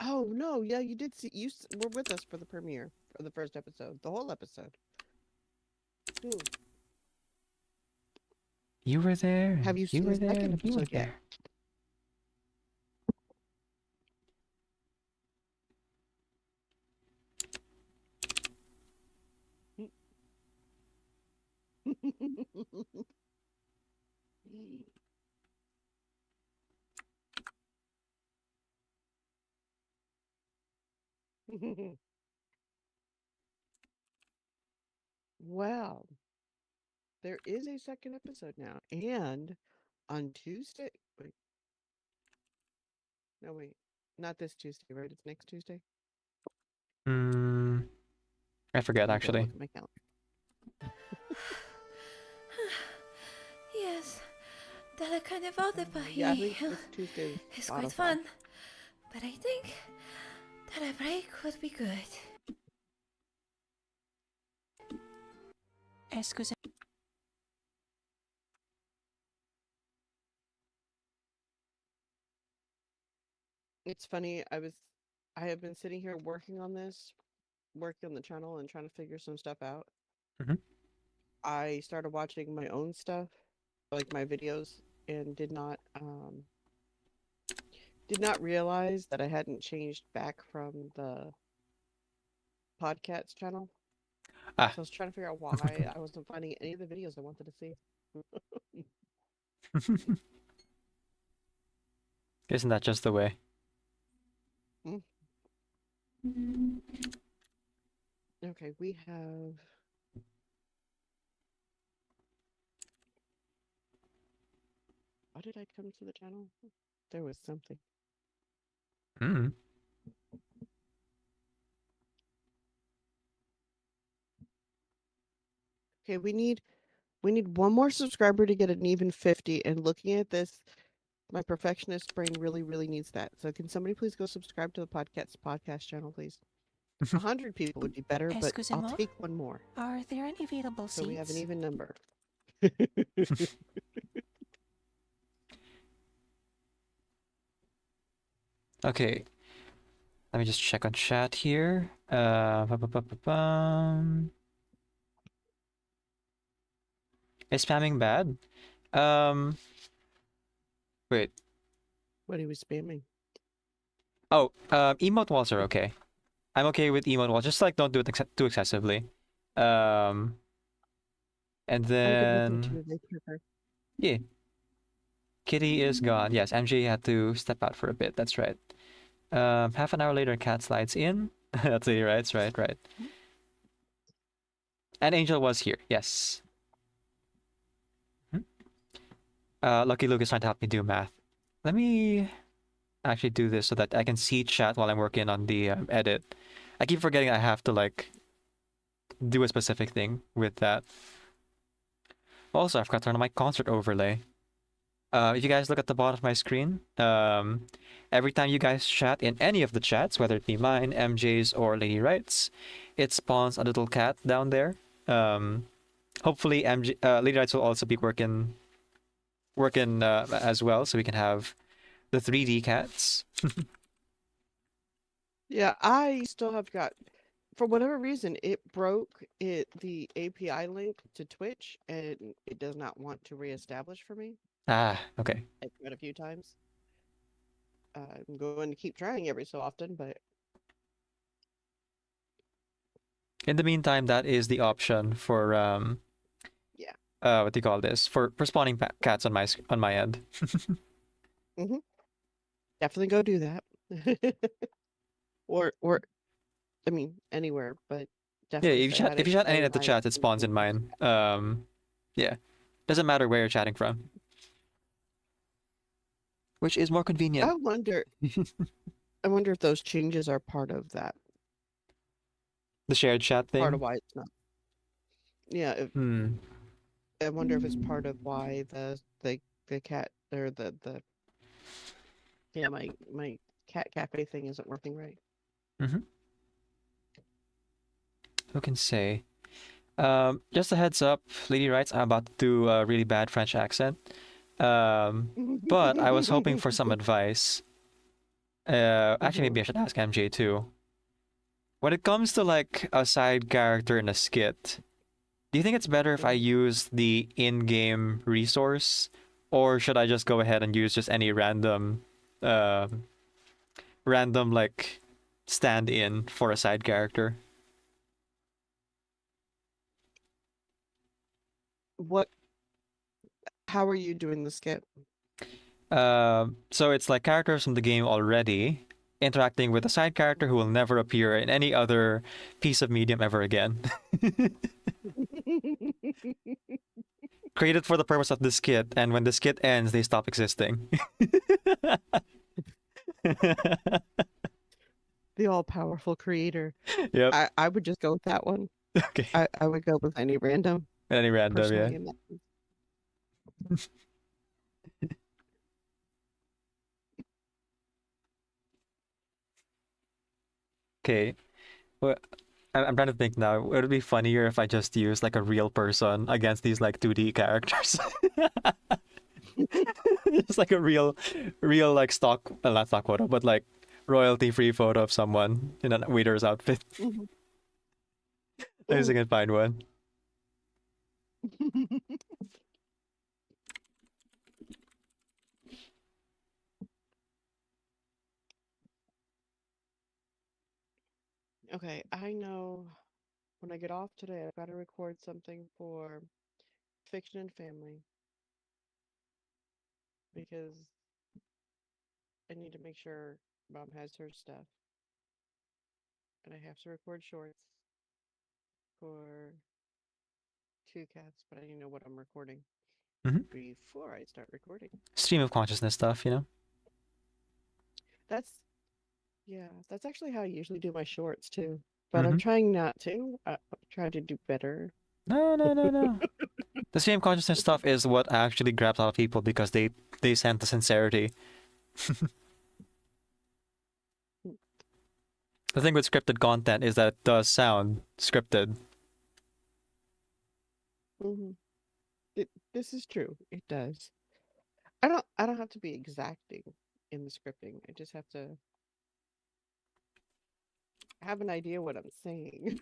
Oh no, yeah, you did see. You were with us for the premiere for the first episode, the whole episode. Ooh. You were there. Have you seen were the there. second You were episode yet? there. Well, there is a second episode now, and on Tuesday. Wait, no, wait, not this Tuesday, right? It's next Tuesday. I forget I gotta actually. look at my calendar. Yes, dalla carnivore Yeah, I think this Tuesday is It's quite Spotify. fun, but I think that a break would be good. Excuse. It's funny. I have been sitting here working on this, working on the channel and trying to figure some stuff out. Mhm. I started watching my own stuff, like my videos, and did not realize that I hadn't changed back from the podcast channel. Ah. So I was trying to figure out why I wasn't finding any of the videos I wanted to see. Isn't that just the way? Okay, we have. Why did I come to the channel? There was something. Okay, we need one more subscriber to get an even 50. And looking at this, my perfectionist brain really needs that. So can somebody please go subscribe to the podcast channel, please? 100 people would be better, but I'll Excusez-moi? take one more. Are there any available seats? So we have an even number. Okay. Let me just check on chat here. Is spamming bad? Wait. What are we spamming? Oh, emote walls are okay. I'm okay with emote walls. Just like don't do it too excessively. And I'm good with them then too. They prefer. yeah, Kitty is gone. Yes, MJ had to step out for a bit. That's right. Half an hour later, Cat slides in. That's it, right? That's right, right. And Angel was here. Yes. Lucky Luke is trying to help me do math. Let me actually do this so that I can see chat while I'm working on the edit. I keep forgetting I have to like do a specific thing with that. Also, I forgot to turn on my concert overlay. If you guys look at the bottom of my screen, every time you guys chat in any of the chats, whether it be mine, MJ's, or Lady Wright's, it spawns a little cat down there. Hopefully, Lady Wright's will also be working as well, so we can have the 3D cats. Yeah, I still have got, for whatever reason, it broke the API link to Twitch, and it does not want to reestablish for me. Ah, okay. I've tried a few times. I'm going to keep trying every so often, but In the meantime, that is the option for yeah. What do you call this? For spawning cats on my end. Mm-hmm. Definitely go do that. or I mean anywhere, but Yeah, definitely if say hi you chat any say of the hi chats, it spawns in mine. Yeah, doesn't matter where you're chatting from, which is more convenient. I wonder if those changes are part of that. The shared chat thing. Part of why it's not. Yeah. I wonder if it's part of why the cat or the yeah my cat cafe thing isn't working right. Who can say? Just a heads up, Lady writes, I'm about to do a really bad French accent. But I was hoping for some advice. Actually, maybe I should ask MJ too. When it comes to like a side character in a skit, do you think it's better if I use the in-game resource, or should I just go ahead and use just any random like stand-in for a side character? How are you doing the skit? So it's like characters from the game already interacting with a side character who will never appear in any other piece of medium ever again. Created for the purpose of the skit, and when the skit ends, they stop existing. The all-powerful creator. Yep. I would just go with that one. Okay. I would go with any random. Any random, yeah. In that. Okay. Well, I'm trying to think now. Would it be funnier if I just use like a real person against these like 2D characters? It's like a real like stock, well, not stock photo, but like royalty-free photo of someone in a waiter's outfit. I guess I can find one. Okay, I know when I get off today, I've got to record something for Fiction and Family because I need to make sure Mom has her stuff. And I have to record shorts for Two Cats, but I need to know what I'm recording before I start recording. Stream of consciousness stuff, you know? That's actually how I usually do my shorts too. But I'm trying not to. I'm trying to do better. No. The stream of consciousness stuff is what actually grabs a lot of people because they sense the sincerity. The thing with scripted content is that it does sound scripted. This is true. It does. I don't have to be exacting in the scripting. I just have to have an idea what I'm saying.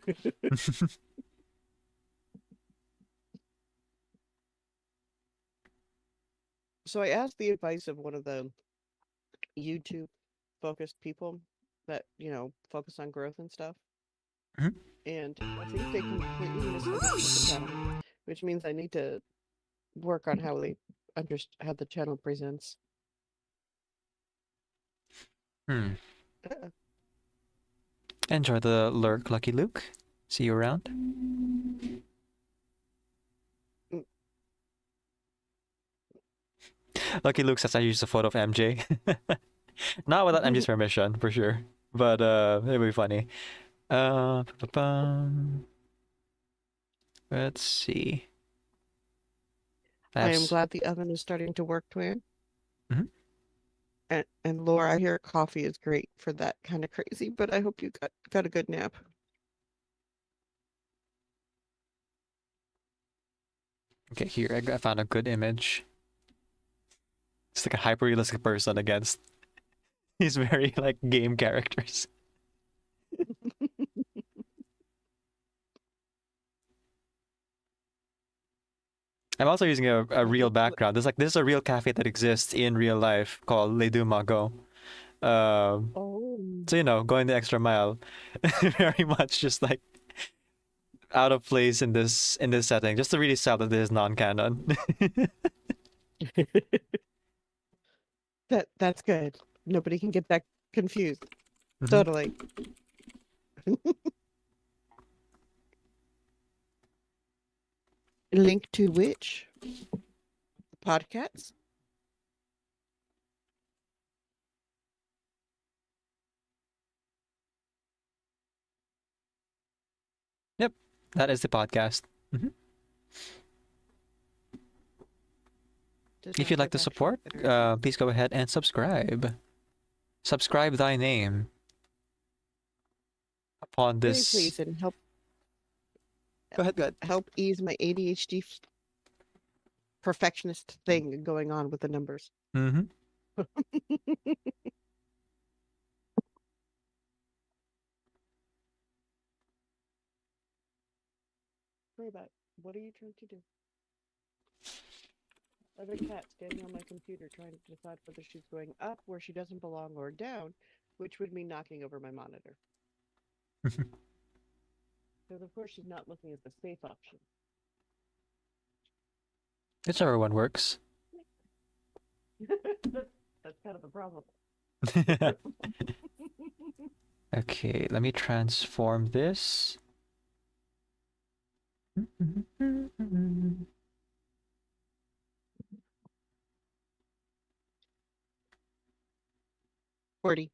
So I asked the advice of one of the YouTube focused people that, focus on growth and stuff. And I think they completely misunderstood the channel. which means I need to work on how they how the channel presents. Hmm. Uh, Enjoy the lurk, Lucky Luke. See you around. Lucky Luke says I used a photo of MJ. Not without MJ's permission, for sure. But it'll be funny. Pa-pa-pum. Let's see. I am glad the oven is starting to work, Twin. Mhm. And Laura, I hear coffee is great for that kind of crazy, but I hope you got a good nap. Okay, here I found a good image. It's like a hyper-realistic person against these very like game characters. I'm also using a real background. This is a real cafe that exists in real life called Les Deux Magots. Oh. So going the extra mile, very much just like out of place in this setting, just to really sell that this is non-canon. That's good. Nobody can get that confused. Mhm. Totally. Link to which? Podcasts? Yep, that is the podcast. Mhm. If you'd like to support, please go ahead and subscribe. Subscribe thy name upon Really this. please and help. Go ahead. Help ease my ADHD perfectionist thing going on with the numbers. Mm-hmm. Sorry about what are you trying to do? Other cat standing on my computer trying to decide whether she's going up where she doesn't belong or down, which would mean knocking over my monitor. So of course she's not looking at the safe option. Whichever one works. That's kind of the problem. Okay, let me transform this. 40.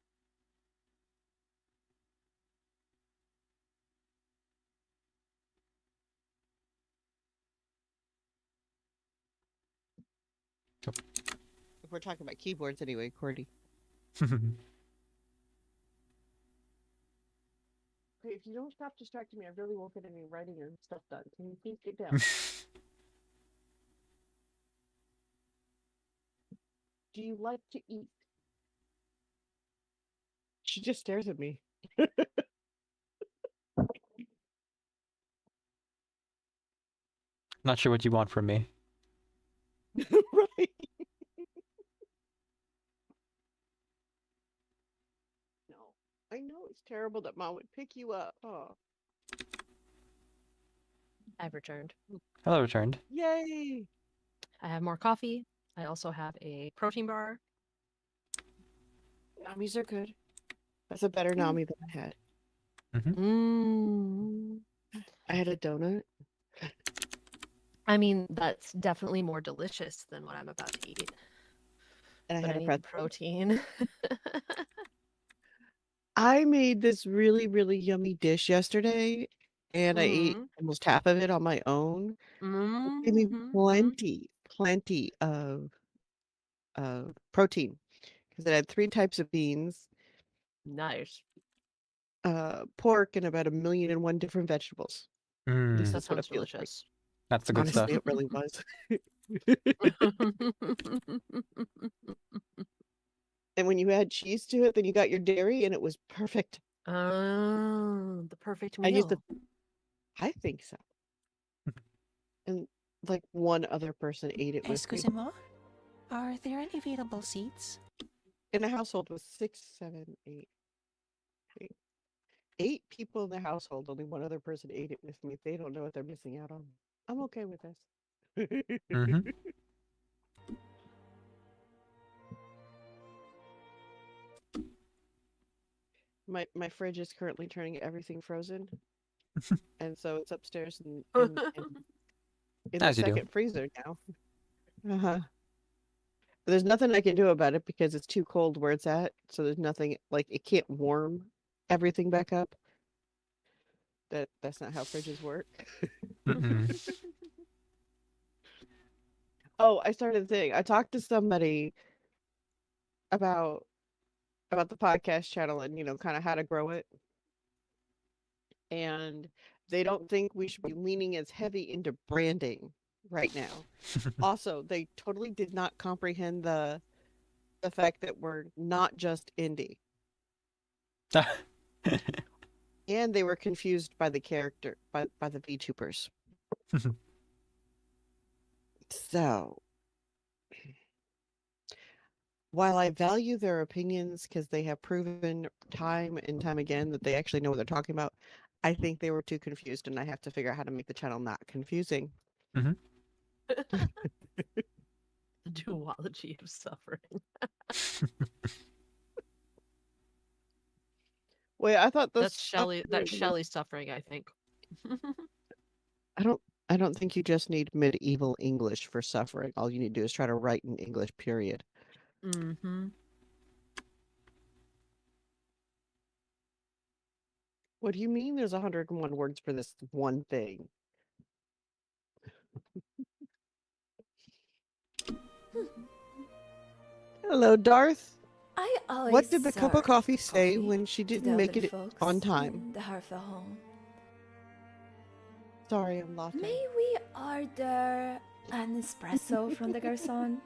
If we're talking about keyboards anyway, Cordy. Okay, if you don't stop distracting me, I really won't get any writing and stuff done. Can you please get down? Do you like to eat? She just stares at me. Not sure what you want from me. Right. No. I know it's terrible that Mom would pick you up. Oh. I've returned. Hello, returned. Yay! I have more coffee. I also have a protein bar. Namis are good. That's a better Nami than I had. I had a donut. I mean, that's definitely more delicious than what I'm about to eat. And I But had a need pretzel. protein. I made this really, really yummy dish yesterday, and I ate almost half of it on my own. It gave me plenty of protein because it had 3 types of beans, Nice. pork, and about 1,000,001 different vegetables. This Mm. is what it feels like. That's the good Honestly, stuff. it really was. And when you add cheese to it, then you got your dairy, and it was perfect. Oh, the perfect I used meal. I think so. And like one other person ate it with me. Excusez-moi? Are there any available seats? In a household with 6, 7, 8, 8 people in the household, only one other person ate it with me. They don't know what they're missing out on. I'm okay with this. Mm-hmm. My fridge is currently turning everything frozen, and so it's upstairs in the As you do. second freezer now. Uh-huh. There's nothing I can do about it because it's too cold where it's at. So there's nothing like it can't warm everything back up. That's not how fridges work. Mm-mm. Oh, I started a thing. I talked to somebody about the podcast channel and kind of how to grow it. And they don't think we should be leaning as heavy into branding right now. Also, they totally did not comprehend the fact that we're not just indie. And they were confused by the character by the VTubers. So, while I value their opinions because they have proven time and time again that they actually know what they're talking about, I think they were too confused, and I have to figure out how to make the channel not confusing. Mm-hmm. The duology of suffering. Wait, I thought That's Shelley. That's was- Shelley's suffering, I think. I don't think you just need medieval English for suffering. All you need to do is try to write in English, period. Mm-hmm. What do you mean there's 101 words for this one thing? Hello, Darth. I always What did the cup of serve coffee say coffee when she to didn't make elderly it folks on time? in the Harfell home. Sorry, I'm latte. May we order an espresso from the garçon?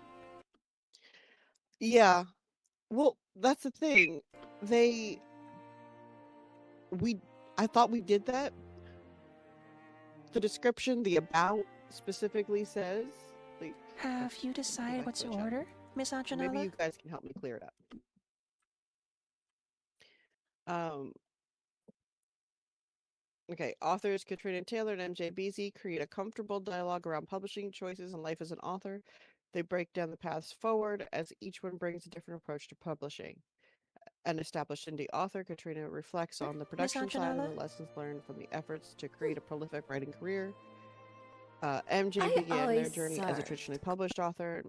Yeah. Well, that's the thing. I thought we did that. The description, the about specifically says, like, Have you decided what to order, Miss maybe Anjanala? you guys can help me clear it up. Okay, authors Katrina Taylor and MJ Beasy create a comfortable dialogue around publishing choices and life as an author. They break down the paths forward as each one brings a different approach to publishing. An established indie author, Katrina reflects on the production side and the Anjanala? lessons learned from the efforts to create a prolific writing career. MJ I began their always journey as a serve traditionally published author.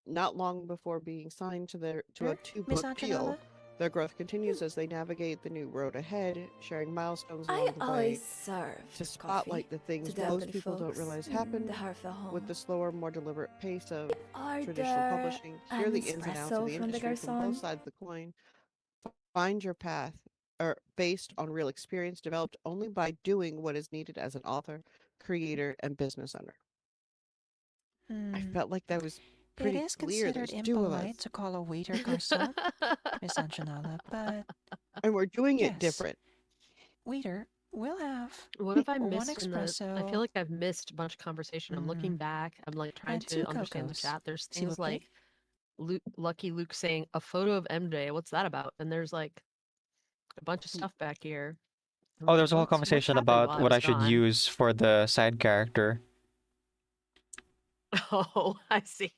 Not long before being signed to a Miss two-book deal, Anjanala? their growth continues as they navigate the new road ahead, sharing milestones I along the way always serve to coffee spotlight the things to the most elderly people don't folks realize in happen the Harfell home. with the slower, more deliberate pace of Order traditional publishing. Hear an the ins and outs of espresso the from the industry from both garçon? sides of the coin. Find your path, or based on real experience developed only by doing what is needed as an author, creator, and business owner. I felt like that was It pretty is clear. considered There's two of us, impolite to call a waiter garçon, Miss Anjanala, but and we're doing it yes. different. Waiter, we'll have What if I one missed in the? I espresso feel like I've missed a bunch of conversation. I'm looking back. I'm like trying and two to understand the cocos. chat. There's S'il vous things plaît? like Lucky Luke saying a photo of MJ. What's that about? And there's like a bunch of stuff back here. I'm Oh, like, there's a whole what's conversation happened about while I what was I should gone? use for the side character. Oh, I see.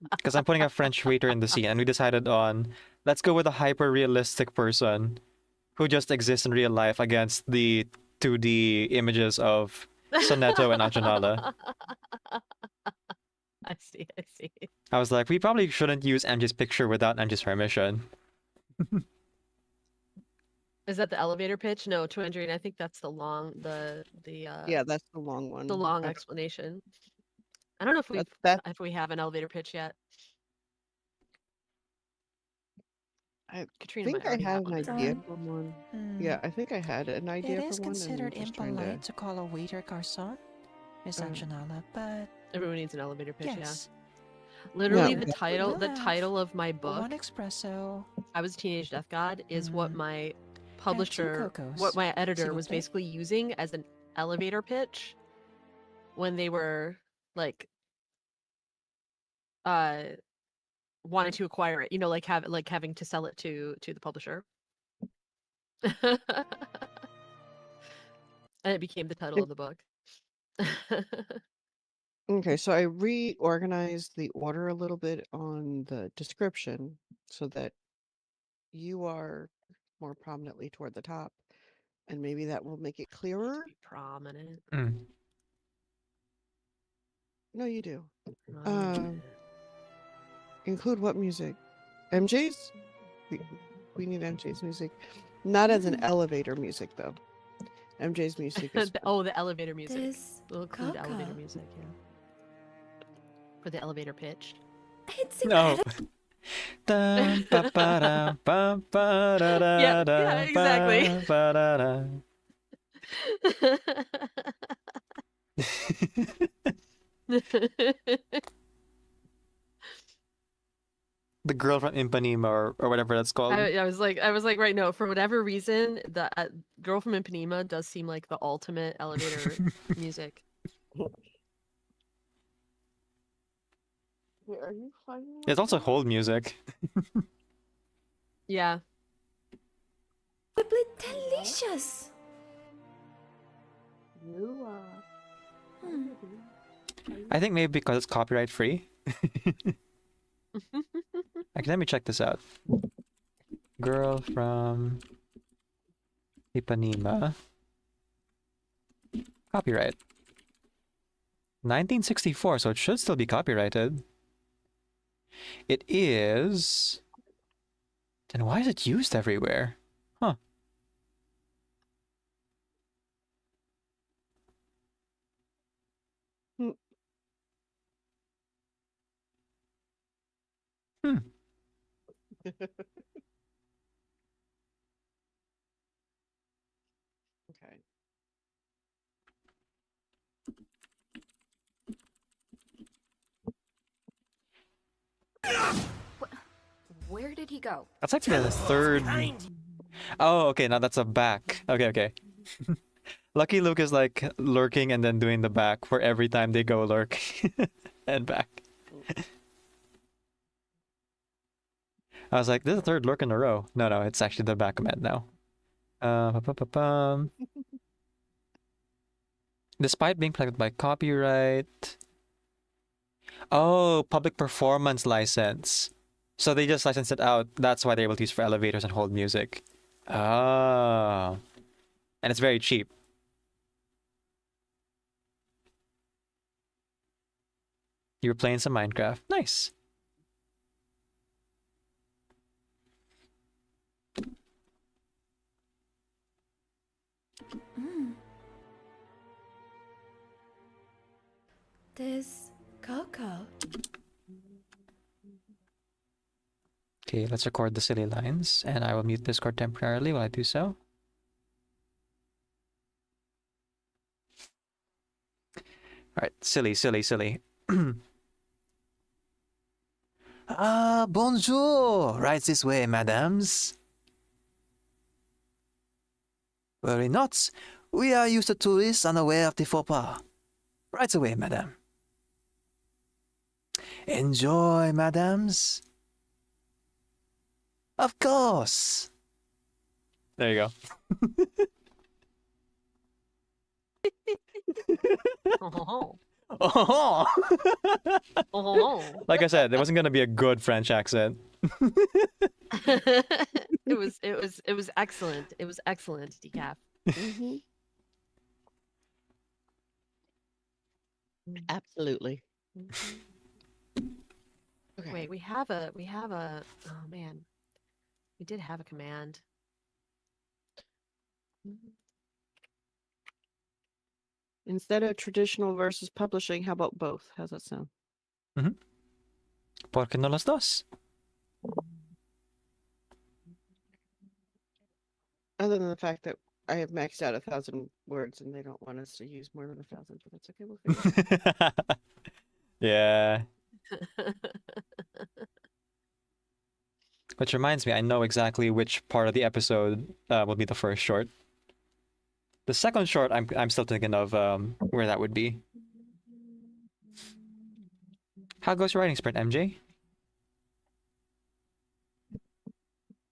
Because I'm putting a French waiter in the scene, and we decided on let's go with a hyper realistic person who just exists in real life against the 2D images of Sonetto and Anjanala. I see. I see. I was like, we probably shouldn't use MJ's picture without MJ's permission. Is that the elevator pitch? No, 200. I think that's the long, Yeah, that's the long one. the long explanation. I don't know if if we have an elevator pitch yet. I Katrina think might I already had have an one. idea for one. Yeah, I think I had an idea It for is one. considered and just trying impolite to call a waiter garçon, Miss Anjanala, but Everyone needs an elevator pitch. yes. Yeah. Literally, Yeah. the title, We'll the have title of my book, one espresso. I Was a Teenage Death God, is what my publisher, cocos. what my editor S'il vous was plaît. basically using as an elevator pitch when they were like wanting to acquire it, like having to sell it to the publisher. And it became the title of the book. Okay, so I reorganized the order a little bit on the description so that you are more prominently toward the top, and maybe that will make it clearer. Prominent. No, you do. Prominent. Include what music? MJ's? We need MJ's music. Not as an elevator music, though. MJ's music is. Oh, the elevator music. There's We'll include elevator Coco. music, yeah. For the elevator pitch. It's No. incredible. Dum, ba, ba, da, ba, ba, da, da, Yeah, da, yeah, exactly. ba, ba, da, da. The girl from Ipanema or whatever that's called. I was like, right, no, for whatever reason, the girl from Ipanema does seem like the ultimate elevator music. Wait, are you finding It's also hold music. Yeah. Probably delicious. You, I think maybe because it's copyright free. Okay, let me check this out. Girl from Ipanema. Copyright. 1964, so it should still be copyrighted. It is... Then why is it used everywhere? Huh. Hmm. Okay. Where did he go? That's actually the third... Oh, okay, now that's a back. Okay, okay. Lucky Luke is like lurking and then doing the back for every time they go lurk and back. I was like, this is the third lurk in a row. No, no, it's actually the back command now. Despite being protected by copyright. Oh, public performance license. So they just licensed it out. That's why they're able to use for elevators and hold music. Oh. And it's very cheap. You were playing some Minecraft. Nice. There's Coco. Okay, let's record the silly lines, and I will mute Discord temporarily while I do so. Alright, silly, silly, silly. Ah, bonjour! Right this way, madams. Worry not. We are used to tourists unaware of the faux pas. Right away, madam. Enjoy, madams. Of course. There you go. Oh. Oh. Oh. Like I said, there wasn't gonna be a good French accent. It was excellent. It was excellent, Decaf. Absolutely. Okay. Wait, we have a oh man. We did have a command. Instead of traditional versus publishing, how about both? How's that sound? ¿Por qué no los dos? Other than the fact that I have maxed out 1,000 words and they don't want us to use more than 1,000, but that's okay. We'll figure it out. Yeah. Which reminds me, I know exactly which part of the episode will be the first short. The second short, I'm still thinking of where that would be. How goes your writing sprint, MJ?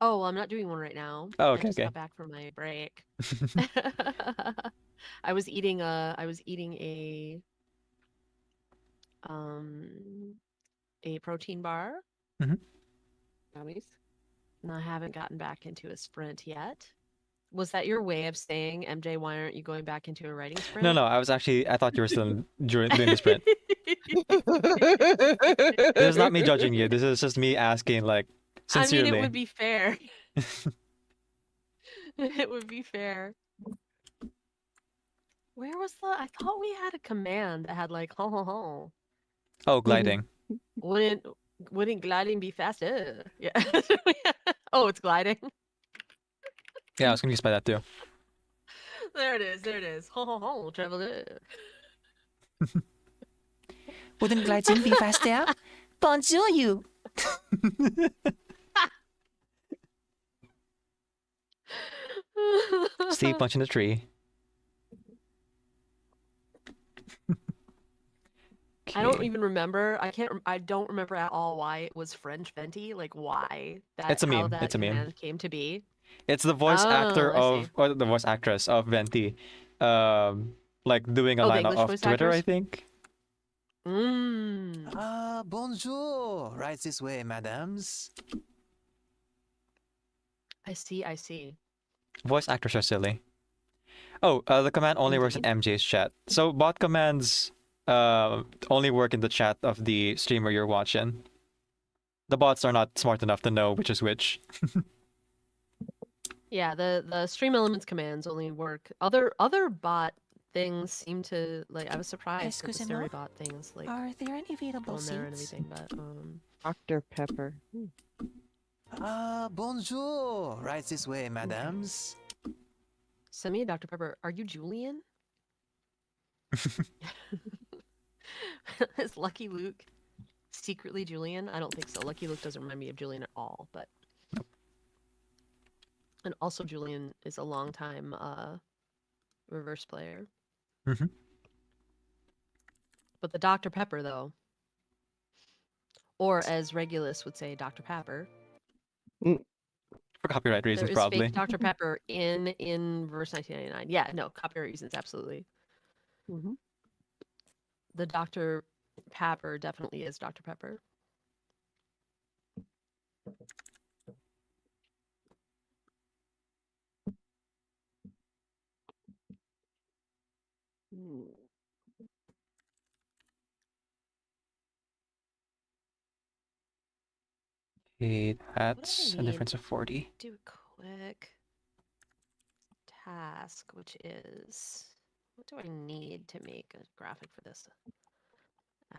Oh, well, I'm not doing one right now. Oh, I okay, just okay. got back from my break. I was eating um a protein bar. Nice. And I haven't gotten back into a sprint yet. Was that your way of saying, MJ, why aren't you going back into a writing sprint? No, I thought you were still doing the sprint. This is not me judging you. This is just me asking, like, sincerely. I mean, it would be fair. It would be fair. Where was the? I thought we had a command that had like ho ho ho. Oh, gliding. Wouldn't gliding be faster? Yeah. Oh, it's gliding. Yeah, I was confused by that too. There it is. There it is. Ho ho ho, traveler. Wouldn't gliding be faster? Bonjour, you. Steve punching the tree. I don't even remember. I don't remember at all why it was French Venti. Like why that. It's a how meme. that It's a meme. command came to be. It's the voice actor I of, see. or the voice actress of Venti, like doing a Oh, the line English off voice Twitter, I actors? think. Bonjour. Right this way, madams. I see. I see. Voice actors are silly. Oh, the command only works in MJ's chat. So bot commands only work in the chat of the streamer you're watching. The bots are not smart enough to know which is which. Yeah, the stream elements commands only work. Other bot things seem to like. I was surprised at the Excusez-moi? Bot things like Are there any available on there and seats? everything, but Dr. Pepper. Bonjour. Right this way, madams. Send me a Dr. Pepper. Are you Julian? Is Lucky Luke secretly Julian? I don't think so. Lucky Luke doesn't remind me of Julian at all, but and also Julian is a long time reverse player. Mm-hmm. But the Dr. Pepper though, or as Regulus would say, Dr. Pepper. For copyright reasons, There is probably. fake Dr. Pepper in verse 1999. Yeah, no, copyright reasons, absolutely. The Dr. Pepper definitely is Dr. Pepper. Okay, that's a need? difference of 40. Do a quick task, which is what do I need to make a graphic for this?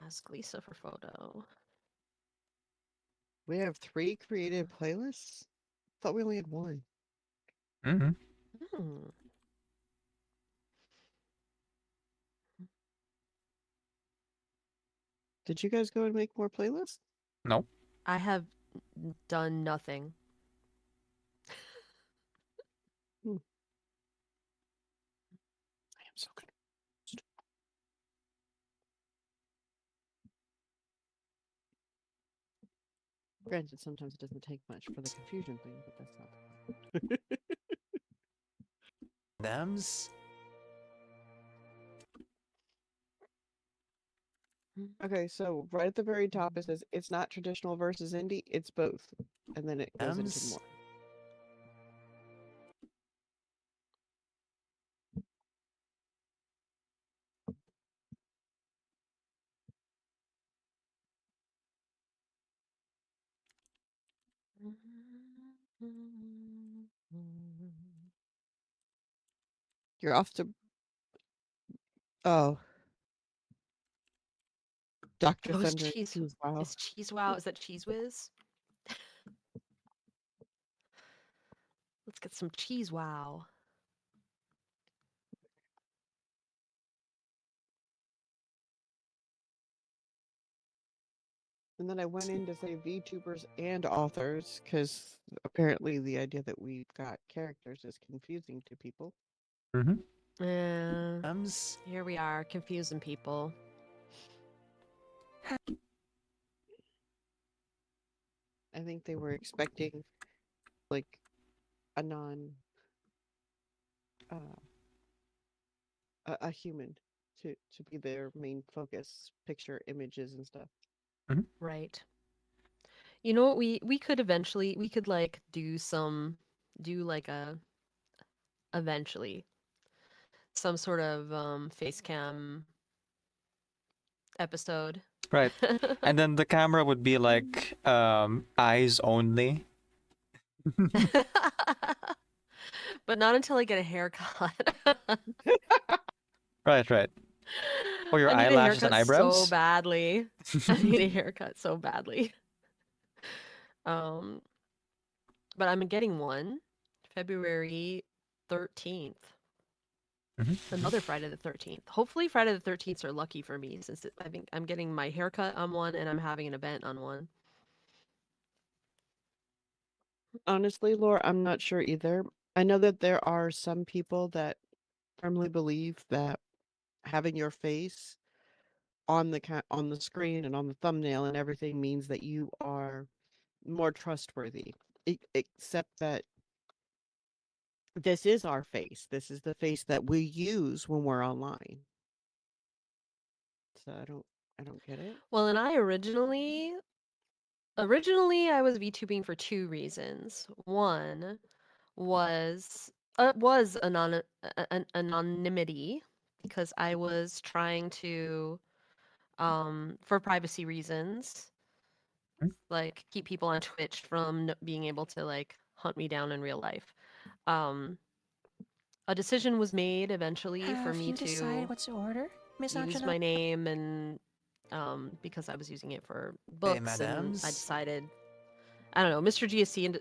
Ask Lisa for photo. We have 3 created playlists? Thought we only had 1. Mm-hmm. Did you guys go and make more playlists? No. I have done nothing. I am so good. Granted, sometimes it doesn't take much for the confusion thing, but that's not the point. Madams. Okay, so right at the very top it says it's not traditional versus indie, it's both. And then it goes into more. You're off to Dr. Oh, it's Thunder. cheese. Wow. It's cheese. Wow, is that Cheese Whiz? Let's get some cheese. Wow. And then I went in to say VTubers and authors, because apparently the idea that we've got characters is confusing to people. Mm-hmm. Here we are, confusing people. I think they were expecting like a non a human to be their main focus, picture, images, and stuff. Right. You know what? We could eventually like do like a eventually some sort of face cam episode. Right. And then the camera would be like eyes only. But not until I get a haircut. Right, right. Or your I need a eyelashes and haircut so eyebrows. badly. I need a haircut so badly. Um, but I'm getting one February 13th. Another Friday the 13th. Hopefully Friday the 13th are lucky for me since I think I'm getting my haircut on one and I'm having an event on one. Honestly, Laura, I'm not sure either. I know that there are some people that firmly believe that having your face on on the screen and on the thumbnail and everything means that you are more trustworthy. Except that this is our face. This is the face that we use when we're online. So I don't get it. Well, and I originally I was VTubing for two reasons. One was anonymity because I was trying to for privacy reasons like keep people on Twitch from being able to like hunt me down in real life. Um a decision was made eventually for Have me you decided to what to order, Miss use Anjanella? my name and because I was using it for Hey, books and I madams. decided I don't know, Mr. GSC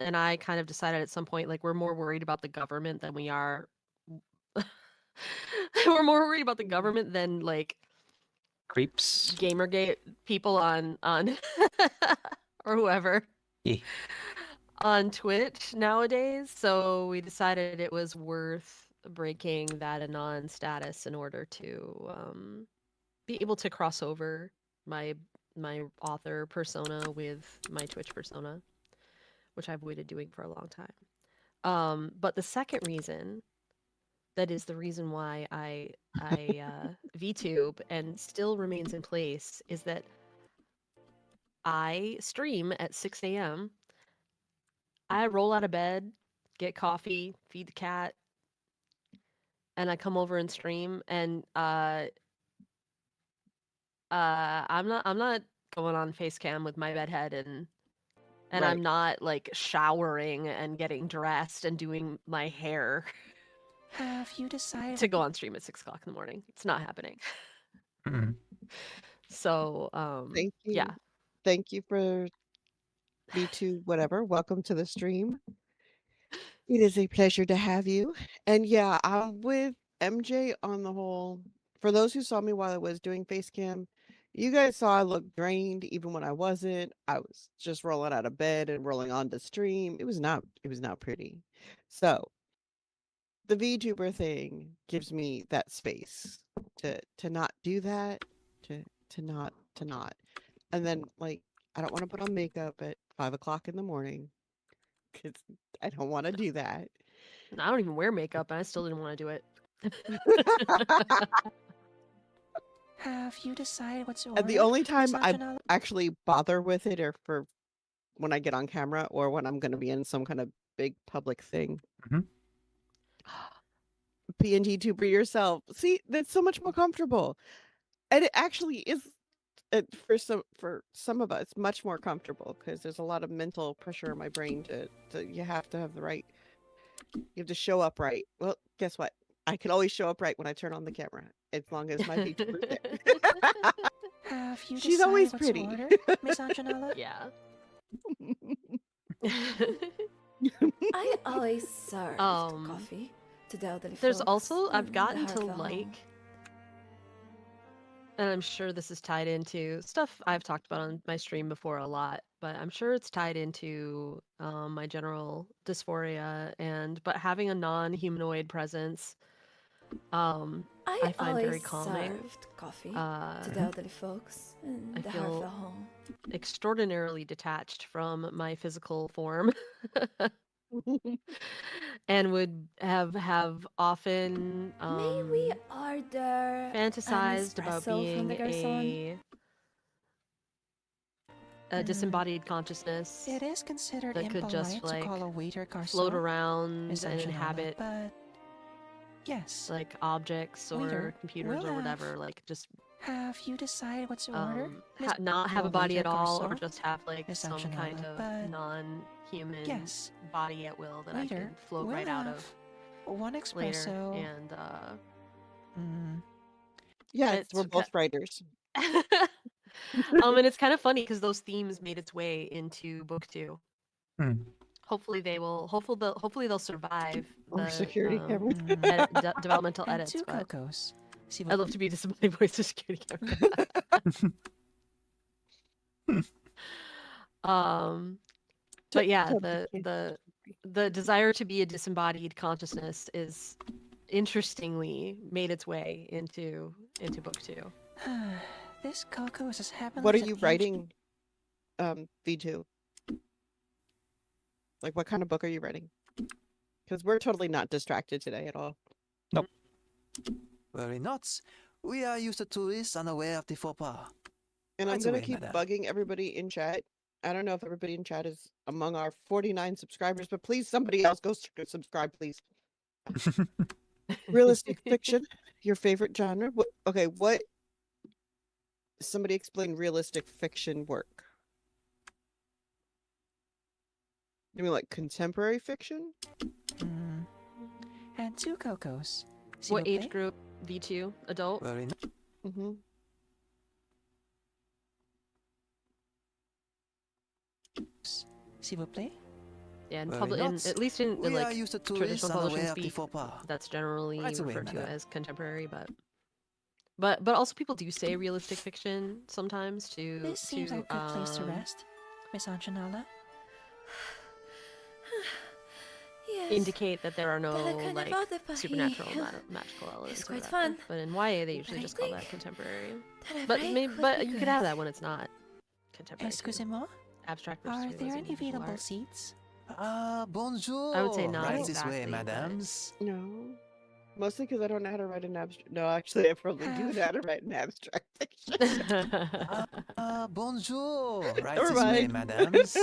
and I kind of decided at some point like we're more worried about the government than we are we're more worried about the government than like Creeps. Gamergate people on or whoever Yeah. on Twitch nowadays. So we decided it was worth breaking that anon status in order to be able to cross over my author persona with my Twitch persona, which I've avoided doing for a long time. But the second reason that is the reason why I VTube and still remains in place is that I stream at 6 a.m. I roll out of bed, get coffee, feed the cat, and I come over and stream. And I'm not going on face cam with my bedhead and Right. I'm not like showering and getting dressed and doing my hair Have you decided to go on stream at 6 o'clock in the morning. It's not happening. So Thank you. yeah. Thank you for B2 whatever. Welcome to the stream. It is a pleasure to have you. And yeah, I'm with MJ on the whole. For those who saw me while I was doing face cam, you guys saw I looked drained even when I wasn't. I was just rolling out of bed and rolling on to stream. It was not pretty. So the VTuber thing gives me that space to not do that, to not. And then like I don't want to put on makeup at 5 o'clock in the morning because I don't want to do that. I don't even wear makeup and I still didn't want to do it. Have you decided what to order? And the only time Miss I Anjanella? actually bother with it are for when I get on camera or when I'm going to be in some kind of big public thing. PNG tuber yourself. See, that's so much more comfortable. And it actually is for some of us much more comfortable because there's a lot of mental pressure in my brain to you have to have the right, you have to show up right. Well, guess what? I can always show up right when I turn on the camera as long as my VTuber's there. Have you She's decided always what pretty. to order, Miss Anjanella? Yeah. I always served coffee to the elderly There's folks also I've in gotten the to Harville like home. and I'm sure this is tied into stuff I've talked about on my stream before a lot, but I'm sure it's tied into my general dysphoria but having a non-humanoid presence I find very always calming. served coffee to the elderly folks in I the feel Harville home. extraordinarily detached from my physical form. and would have often May we order an fantasized about espresso from the being garçon? a disembodied consciousness It is considered that could just impolite to like call a waiter garçon, float around Miss and Anjanella, inhabit but yes. like objects or Waiter, computers we'll or have- whatever, like just Have you decided what to order? not have a body waiter at all, or garçon? just have like Miss some kind Anjanella, of but non-human yes. body at will that I Waiter, can float we'll right out have of one later. espresso. And Yes, it's we're both writers. and it's kind of funny because those themes made its way into book 2. Hmm. Hopefully they'll survive Or the security cameras. developmental And edits. 2 But cocos. I'd love to be disembodied voice of security camera. But yeah, the desire to be a disembodied consciousness is interestingly made its way into book 2. This cocoa is as heavenly What are as an you ancient- writing, V2? Like, what kind of book are you writing? Because we're totally not distracted today at all. Nope. Worry not. We are used to tourists unaware of the faux pas. And I'm Right going to away, keep madame. bugging everybody in chat. I don't know if everybody in chat is among our 49 subscribers, but please, somebody else go subscribe, please. Realistic fiction, your favorite genre? Okay, what? Somebody explain realistic fiction work. You mean like contemporary fiction? And 2 cocos. What S'il vous age plaît? group? V2, adult? Worry not. Mm-hmm. S'il vous plaît? Yeah, in Worry in, not. at least in We are like used to tourists traditional publishing unaware of the speak, faux pas. that's generally Right away, referred to madame. as contemporary. But also people do say realistic fiction sometimes to This seems like a good place to rest, Miss Anjanella. Yes. indicate that there are no Della like Carnival de Paris. supernatural magical elements. It's or quite whatever. fun. But in YA they usually I just call that think contemporary. that But break maybe, would but be you good. could have that when it's not contemporary. too. Excusez-moi? Abstract versus Are realism, there any visual available art. seats? Bonjour. I would say not Right this way, exactly, but- madams. No. Mostly because I don't know how to write an abstract. No, actually, I probably do know how to write an abstract fiction. Bonjour. Right Never this way, mind. madams.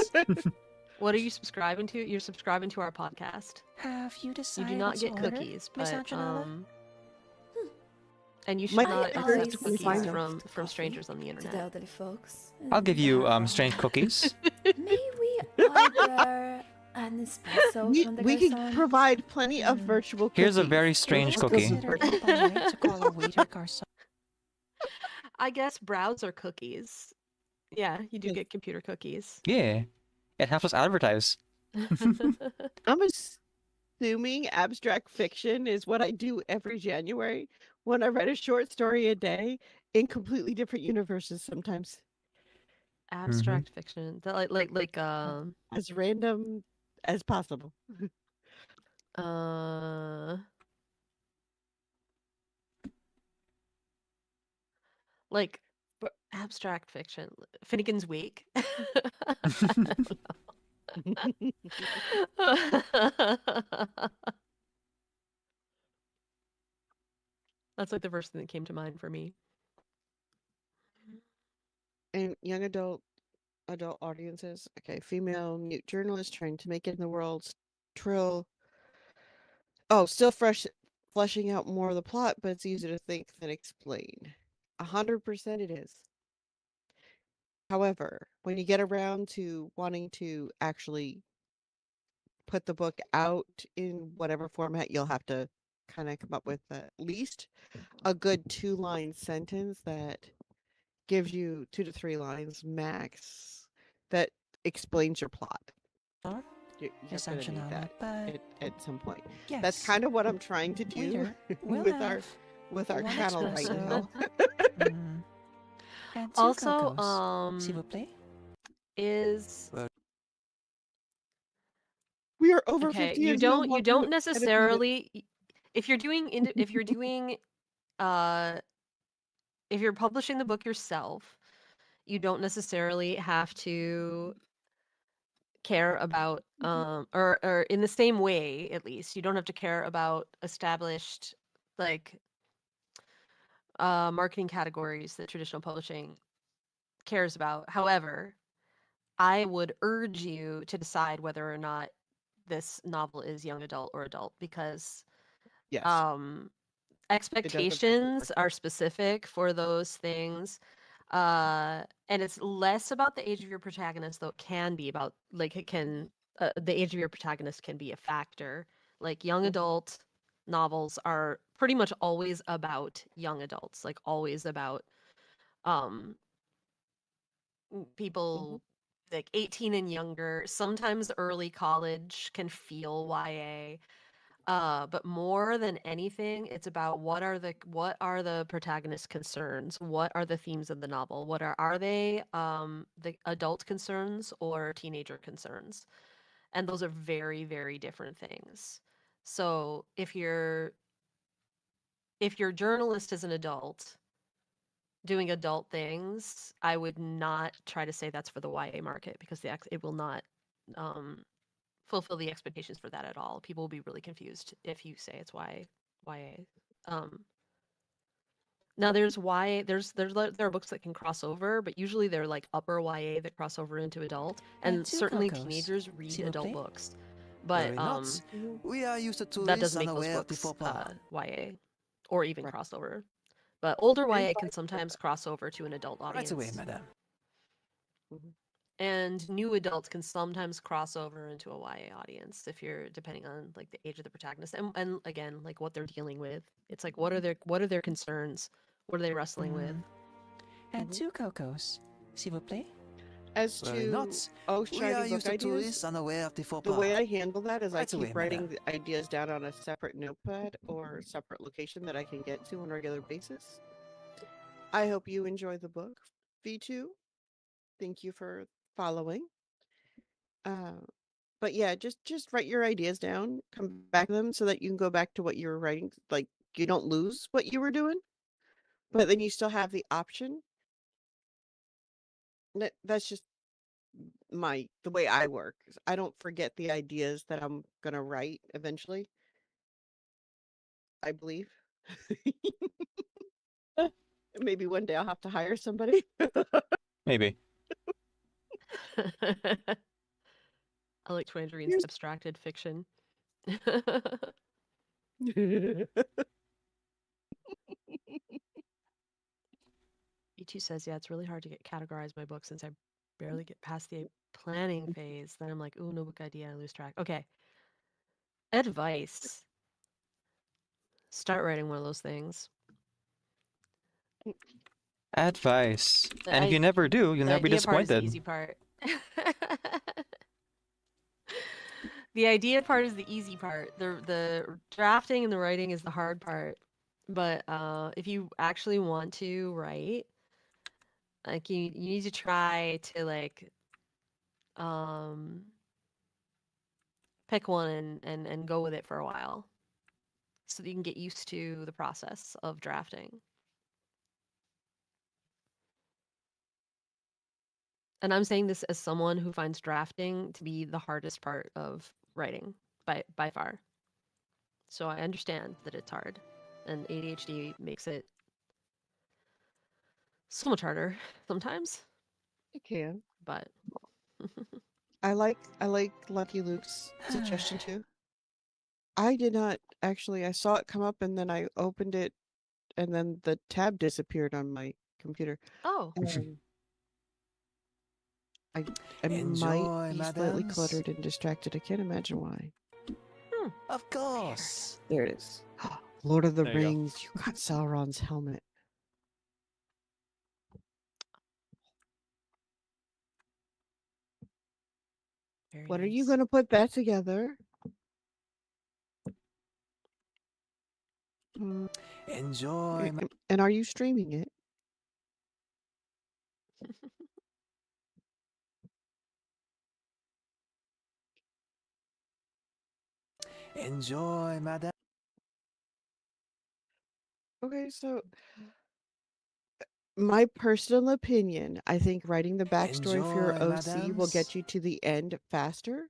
What are you subscribing to? You're subscribing to our podcast. Have you You decided do not what to get order, cookies, Miss but Anjanella? and you should My not fingers accept can cookies find from strangers on the To internet. the elderly folks. I'll give you strange cookies. May we order an espresso from the We can garçon? provide plenty of virtual cookies. Here's a very strange Virtual cookie. cookies work. Consider impolite to call a waiter garçon. I guess browser cookies. Yeah, you do get computer cookies. Yeah, it helps us advertise. I'm assuming abstract fiction is what I do every January when I write a short story a day in completely different universes sometimes. Abstract fiction. That like As random as possible. Like abstract fiction. Finnegan's Wake. That's like the first thing that came to mind for me. And young adult audiences. Okay, female mute journalist trying to make it in the world. Trill. Oh, still fleshing out more of the plot, but it's easier to think than explain. 100% it is. However, when you get around to wanting to actually put the book out in whatever format, you'll have to kind of come up with at least a good 2-line sentence that gives you 2 to 3 lines max that explains your plot. You're Miss gonna need Anjanella, that but at some point. yes. That's kind of what I'm trying to do Waiter, we'll with our have one channel right espresso. now. And 2 Also, cocos. S'il vous plaît? is We are over okay. 50 You and no don't longer necessarily if you're doing if you're doing if you're publishing the book yourself, you don't necessarily have to care about or in the same way, at least, you don't have to care about established like marketing categories that traditional publishing cares about. However, I would urge you to decide whether or not this novel is young adult or adult, because Yes. expectations are specific for those things. And it's less about the age of your protagonist, though it can be about, like, it can, the age of your protagonist can be a factor. Like, young adult novels are pretty much always about young adults, like, always about um, people like 18 and younger. Sometimes early college can feel YA. But more than anything, it's about what are the protagonist's concerns? What are the themes of the novel? Are they the adult concerns or teenager concerns? And those are very, very different things. So if your journalist is an adult doing adult things, I would not try to say that's for the YA market, because it will not um, fulfill the expectations for that at all. People will be really confused if you say it's YA. Now there are books that can cross over, but usually they're like upper YA that cross over into adult, and two certainly cocos, teenagers read s'il vous adult plaît. books. But Very not. We are used to that tourists doesn't make those unaware of the books faux pas. YA or even Right. crossover. But older And YA can vice sometimes cross over to an adult Right audience. away, madame. And new adults can sometimes cross over into a YA audience, if you're depending on like the age of the protagonist, and again, like what they're dealing with. It's like, what are their concerns? What are they wrestling with? And two cocos, s'il vous plaît. As Very to not. We shiny are book used to ideas, tourists unaware of the faux the pas. way I handle that is I Right away, keep writing madame. the ideas down on a separate notepad or separate location that I can get to on a regular basis. I hope you enjoy the book. V2, thank you for following. Uh, but yeah, just write your ideas down, come back to them so that you can go back to what you were writing. Like you don't lose what you were doing, but then you still have the option. That's just the way I work. I don't forget the ideas that I'm gonna write eventually. I believe. Maybe one day I'll have to hire somebody. Maybe. I like Twangerines abstracted fiction. E2 says, yeah, it's really hard to get categorized my book since I barely get past the planning phase. Then I'm like, ooh, no book idea, I lose track. Okay. Advice. Start writing one of those things. Advice. And if you never do, you'll The never be idea part is the disappointed. easy part. The idea part is the easy part. The drafting and the writing is the hard part. But if you actually want to write, like you need to try to like pick one and go with it for a while, so that you can get used to the process of drafting. And I'm saying this as someone who finds drafting to be the hardest part of writing by far. So I understand that it's hard, and ADHD makes it so much harder sometimes. It can. But I like Lucky Luke's suggestion too. I did not actually. I saw it come up and then I opened it, and then the tab disappeared on my computer. Oh. I might Enjoy, be slightly madams. cluttered and distracted. I can't imagine why. Of course. There it is. Lord of the There you go. Rings. You got Sauron's helmet. Very When are you nice. going to put that together? Enjoy. And are you streaming it? Enjoy, madame. Okay, so My personal opinion, I think writing the backstory for your Enjoy, OC will madams. get you to the end faster.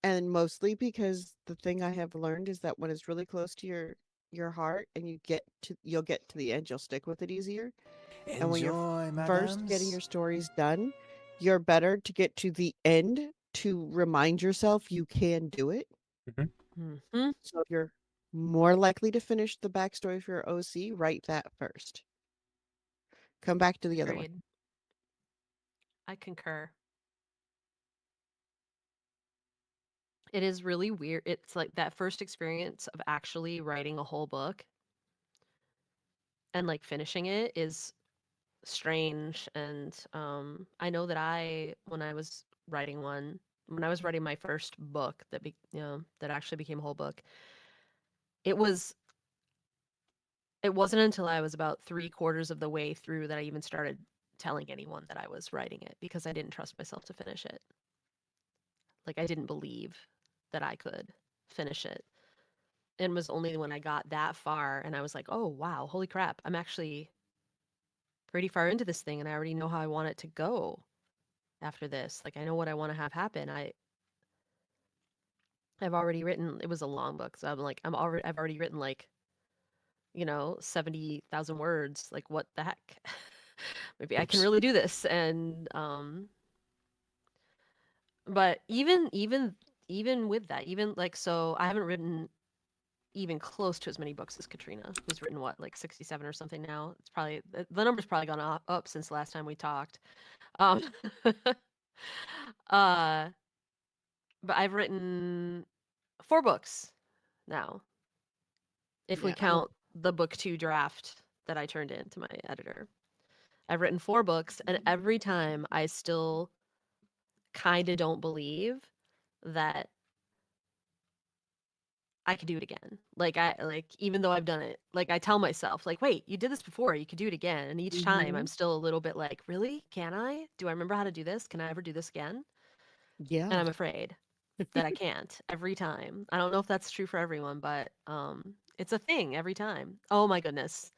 And mostly because the thing I have learned is that when it's really close to your heart and you'll get to the end, you'll stick with it easier. And when you're Enjoy, first getting madams. your stories done, you're better to get to the end to remind yourself you can do it. Mm-hmm. So if you're more likely to finish the backstory for your OC, write that first. Come back to the other one. Agreed. I concur. It is really weird. It's like that first experience of actually writing a whole book and like finishing it is strange. And I know that when I was writing my first book that actually became a whole book, it was it wasn't until I was about 3/4 of the way through that I even started telling anyone that I was writing it because I didn't trust myself to finish it. Like I didn't believe that I could finish it. And it was only when I got that far and I was like, "Oh, wow, holy crap. I'm actually pretty far into this thing and I already know how I want it to go after this. Like I know what I want to have happen. I've already written it was a long book, so I've already written like 70,000 words. Like what the heck? Maybe I can Oops. really do this." And but even with that, even like so I haven't written even close to as many books as Katrina, who's written what, like 67 or something now. It's probably the number's probably gone up since the last time we talked. Um uh but I've written 4 books now, if we Yeah. count the book 2 draft that I turned in to my editor. I've written 4 books, and every time I still kind of don't believe that I could do it again. Even though I've done it, like I tell myself, like, wait, you did this before, you could do it again. And each time I'm Mhm. still a little bit like, really? Can I? Do I remember how to do this? Can I ever do this again? Yeah. And I'm afraid that I can't every time. I don't know if that's true for everyone, but it's a thing every time. Oh my goodness.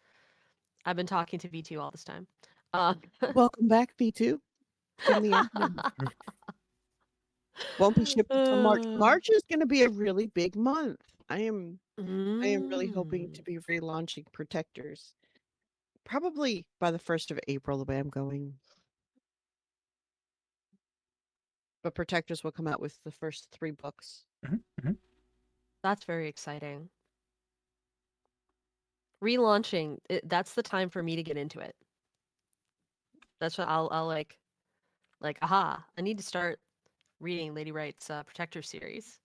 I've been talking to V2 all this time. Uh, Welcome back, V2, from the end. Won't be shipped until March. March is going to be a really big month. I am really hoping to be relaunching Protectors. Probably by the 1st of April, the way I'm going. But Protectors will come out with the first 3 books. That's very exciting. Relaunching, that's the time for me to get into it. That's what I'll aha, I need to start reading Lady Wright's Protector series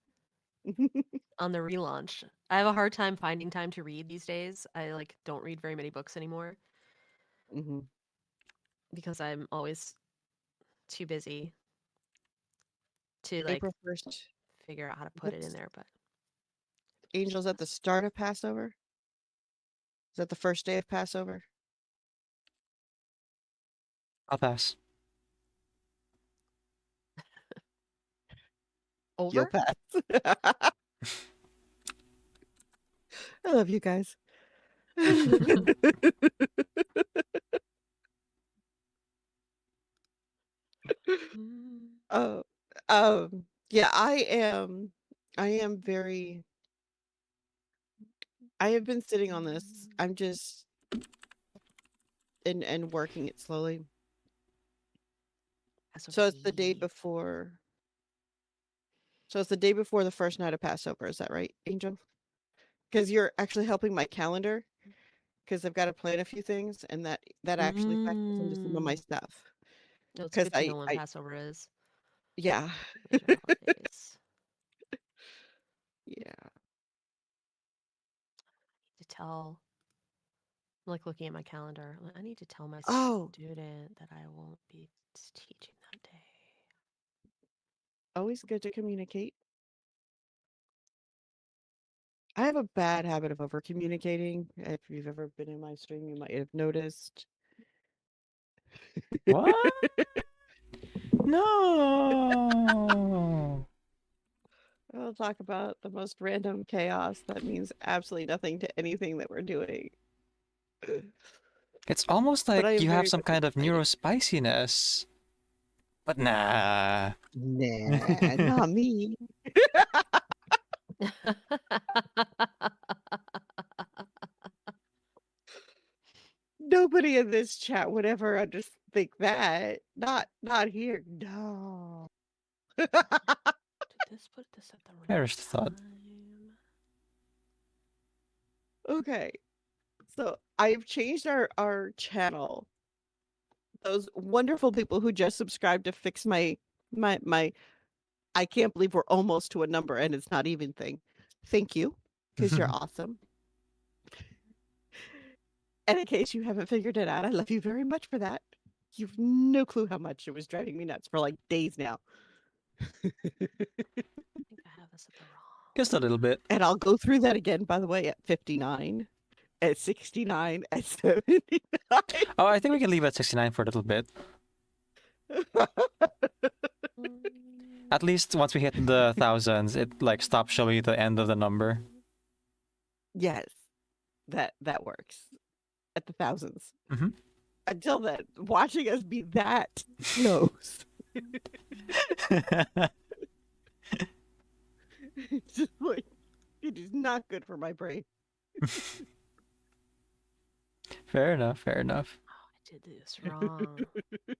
on the relaunch. I have a hard time finding time to read these days. I don't read very many books anymore because I'm always too busy to April 1st. figure out how to put it in there. But Angel's at the start of Passover? Is that the first day of Passover? I'll pass. You'll over? pass. I love you guys. Oh, yeah, I am very I have been sitting on this. I'm just and working it slowly. So it's the day before. So it's the day before the first night of Passover. Is that right, Angel? Because you're actually helping my calendar. Because I've got to plan a few things, and that actually factors into some of my stuff. No, it's Because good to know when I Passover is. yeah. Major holidays. Yeah. To tell. I'm looking at my calendar. I need to tell my Oh, student that I won't be teaching that day. always good to communicate. I have a bad habit of over communicating. If you've ever been in my stream, you might have noticed. What? No. I'll talk about the most random chaos that means absolutely nothing to anything that we're doing. It's almost But I like am you have very some much kind of excited. neurospiciness. But nah. Nah, not me. Nobody in this chat would ever just think that. Not here. No. Did this put this at the right Perished thought. time? Okay. So I've changed our channel. Those wonderful people who just subscribed to fix my I can't believe we're almost to a number and it's not even thing. Thank you, because you're awesome. And in case you haven't figured it out, I love you very much for that. You've no clue how much it was driving me nuts for like days now. I think I have this at the wrong. Just a little bit. And I'll go through that again, by the way, at 59, at 69, at 79. Oh, I think we can leave at 69 for a little bit. At least once we hit the thousands, it like stops showing you the end of the number. Yes, that works at the thousands. Mhm. Until then, watching us be that close. It's just like, it is not good for my brain. Fair enough, fair enough. Oh, I did this wrong. I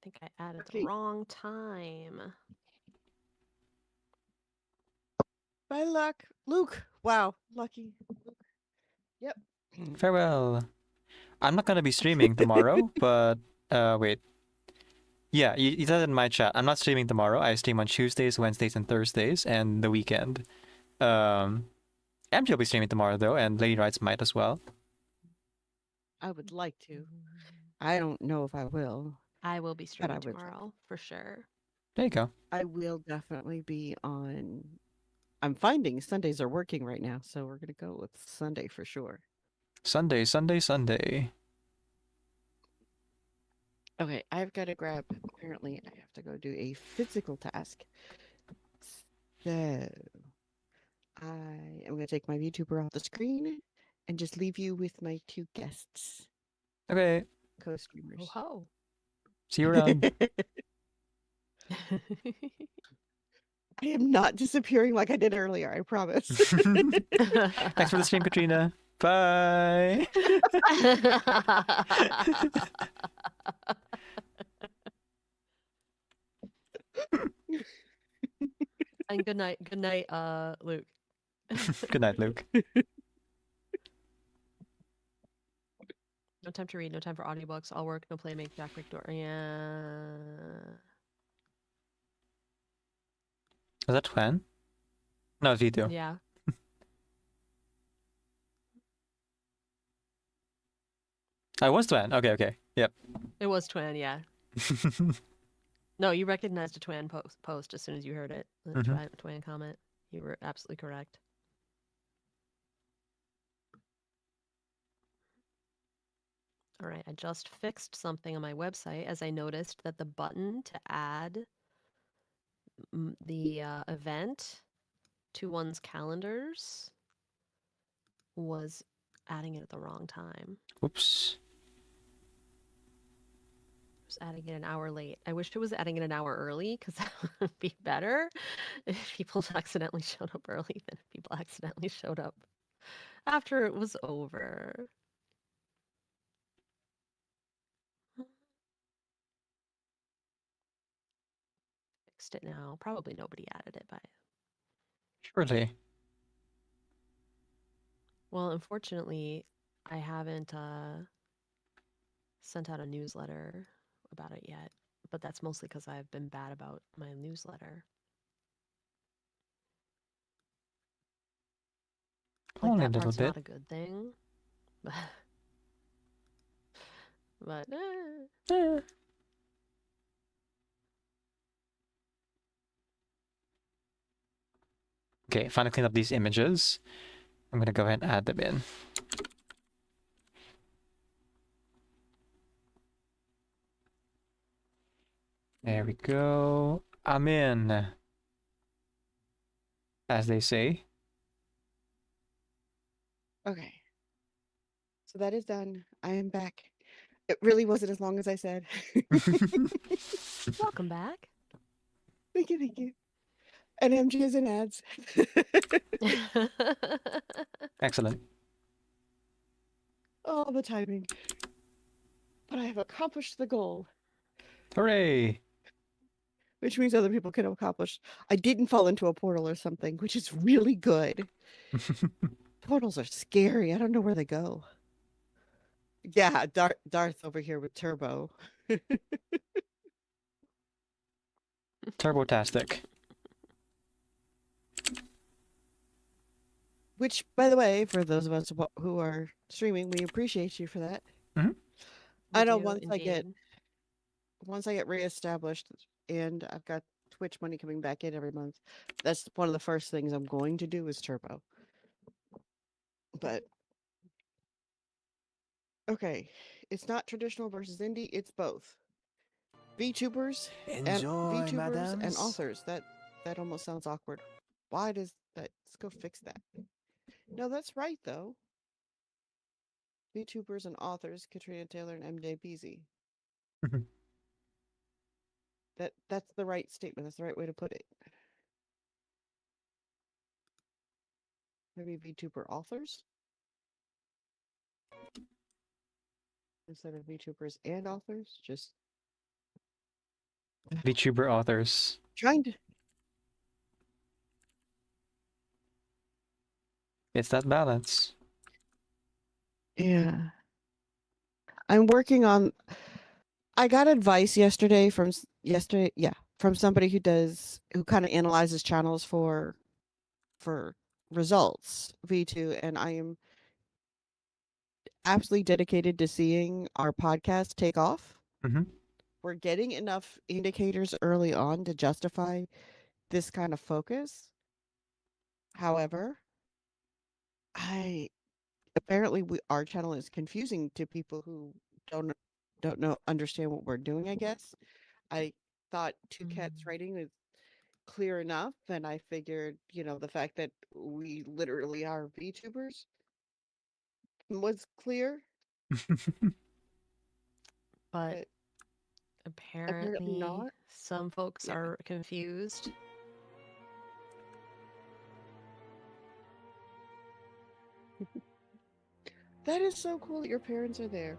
think I added the Okay. wrong time. Bye, luck. Luke. Wow, lucky. Yep. Farewell. I'm not gonna be streaming tomorrow, but wait. Yeah, you said in my chat. I'm not streaming tomorrow. I stream on Tuesdays, Wednesdays, and Thursdays, and the weekend. MJ will be streaming tomorrow though, and Lady Rights might as well. I would like to. I don't know if I will. I will be I streaming would like tomorrow for sure. There you go. I will definitely be on. I'm finding Sundays are working right now, so we're gonna go with Sunday for sure. Sunday, Sunday, Sunday. Okay, I've got to grab. Apparently, I have to go do a physical task. So, I am going to take my VTuber off the screen and just leave you with my two guests, Okay. co-streamers. Oh ho. See you around. I am not disappearing like I did earlier, I promise. Thanks for the stream, Katrina. Bye. And good night, Luke. Good night, Luke. No time to read, no time for audiobooks. All work, no play, make Jack break door. Yeah. Is that Twan? No, it's Vito. Yeah. I was Twan. Okay, okay. Yep. It was Twan, yeah. No, you recognized a Twan post as soon as you heard it. The Twan comment. You were absolutely correct. All right, I just fixed something on my website as I noticed that the button to add the event to one's calendars was adding it at the wrong time. Whoops. It was adding it an hour late. I wish it was adding it an hour early because that would be better if people accidentally showed up early than if people accidentally showed up after it was over. Fixed it now. Probably nobody added it by. Surely. Well, unfortunately, I haven't sent out a newsletter about it yet, but that's mostly because I've been bad about my newsletter. Like Only a that little part's bit. not a good thing, but Okay, finally clean up these images. I'm gonna go ahead and add them in. There we go. I'm in. As they say. Okay. So that is done. I am back. It really wasn't as long as I said. Welcome back. Thank you, thank you. And MG is in ads. Excellent. Oh, the timing. But I have accomplished the goal, Hooray! which means other people can accomplish. I didn't fall into a portal or something, which is really good. Portals are scary. I don't know where they go. Yeah, Darth over here with Turbo. Turbotastic. Which, by the way, for those of us who are streaming, we appreciate you for that. Mhm. I know do, once I get indeed. reestablished and I've got Twitch money coming back in every month, that's one of the first things I'm going to do is Turbo. But okay, it's not traditional versus indie, it's both. VTubers Enjoy, and madams. authors. That almost sounds awkward. Why does that? Let's go fix that. No, that's right though. VTubers and authors, Katrina Taylor and MJ Beasy. Mhm. That's the right statement. That's the right way to put it. Maybe VTuber authors instead of VTubers and authors. Just VTuber authors. trying to. It's that balance. Yeah. I'm working on. I got advice yesterday from somebody who kind of analyzes channels for results V2, and I am absolutely dedicated to seeing our podcast take off. Mm-hmm. We're getting enough indicators early on to justify this kind of focus. However, our channel is confusing to people who don't understand what we're doing, I guess. I thought Two Cats writing was clear enough, and I figured, the fact that we literally are VTubers was clear. But apparently apparently not. some folks are confused. That is so cool that your parents are there.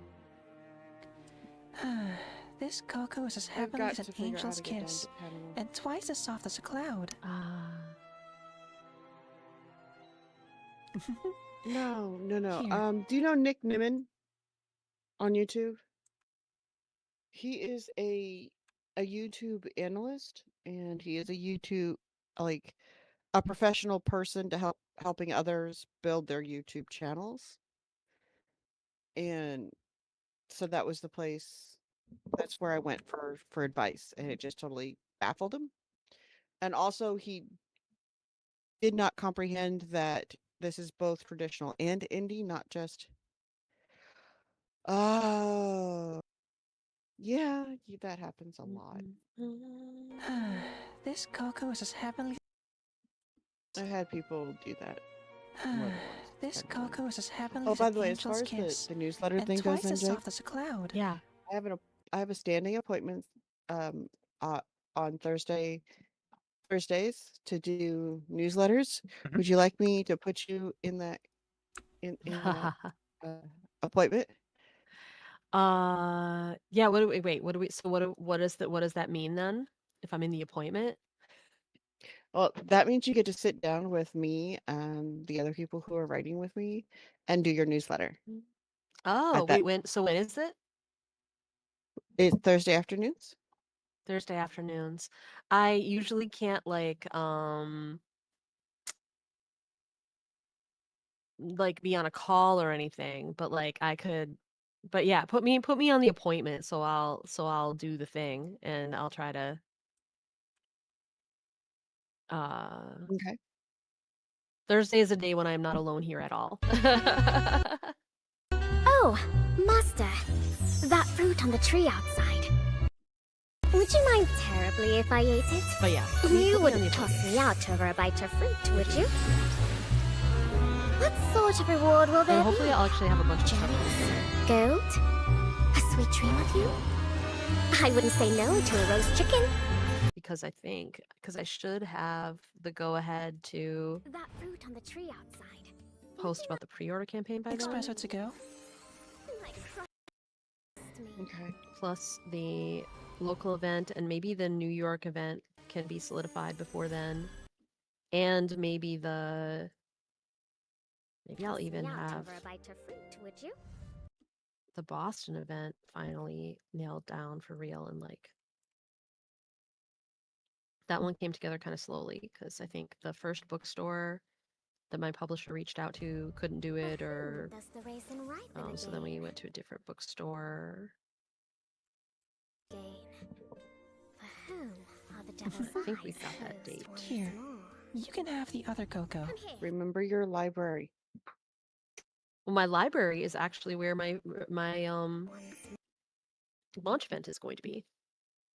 This cocoa is as I've heavenly got as an to figure out how angel's to get down kiss, to Panama. and twice as soft as a cloud. No. Here. Do you know Nick Nimmin on YouTube? He is a YouTube analyst, and he is a professional person to helping others build their YouTube channels. And so that was the place. That's where I went for advice, and it just totally baffled him. And also, he did not comprehend that this is both traditional and indie, not just. Oh, yeah, that happens a lot. This cocoa is as heavenly. I've had people do that. This cocoa is as heavenly Oh, as by an the way, as far angel's as kiss, the newsletter and thing goes, twice as MJ, soft as a cloud. Yeah. I have a standing appointment on Thursdays to do newsletters. Would you like me to put you in that appointment? Yeah, what does that mean then? If I'm in the appointment? Well, that means you get to sit down with me and the other people who are writing with me and do your newsletter. Oh, wait, when is it? It's Thursday afternoons. Thursday afternoons. I usually can't like be on a call or anything, but like I could, but yeah, put me on the appointment, so I'll do the thing, and I'll try to Okay. Thursday is a day when I'm not alone here at all. Oh, Master, that fruit on the tree outside. Would you mind terribly if I ate it? But yeah, You wouldn't toss me out over a bite of fruit, would you? What sort of reward will there And hopefully be? I'll actually have a bunch of stuff. Gold? A sweet dream of you? I wouldn't say no to a roast chicken. Because I should have the go-ahead to That fruit on the tree outside. post about the pre-order campaign by then. Espresso to go. Like crushed me. Okay. Plus the local event and maybe the New York event can be solidified before then. And maybe I'll even Me out have over a bite of fruit, would you? the Boston event finally nailed down for real, and like that one came together kind of slowly because I think the first bookstore that my publisher reached out to couldn't do it, or Does the raisin ripen so then we went to a different bookstore. again? For whom are the devil's I think eyes we've got that closed date. once Here. more? You can have the other cocoa. Come here. Remember your library. Well, my library is actually where my launch event is going to be.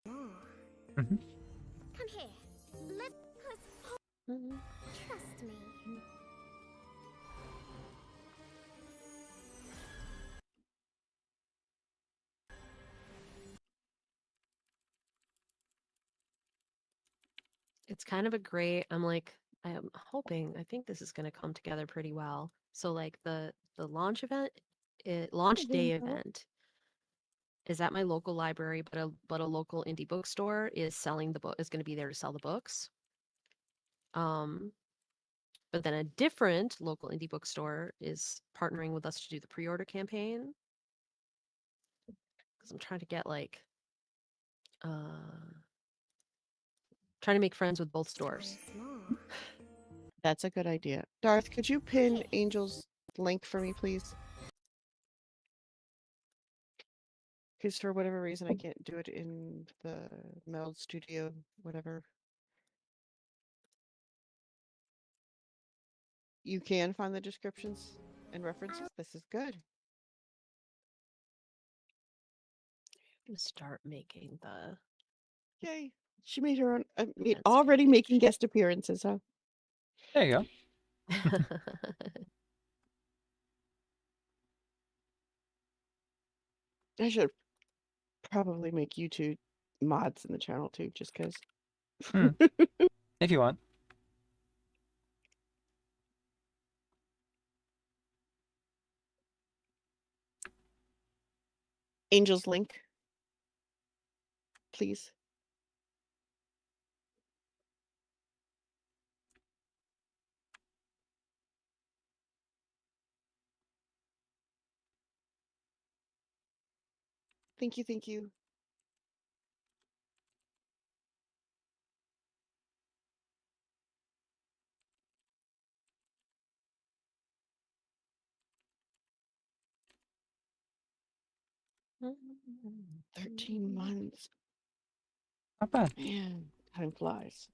Come here. Let us trust me. It's kind of a great. I am hoping. I think this is going to come together pretty well. So like the launch event, launch day event is at my local library, but a local indie bookstore is selling the book, is going to be there to sell the books. But then a different local indie bookstore is partnering with us to do the pre-order campaign. Because I'm trying to get like trying to make friends with both stores. That's a good idea. Darth, could you pin Angel's link for me, please? Because for whatever reason, I can't do it in the Meld Studio, whatever. You can find the descriptions and references. This is good. I'm gonna start making the. Yay. She made her own, Events already making guest appearances, huh? There you go. I should probably make you two mods in the channel too, just because. If you want. Angel's link, please. Thank you, thank you. Mm. 13 months. Not bad. Man, time flies.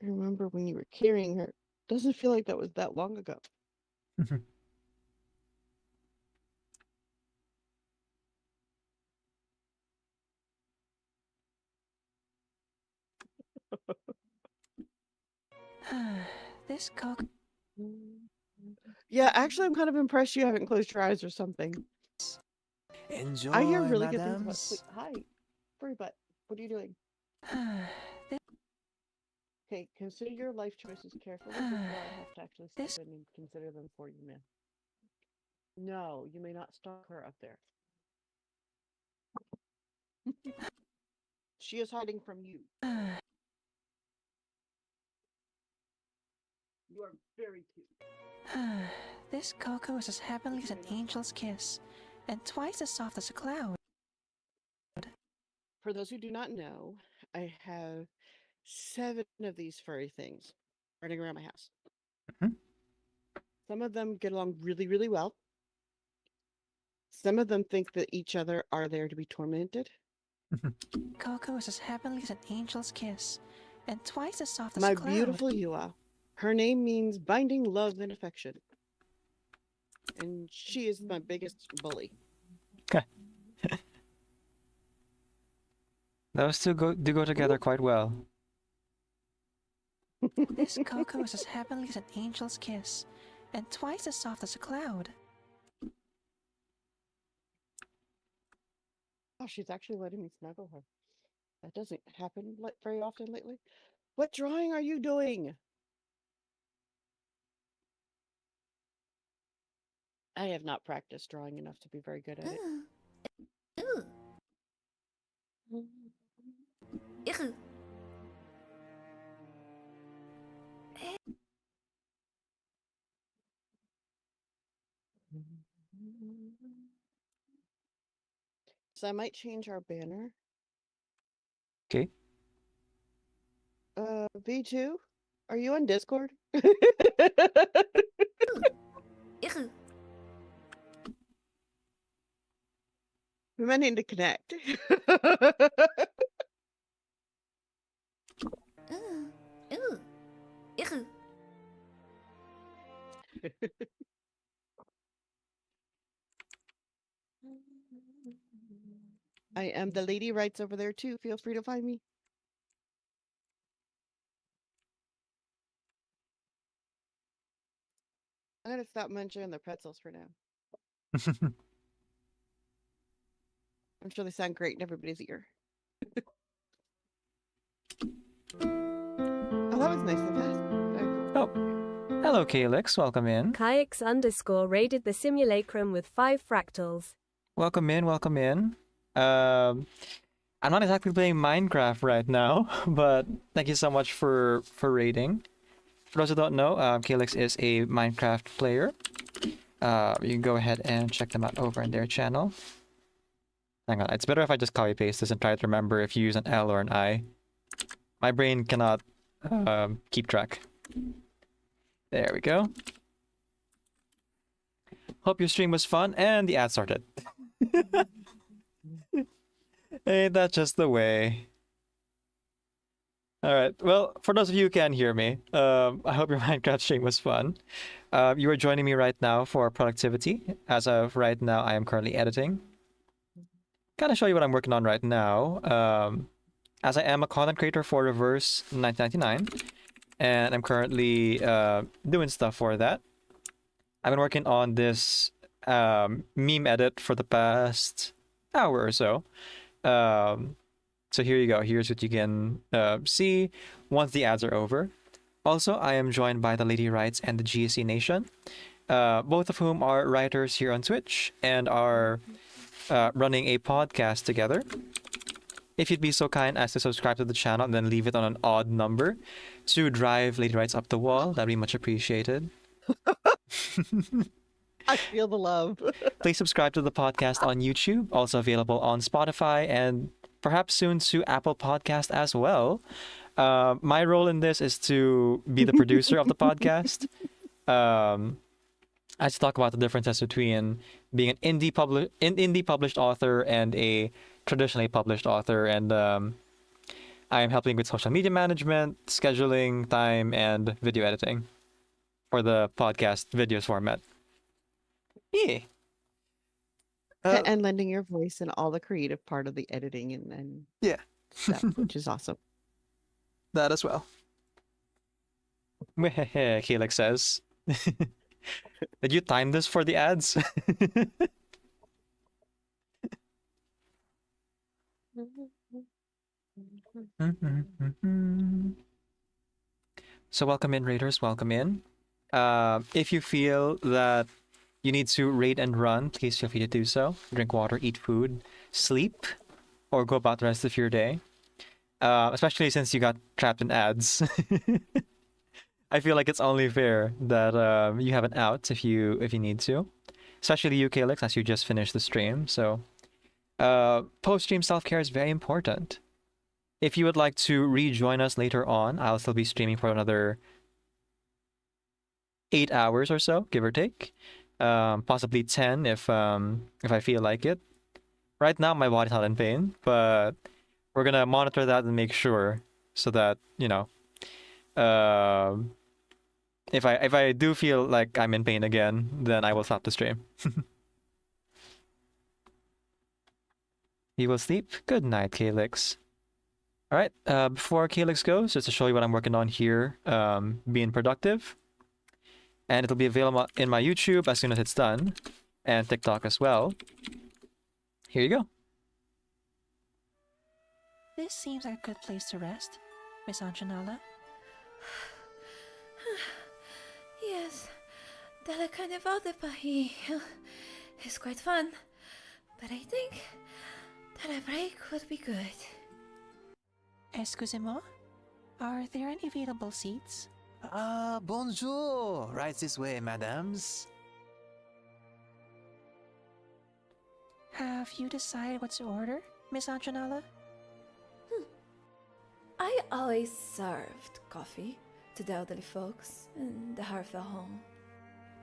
I remember when you were carrying her. Doesn't feel like that was that long ago. This cocoa. Yeah, actually, I'm kind of impressed you haven't closed your eyes or something. Enjoy, I hear really good things about madams. sleep. Hi, furry butt. What are you doing? Okay, consider your life choices carefully before I have to actually step in and consider them for you, man. No, you may not stalk her up there. She is hiding from you. You are very cute. This cocoa is as heavenly as an angel's kiss, and twice as soft as a cloud. For those who do not know, I have 7 of these furry things running around my house. Some of them get along really, really well. Some of them think that each other are there to be tormented. Cocoa is as heavenly as an angel's kiss, and twice as soft as My a cloud. beautiful Yua. Her name means binding love and affection. And she is my biggest bully. Those two do go together quite well. This cocoa is as heavenly as an angel's kiss, and twice as soft as a cloud. Oh, she's actually letting me snuggle her. That doesn't happen very often lately. What drawing are you doing? I have not practiced drawing enough to be very good at it. So I might change our banner. Okay. V2, are you on Discord? We might need to connect. I am the lady writes over there too. Feel free to find me. I'm gonna stop munching the pretzels for now. I'm sure they sound great in everybody's ear. Oh, that was nice and fast. Oh, hello, Calyx. Welcome in. Kayx_ raided the simulacrum with 5 fractals. Welcome in. Welcome in. I'm not exactly playing Minecraft right now, but thank you so much for raiding. For those who don't know, Calyx is a Minecraft player. You can go ahead and check them out over in their channel. Hang on, it's better if I just copy paste this and try to remember if you use an L or an I. My brain cannot keep track. There we go. Hope your stream was fun and the ad started. Ain't that just the way? Alright, well, for those of you who can hear me, I hope your Minecraft stream was fun. You are joining me right now for productivity. As of right now, I am currently editing. Kind of show you what I'm working on right now. As I am a content creator for Reverse 1999, and I'm currently doing stuff for that. I've been working on this meme edit for the past hour or so. So here you go. Here's what you can see once the ads are over. Also, I am joined by the Lady Writes and the GSC Nation, both of whom are writers here on Twitch and are running a podcast together. If you'd be so kind as to subscribe to the channel and then leave it on an odd number to drive Lady Writes up the wall, that'd be much appreciated. I feel the love. Please subscribe to the podcast on YouTube, also available on Spotify and perhaps soon to Apple Podcast as well. My role in this is to be the producer of the podcast. I just talk about the differences between being an indie published author and a traditionally published author, and I am helping with social media management, scheduling, time, and video editing for the podcast videos format. Yeah. And lending your voice and all the creative part of the editing and yeah, stuff, which is awesome. That as well. Calyx says. Did you time this for the ads? So welcome in, raiders. Welcome in. If you feel that you need to raid and run, please feel free to do so. Drink water, eat food, sleep, or go about the rest of your day. Especially since you got trapped in ads. I feel like it's only fair that you have an out if you need to. Especially you, Calyx, as you just finished the stream. So post-stream self-care is very important. If you would like to rejoin us later on, I'll still be streaming for another 8 hours or so, give or take. Possibly 10 if I feel like it. Right now, my body's not in pain, but we're gonna monitor that and make sure so that, you know, if I do feel like I'm in pain again, then I will stop the stream. You will sleep. Good night, Calyx. All right. Before Calyx goes, just to show you what I'm working on here, being productive, and it'll be available in my YouTube as soon as it's done, and TikTok as well. Here you go. This seems like a good place to rest, Miss Anjanala. Yes, dalla carnivore pahi is quite fun, but I think that a break would be good. Excusez-moi, are there any available seats? Ah, bonjour! Right this way, madams. Have you decided what to order, Miss Anjanala? I always served coffee to the elderly folks in the Harfell home.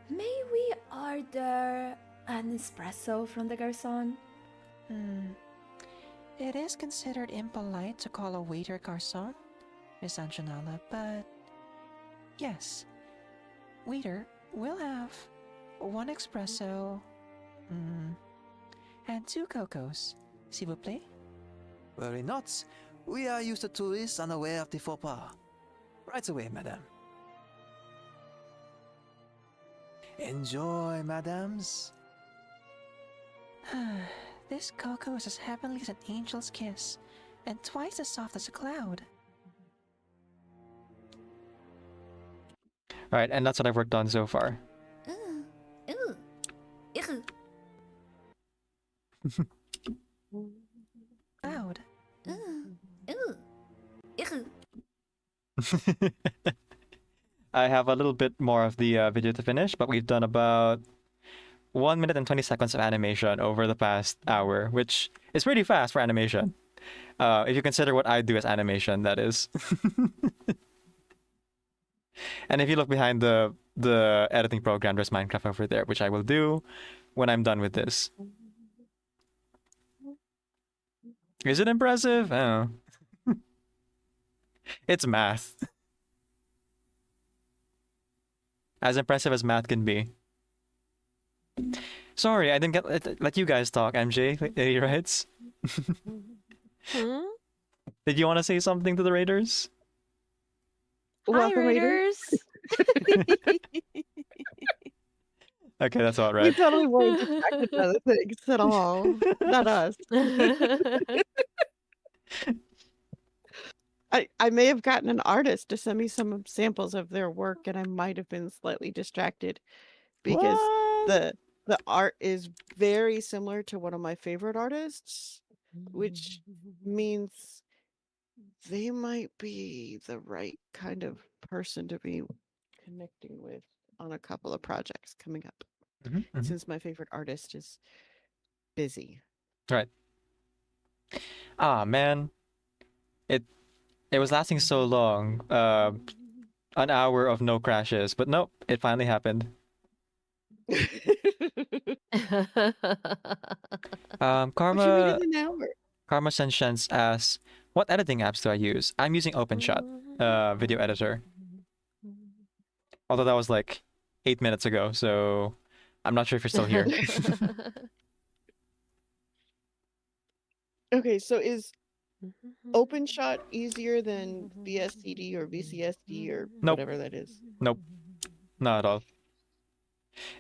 May we order an espresso from the garçon? It is considered impolite to call a waiter garçon, Miss Anjanala, but yes, waiter, we'll have 1 espresso, and 2 cocos, s'il vous plaît. Worry not. We are used to tourists unaware of the faux pas. Right away, madame. Enjoy, madams. This cocoa is as heavenly as an angel's kiss, and twice as soft as a cloud. All right, and that's what I've worked on so far. Cloud. I have a little bit more of the video to finish, but we've done about 1 minute and 20 seconds of animation over the past hour, which is pretty fast for animation. If you consider what I do as animation, that is. And if you look behind the editing program, there's Minecraft over there, which I will do when I'm done with this. Is it impressive? I don't know. It's math. As impressive as math can be. Sorry, I didn't let you guys talk, MJ. He writes. Did you want to say something to the Raiders? Hi, Raiders. Okay, that's all We right. totally weren't distracted by other things at all. Not us. I may have gotten an artist to send me some samples of their work, and I might have been slightly distracted because the art is very similar to one of my favorite artists, which means they might be the right kind of person to be connecting with on a couple of projects coming up. Since my favorite artist is busy. Right. Ah, man. It was lasting so long. An hour of no crashes, but nope, it finally happened. Karma Karma Sentience asks, what editing apps do I use? I'm using OpenShot, video editor. Although that was like 8 minutes ago, so I'm not sure if you're still here. Okay, so is OpenShot easier than VSCD or VCSD or Nope. whatever that is? Nope. Not at all.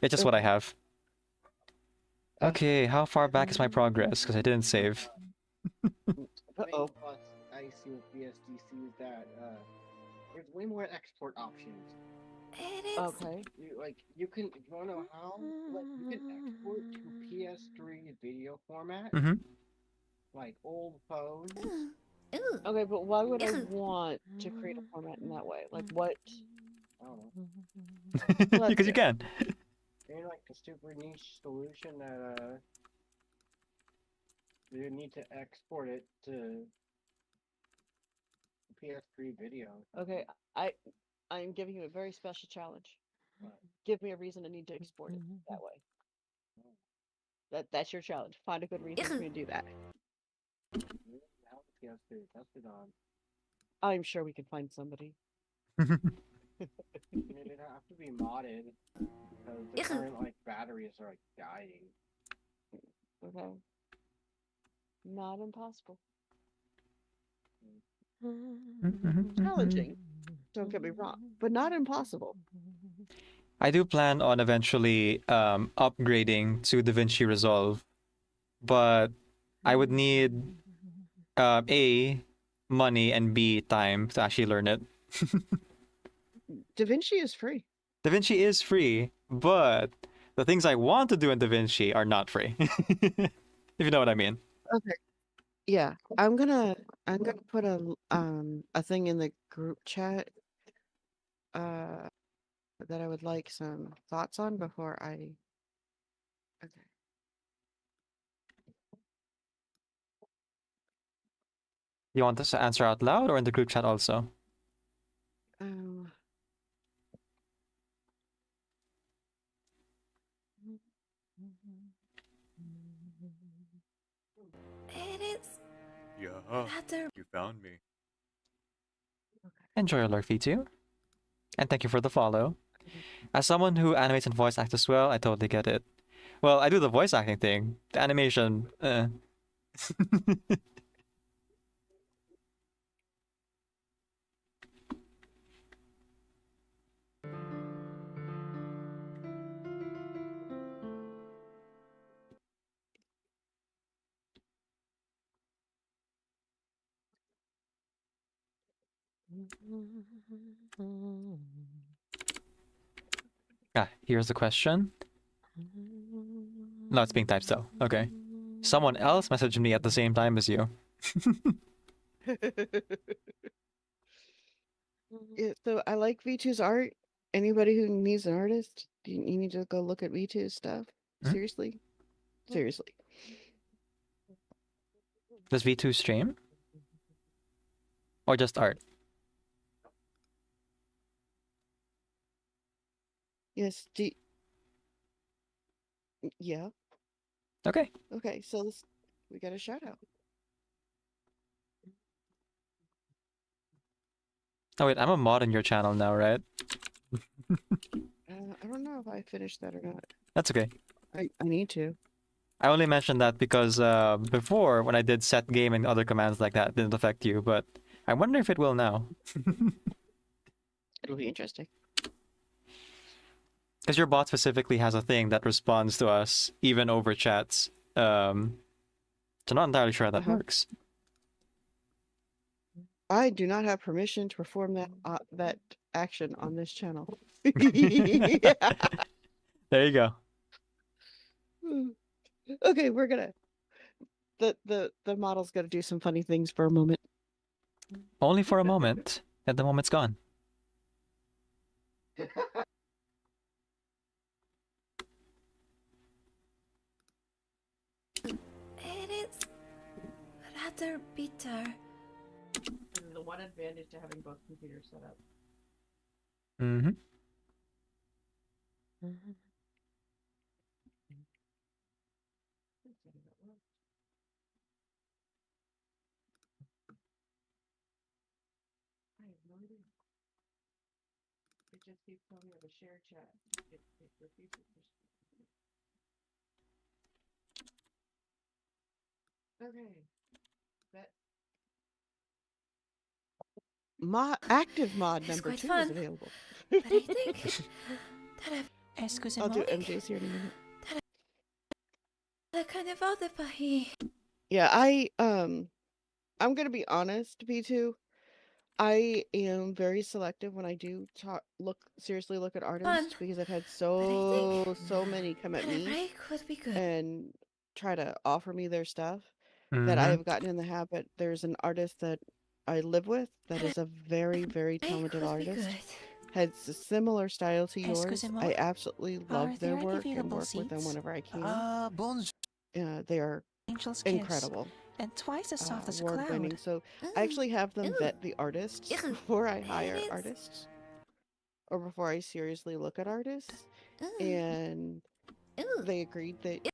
It's just what I have. Okay, how far back is my progress? Because I didn't save. Uh-oh. Plus, I see with VSDC is that there's way more export options. It is. Okay. You can, if you want to know how, you can export to PS3 video format, like old phones. Okay, but why would I want to create a format in that way? Like what? I don't know. Because you can. They're like a super niche solution that you need to export it to PS3 video. Okay, I'm giving you a very special challenge. Give me a reason I need to export it that way. That's your challenge. Find a good reason for me to do that. I'm sure we can find somebody. It'd have to be modded because the current batteries are dying. Okay. Not impossible. Challenging, don't get me wrong, but not impossible. I do plan on eventually upgrading to DaVinci Resolve, but I would need A, money, and B, time to actually learn it. DaVinci is free. DaVinci is free, but the things I want to do in DaVinci are not free. If you know what I mean. Okay. Yeah, I'm gonna put a thing in the group chat that I would like some thoughts on before I. Okay. You want us to answer out loud or in the group chat also? Um. It is Yeah, rather you found me. Enjoy your lurk too. And thank you for the follow. As someone who animates and voice acts as well, I totally get it. Well, I do the voice acting thing. The animation, here's the question. No, it's being typed still. Okay. Someone else messaged me at the same time as you. Yeah, so I like V2's art. Anybody who needs an artist, you need to go look at V2's stuff. Seriously? Seriously. Does V2 stream? Or just art? Yes, yeah. Okay. Okay, so we got a shout out. Oh wait, I'm a mod in your channel now, right? I don't know if I finished that or not. That's okay. I need to. I only mentioned that because before, when I did set game and other commands like that, it didn't affect you, but I wonder if it will now. It'll be interesting. Because your bot specifically has a thing that responds to us even over chats. So I'm not entirely sure how that works. I do not have permission to perform that action on this channel. There you go. Okay, we're gonna the model's gonna do some funny things for a moment. Only for a moment, and the moment's gone. It is rather bitter. The one advantage to having both computers set up. Mm-hmm. I have no idea. It just keeps telling me to share chat. It refuses to. Okay. That active mod number quite 2 fun. is available. But I think that I'll do MJ's here in a minute. I kind of other pahi. Yeah, I'm gonna be honest, B2. I am very selective when I do seriously look at artists because I've had so many come at me break would be good. and try to offer me their stuff that I Mhm. have gotten in the habit. There's an artist that I live with that is a very, very talented artist. Has a similar style to yours. Excusez-moi? I absolutely love Are their there any work and available work with them seats? whenever I can. Bonjour. They are Angel's Kiss. incredible. And twice as soft as a Award cloud. winning. So I actually have them vet the artists before I hire artists or before I seriously look at artists. And they agreed that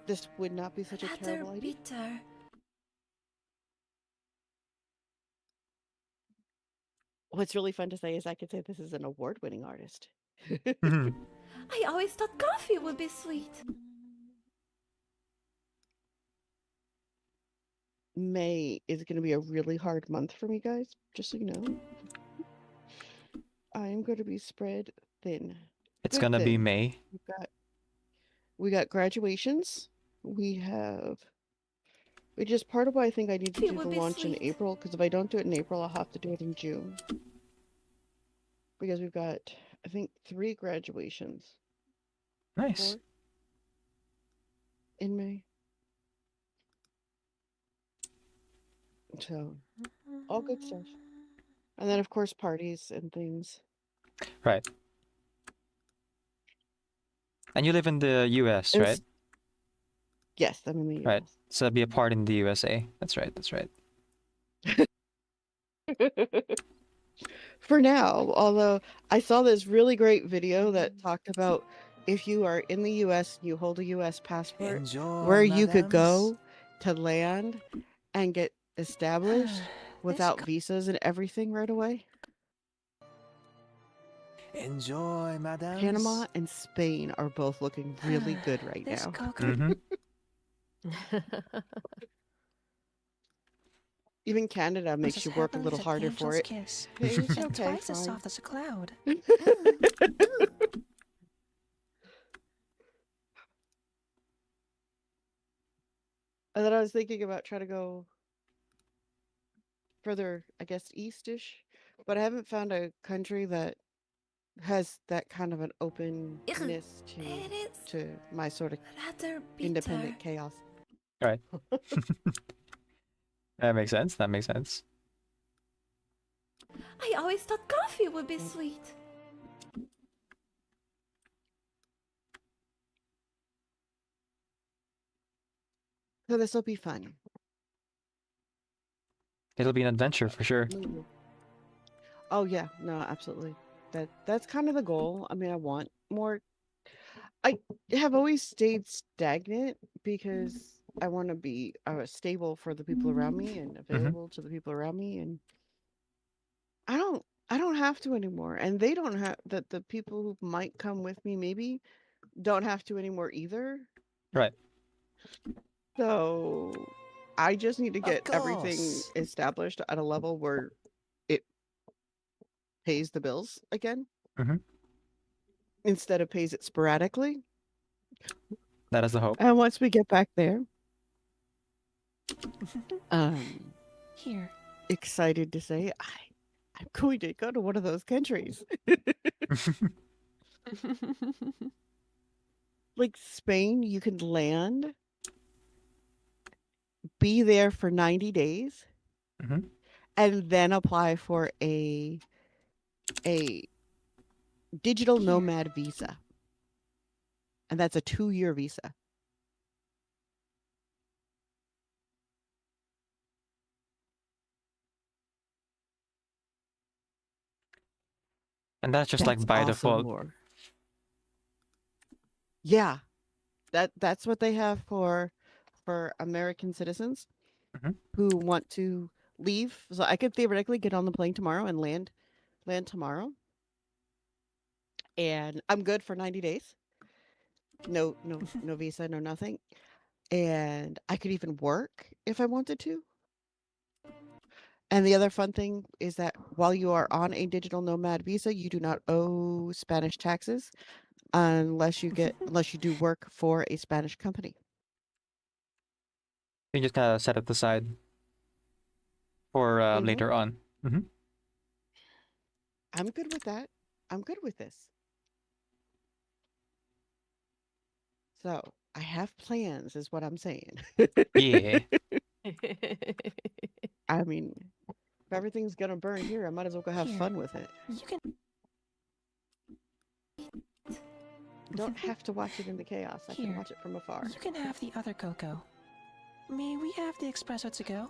this would not be such a terrible idea. Bitter. What's really fun to say is I could say this is an award winning artist. I always thought coffee would be sweet. May is going to be a really hard month for me, guys. Just so you know, I am going to be spread thin. It's Good gonna be thing. May. We got graduations. We have, which is part of why I think I need to It do would the be launch in sweet. April. Because if I don't do it in April, I'll have to do it in June. Because we've got, I think, 3 graduations. Nice. 4 in May. So, all good stuff. And then, of course, parties and things. Right. And you live in the US, right? Yes, I'm in the US. Right. So it'll be a part in the USA. That's right. That's right. For now, although I saw this really great video that talked about if you are in the US and you hold a US passport, Enjoy, where you could madams. go to land and get established without visas and everything right away. Enjoy, madams. Panama and Spain are both looking really good right This now. cocoa. Even Canada makes Just you work a happens little at harder for Angel's it. kiss. It's And okay, twice as fine. soft as a cloud. And then I was thinking about trying to go further, I guess, eastish, but I haven't found a country that has that kind of an openness to my sort of Rather independent bitter. chaos. Right. That makes sense. That makes sense. I always thought coffee would be sweet. So this will be fun. It'll be an adventure for sure. Oh yeah, no, absolutely. That's kind of the goal. I mean, I want more. I have always stayed stagnant because I want to be stable for the people around me and available to the people around me, and I don't have to anymore, and they don't have that. The people who might come with me maybe don't have to anymore either. Right. So I just need to Of get everything course. established at a level where it pays the bills again instead of pays it sporadically. That is the hope. And once we get back there, Here. excited to say I'm going to go to one of those countries. Like Spain, you can land, be there for 90 days, and then apply for a digital nomad visa. And that's a 2-year visa. And that's just like by also default. more. Yeah. That's what they have for American citizens who want to leave. So I could theoretically get on the plane tomorrow and land tomorrow. And I'm good for 90 days. No visa, no nothing. And I could even work if I wanted to. And the other fun thing is that while you are on a digital nomad visa, you do not owe Spanish taxes unless you do work for a Spanish company. You just kind of set it aside for later on. I'm good with that. I'm good with this. So I have plans, is what I'm saying. Yeah. I mean, if everything's gonna burn here, I might as well go have Here. fun with it. You can. You don't have to watch it in the chaos. I can Here. watch it from afar. You can have the other cocoa. May we have the espresso to go?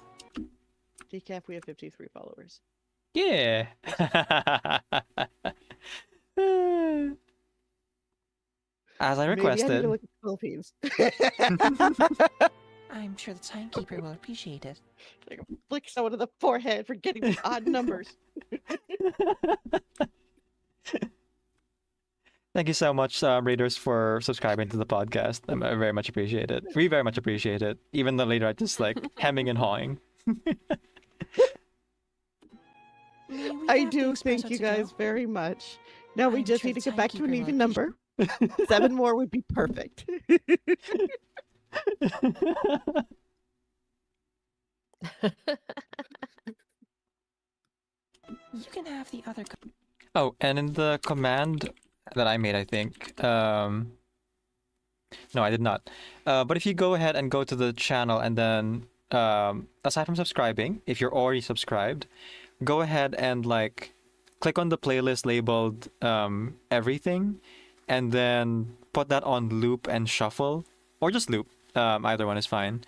Decaf, we have 53 followers. Yeah. As I Maybe I need requested. to look at the Philippines. I'm sure the timekeeper will appreciate it. Like flick someone in the forehead for getting the odd numbers. Thank you so much, readers, for subscribing to the podcast. I very much appreciate it. We very much appreciate it. Even though later I just like hemming and hawing. I do thank you guys very much. Now we just need to get back to an even number. 7 more would be perfect. You can have the other. Oh, and in the command that I made, I think. No, I did not. But if you go ahead and go to the channel and then, aside from subscribing, if you're already subscribed, go ahead and like click on the playlist labeled everything, and then put that on loop and shuffle, or just loop. Either one is fine.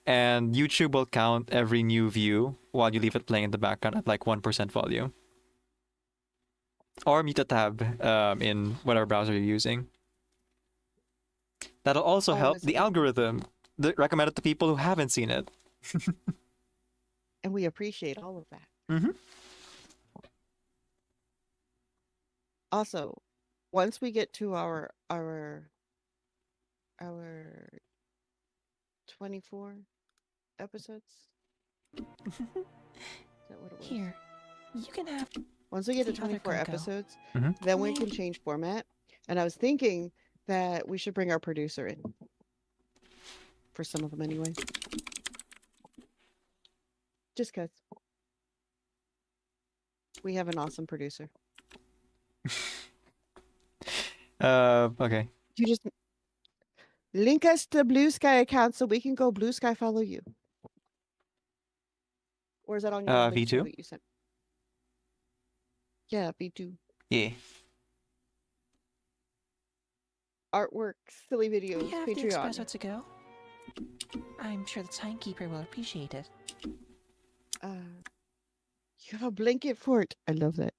And YouTube will count every new view while you leave it playing in the background at like 1% volume. Or mute a tab in whatever browser you're using. That'll also help the algorithm recommend it to people who haven't seen it. And we appreciate all of that. Mm-hmm. Also, once we get to our 24 episodes. Is that what it was? Here, you can have. Once we get to the other 24 cocoa. episodes, Mhm. then we can change format. And I was thinking that we should bring our producer in. For some of them anyway. Just because. We have an awesome producer. Okay. You just link us to Blue Sky account so we can go Blue Sky follow you. Or is that on your link V2? that you sent? Yeah, V2. Yeah. Artwork, silly We videos, have the Patreon. espresso to go. I'm sure the timekeeper will appreciate it. You have a blanket fort. I love that.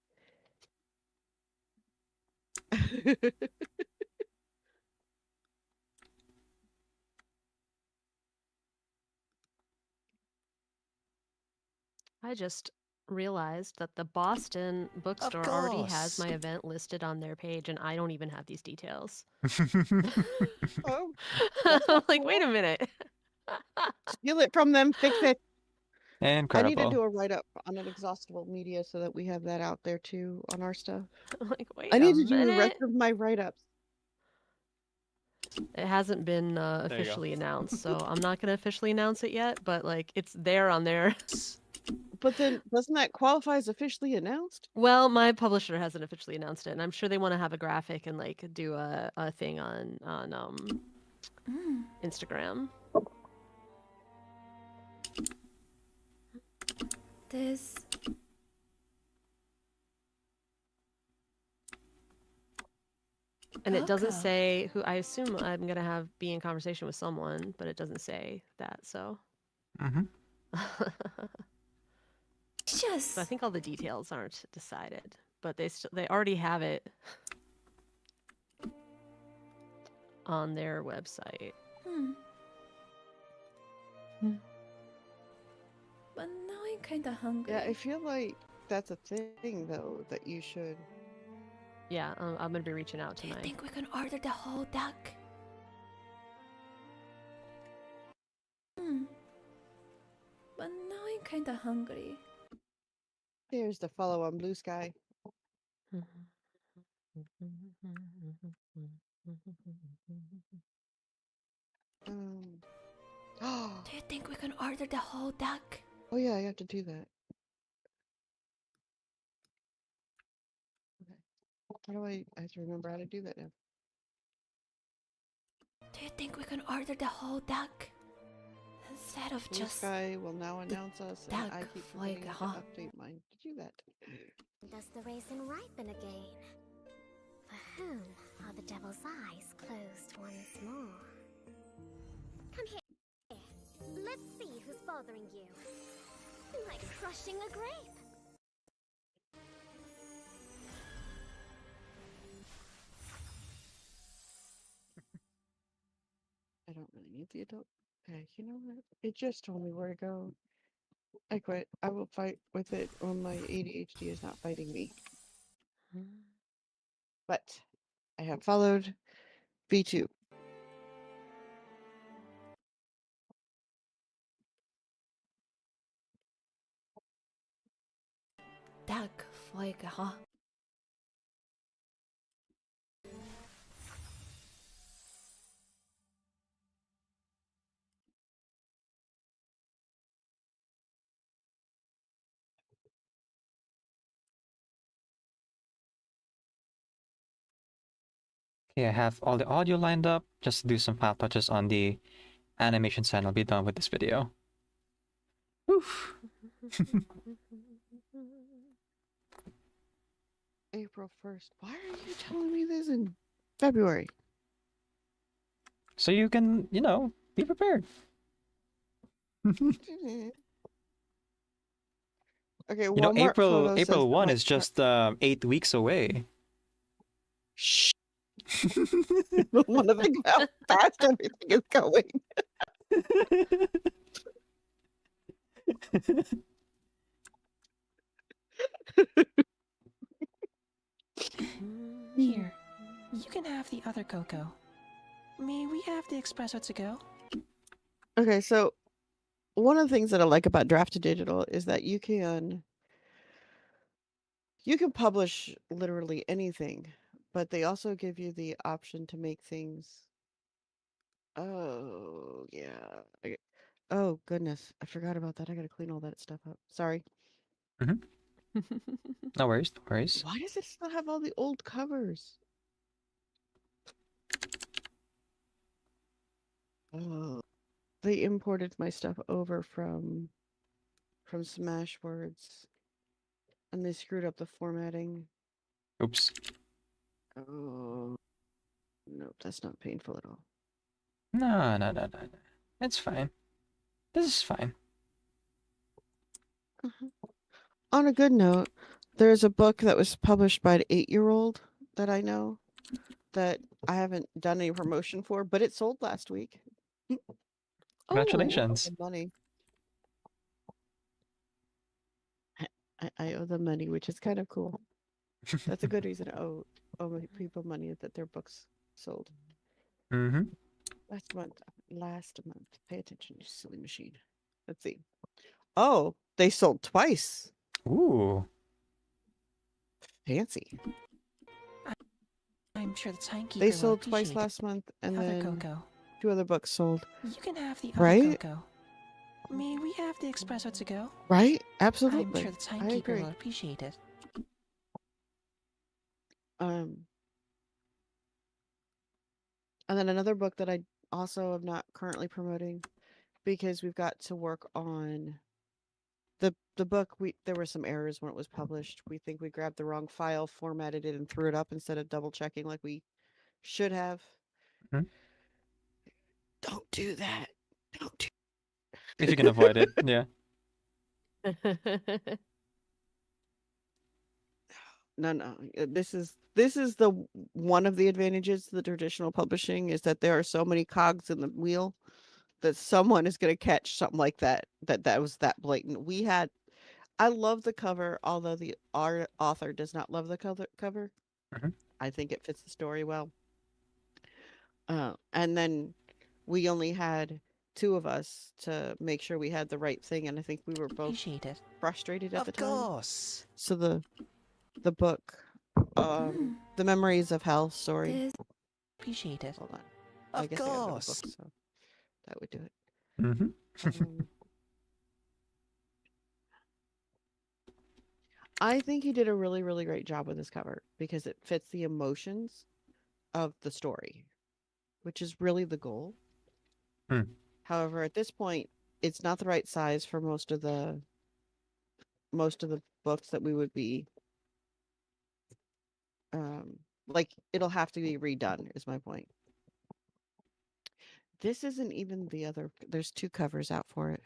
I just realized that the Boston bookstore already has my event listed on their page, and I don't even have these details. Oh, I'm like, wait a minute. steal it from them, fix it. Incredible. I need to do a write-up on Inexhaustible Media so that we have that out there too on our stuff. I'm like, wait I a need to do the rest minute. of my write-ups. It hasn't been you go. officially announced, so I'm not going to officially announce it yet, but like it's there on there. But then doesn't that qualify as officially announced? Well, my publisher hasn't officially announced it, and I'm sure they want to have a graphic and like do a thing on Instagram. This. And it doesn't Cocoa. say who. I assume I'm gonna be in conversation with someone, but it doesn't say that. So. Mm-hmm. Just. So I think all the details aren't decided, but they already have it on their website. But now I'm kinda hungry. Yeah, I feel like that's a thing though that you should. Yeah, I'm gonna be reaching out Do you tonight. think we can order the whole duck? But now I'm kinda hungry. There's the follow on Blue Sky. Do you think we can order the whole duck? Oh yeah, I have to do that. Okay. How do I have to remember how to do that now? Do you think we can order the whole duck? Instead of Blue just. Sky will now announce us, and I duck keep flag, forgetting to huh? update mine to do that. Does the raisin ripen again? For whom are the devil's eyes closed once more? Come here. Let's see who's bothering you. Like crushing a grape. I don't really need the adult. Okay, you know what? It just told me where to go. I quit. I will fight with it when my ADHD is not fighting me. But I have followed V2. Tak, flyga, ha. Okay, I have all the audio lined up. Just to do some final touches on the animation side. I'll be done with this video. Oof. April 1st. Why are you telling me this in February? So you can, you know, be prepared. Okay, You know, Walmart April photo says April that 1 my is just 8 weeks away. Shh. I don't want to think how fast everything is going. Here, you can have the other cocoa. May we have the espresso to go? Okay, so one of the things that I like about Draft to Digital is that you can publish literally anything, but they also give you the option to make things. Oh, yeah. Oh, goodness. I forgot about that. I got to clean all that stuff up. Sorry. No worries, no worries. Why does it still have all the old covers? Oh, they imported my stuff over from Smashwords, and they screwed up the formatting. Oops. Oh, nope, that's not painful at all. No. It's fine. This is fine. On a good note, there's a book that was published by an 8-year-old that I know that I haven't done any promotion for, but it sold last week. Congratulations. Money. I owe them money, which is kind of cool. That's a good reason to owe people money that their books sold. Mm-hmm. Last month. Pay attention, you silly machine. Let's see. Oh, they sold twice. Ooh. Fancy. I'm sure the timekeeper They will sold twice appreciate last month, and other then cocoa. 2 other books sold. You can have the Right? other cocoa. May we have the espresso to go? Right? Absolutely. I'm sure the I timekeeper agree. will appreciate it. And then another book that I also am not currently promoting because we've got to work on the book. There were some errors when it was published. We think we grabbed the wrong file, formatted it, and threw it up instead of double checking like we should have. Mhm. Don't do that. Don't do. If you can avoid it, yeah. No. This is the one of the advantages to the traditional publishing is that there are so many cogs in the wheel that someone is going to catch something like that was that blatant. I love the cover, although our author does not love the cover. I think it fits the story well. And then we only had 2 of us to make sure we had the right thing, and I think we were both frustrated at the time. Of course. So the book, the Memories of Hell story. Appreciate it. Hold on. Of I guess I got another book, course. so that would do it. Mm-hmm. I think he did a really, really great job with this cover because it fits the emotions of the story, which is really the goal. However, at this point, it's not the right size for most of the books that we would be like it'll have to be redone is my point. This isn't even the other. There's 2 covers out for it.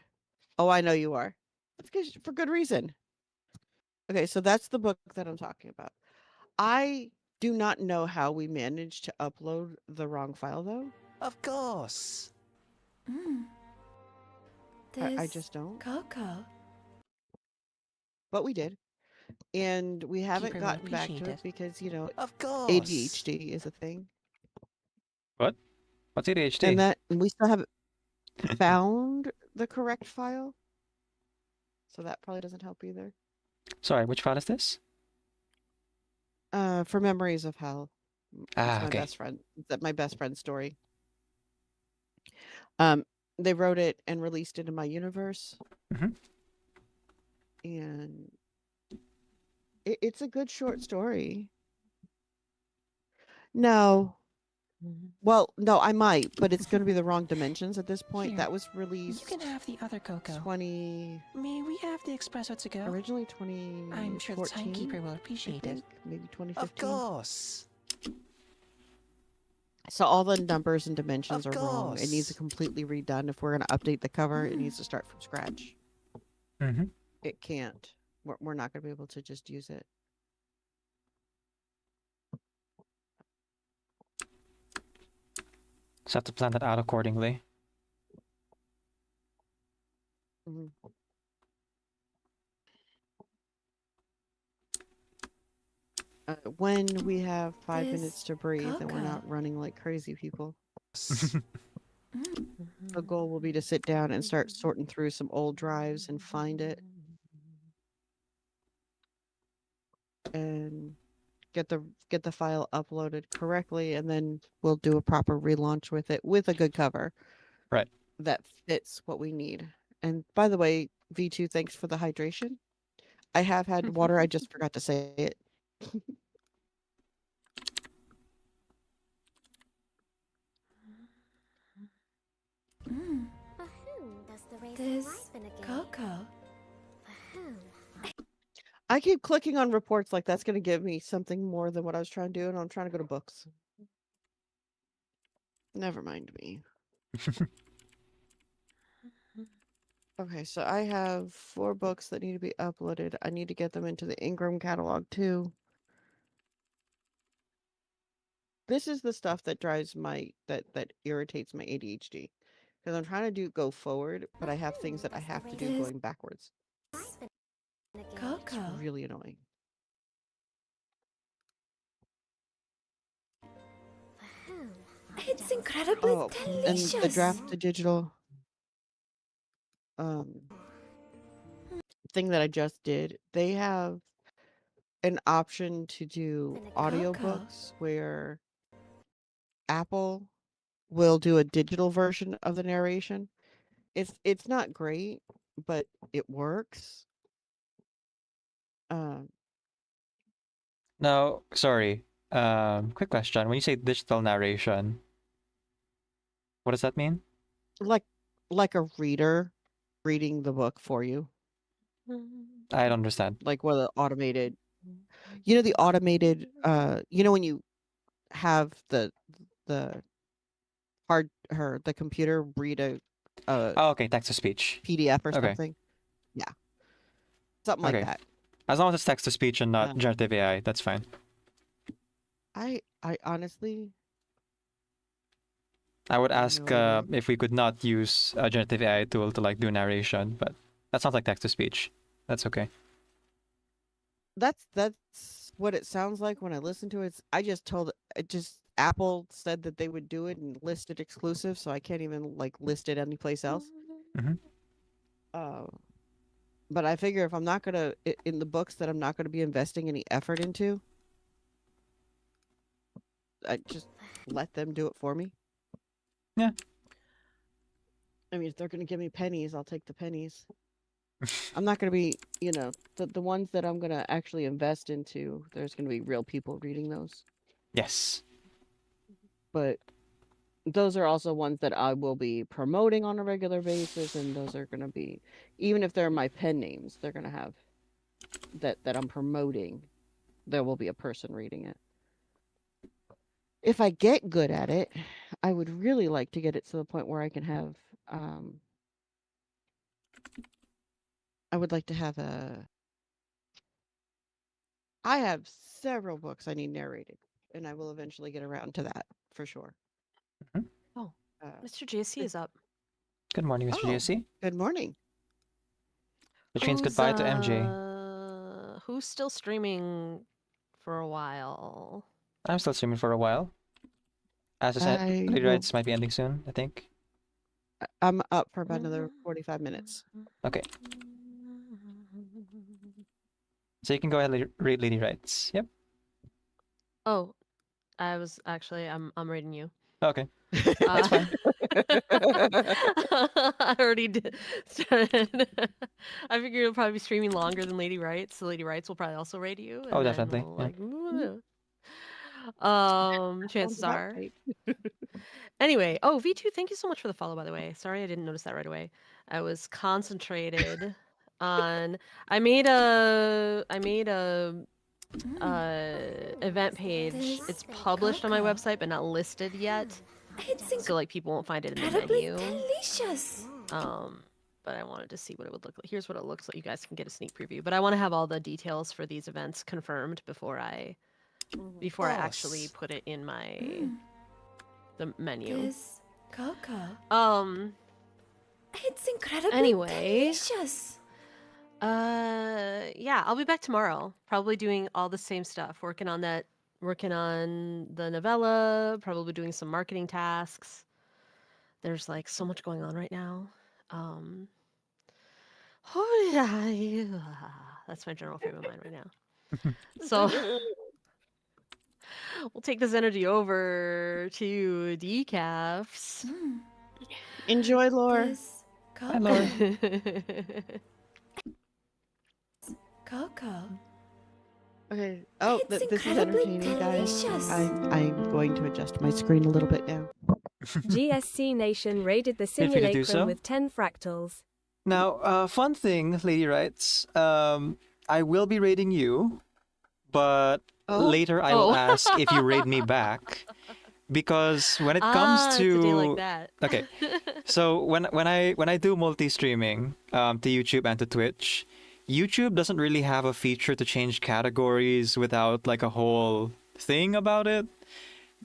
Oh, I know you are. That's for good reason. Okay, so that's the book that I'm talking about. I do not know how we managed to upload the wrong file, though. Of course. I just don't. Cocoa. But we did. And we haven't Keeper will gotten back to appreciate it because, you know, Of course. ADHD is a thing. What? What's ADHD? And we still haven't found the correct file. So that probably doesn't help either. Sorry, which file is this? For Memories of Hell. It's my okay. best friend. It's my best friend's story. They wrote it and released it in my universe. Mhm. And it's a good short story. No. Well, no, I might, but it's going to be the wrong dimensions at this point. Here, that was released. You can have the other cocoa. 20. May we have the espresso to go? Originally 20. I'm sure the timekeeper will appreciate it. Maybe 2015. Of course. So all the numbers and dimensions Of are wrong. It needs to course. completely redone. If we're going to update the cover, it needs to start from scratch. Mm-hmm. It can't. We're not going to be able to just use it. Just have to plan that out accordingly. Mhm. When we have 5 minutes to breathe and we're not running like crazy people. The goal will be to sit down and start sorting through some old drives and find it. And get the file uploaded correctly, and then we'll do a proper relaunch with it with a good cover. Right. That fits what we need. And by the way, V2, thanks for the hydration. I have had water, I just forgot to say it. For whom does the race This ripen again? Coco. For whom? I keep clicking on reports like that's going to give me something more than what I was trying to do, and I'm trying to go to books. Never mind me. Okay, so I have 4 books that need to be uploaded. I need to get them into the Ingram catalog too. This is the stuff that drives that irritates my ADHD. Because I'm trying to go forward, but I have things that I have to do going backwards. It's Coco. really annoying. For whom? It's incredibly Oh, delicious. and the draft to digital thing that I just did, they have an option to do audiobooks where Apple will do a digital version of the narration. It's not great, but it works. Now, sorry. Quick question. When you say digital narration, what does that mean? Like a reader reading the book for you. I don't understand. Like what the automated, the automated, when you have the computer read a Oh, okay, text to speech. PDF or Okay. something. Yeah. Something like Okay. that. As long as it's text to speech and not generative AI, that's fine. I honestly, I would ask no idea. if we could not use a generative AI tool to like do narration, but that sounds like text to speech. That's okay. That's what it sounds like when I listen to it. Apple said that they would do it and list it exclusive, so I can't even like list it anyplace else. Mm-hmm. But I figure if I'm not gonna in the books that I'm not gonna be investing any effort into, I just let them do it for me. Yeah. I mean, if they're gonna give me pennies, I'll take the pennies. I'm not gonna be, the ones that I'm gonna actually invest into. There's gonna be real people reading those. Yes. But those are also ones that I will be promoting on a regular basis, and those are going to be, even if they're my pen names, they're going to have that I'm promoting. There will be a person reading it. If I get good at it, I would really like to get it to the point where I can have, I would like to have I have several books I need narrated, and I will eventually get around to that for sure. Oh, Mr. JC is up. Good morning, Mr. JC. Good morning. Which means goodbye to MJ. who's still streaming for a while? I'm still streaming for a while. As I said, I Lady will. Rights might be ending soon, I think. I'm up for about another 45 minutes. Okay. So you can go ahead and read Lady Rights. Yep. Oh, I was actually I'm reading you. Okay. That's fine. I already did started. I figure you'll probably be streaming longer than Lady Wrights, so Lady Wrights will probably also raid you, and Oh, then definitely. we'll Yeah. chances about are. right. Anyway, oh V2, thank you so much for the follow, by the way. Sorry I didn't notice that right away. I was concentrated on. I made a event page. It's published on my website, but not listed yet. So like people won't find it in the Incredibly menu. delicious. But I wanted to see what it would look like. Here's what it looks like. You guys can get a sneak preview. But I want to have all the details for these events confirmed before I actually put it in my the menu. This cocoa. It's incredibly Anyway. delicious. Yeah, I'll be back tomorrow. Probably doing all the same stuff. Working on the novella, probably doing some marketing tasks. There's like so much going on right now. That's my general frame of mind right now. So we'll take this energy over to decafs. Enjoy, Lore. This Hi, Laura. cocoa. Okay. Oh, It's this is incredibly entertaining, guys. delicious. I'm going to adjust my screen a little bit now. GSC Nation raided the Feel free to do simulacrum so. with 10 fractals. Now, fun thing, Lady Rights. I will be raiding you, but later I will ask if you raid me back. Because when it comes it's a day like to that. okay, so when I do multi-streaming to YouTube and to Twitch, YouTube doesn't really have a feature to change categories without like a whole thing about it.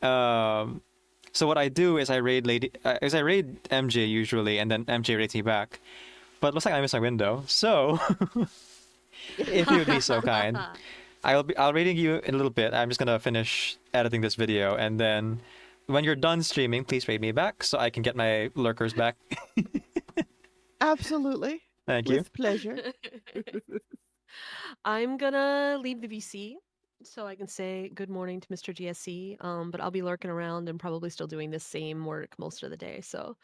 So what I do is I raid MJ usually, and then MJ raids me back. But it looks like I missed my window. So if you would be so kind, I'll rating you in a little bit. I'm just gonna finish editing this video, and then when you're done streaming, please raid me back so I can get my lurkers back. Absolutely. Thank you. With pleasure. I'm gonna leave the VC so I can say good morning to Mr. GSC. But I'll be lurking around and probably still doing the same work most of the day. So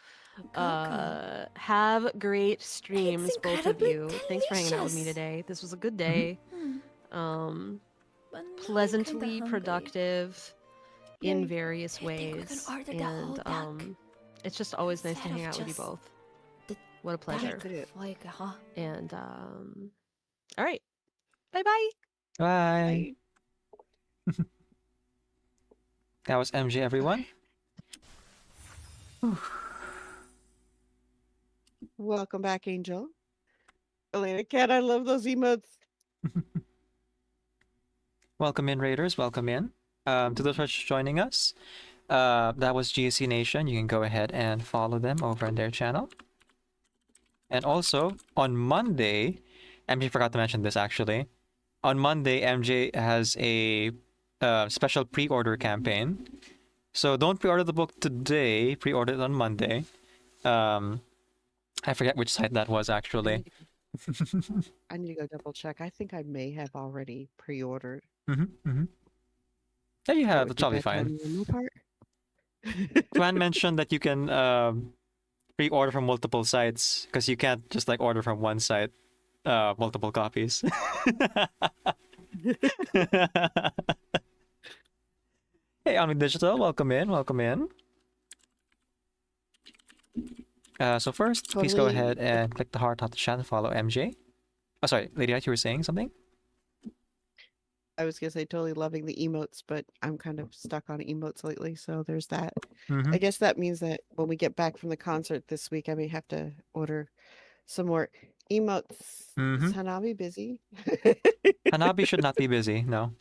have great streams, both of you. Thanks for hanging out with me delicious. today. This was a good day. Pleasantly productive in various ways. order the whole duck. And it's just always nice to Instead hang of out with you just both. What a pleasure. Like, huh? And all right. Bye-bye. Bye. That was MJ, everyone. Welcome back, Angel. Elena Cat, I love those emotes. Welcome in, Raiders. Welcome in. To those who are just joining us, that was GSC Nation. You can go ahead and follow them over on their channel. And also, on Monday, MJ forgot to mention this actually. On Monday, MJ has a special pre-order campaign. So don't pre-order the book today. Pre-order it on Monday. I forget which site that was actually. I need to go double check. I think I may have already pre-ordered. Yeah, you have. That's probably fine. Twan mentioned that you can pre-order from multiple sites because you can't just like order from one site multiple copies. Hey, Omni Digital, welcome in, welcome in. So first, please go ahead and click the heart on the chat and follow MJ. Oh, sorry, Lady Light, you were saying something? I was gonna say totally loving the emotes, but I'm kind of stuck on emotes lately, so there's that. I guess that means that when we get back from the concert this week, I may have to order some more emotes. Is Hanabi busy? Hanabi should not be busy, no.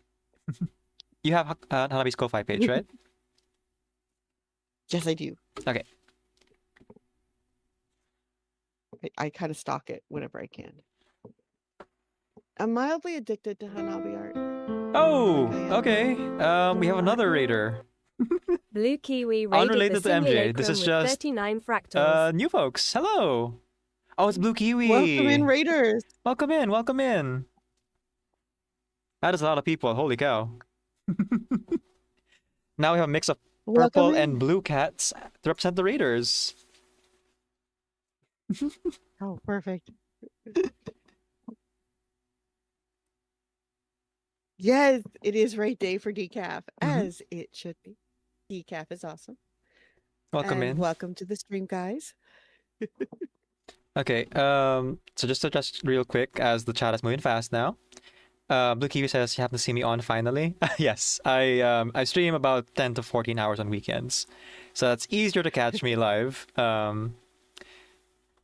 You have Hanabi's Ko-Fi page, right? Yes, I do. Okay. I kind of stalk it whenever I can. I'm mildly addicted to Hanabi art. Oh, okay. We have another raider. Blue Kiwi raided Unrelated the to MJ. simulacrum This is with just 39 fractals. new folks. Hello. Oh, it's Blue Kiwi. Welcome in, Raiders. Welcome in. Welcome in. That is a lot of people. Holy cow. Now we have a mix of purple and blue cats to represent the raiders. Oh, perfect. Yes, it is raid day for decaf, as it should be. Decaf is awesome. Welcome And in. welcome to the stream, guys. Okay, so just real quick, as the chat is moving fast now. Blue Kiwi says you happen to see me on finally. Yes, I stream about 10 to 14 hours on weekends, so it's easier to catch me live.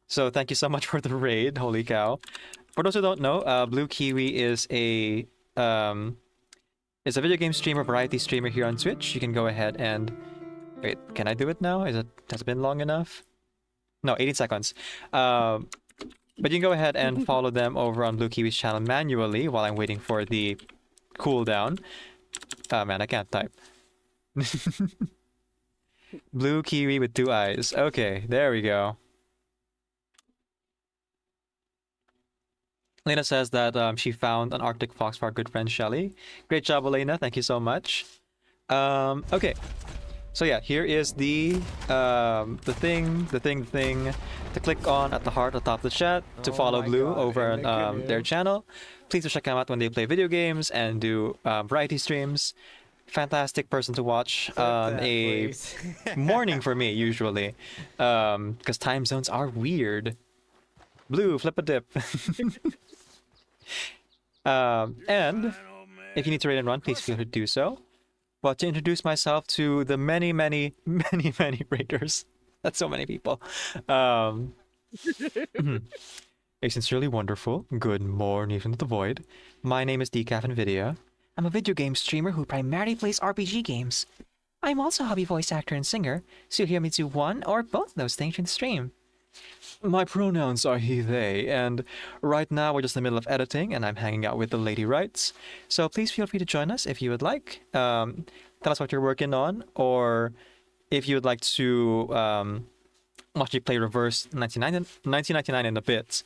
So thank you so much for the raid. Holy cow! For those who don't know, Blue Kiwi is a video game streamer, variety streamer here on Twitch. You can go ahead and wait. Can I do it now? Has it been long enough? No, 18 seconds. But you can go ahead and follow them over on Blue Kiwi's channel manually while I'm waiting for the cooldown. Oh man, I can't type. Blue Kiwi with 2 eyes. Okay, there we go. Lena says that she found an Arctic fox for our good friend Shelly. Great job, Elena. Thank you so much. Okay. So yeah, here is the thing to click on at the heart at the top of the chat to follow Blue over on their channel. Please do check them out when they play video games and do variety streams. Fantastic person to watch on a morning for me usually, because time zones are weird. Blue, flip a dip. And if you need to raid and run, please feel free to do so. But to introduce myself to the many raiders. That's so many people. A sincerely wonderful good morning from the void. My name is Decaf Nvidia. I'm a video game streamer who primarily plays RPG games. I'm also a hobby voice actor and singer, so you'll hear me do one or both those things in the stream. My pronouns are he, they, and right now we're just in the middle of editing and I'm hanging out with the lady rights. So please feel free to join us if you would like. Tell us what you're working on, or if you would like to watch me play Reverse 1999 in a bit.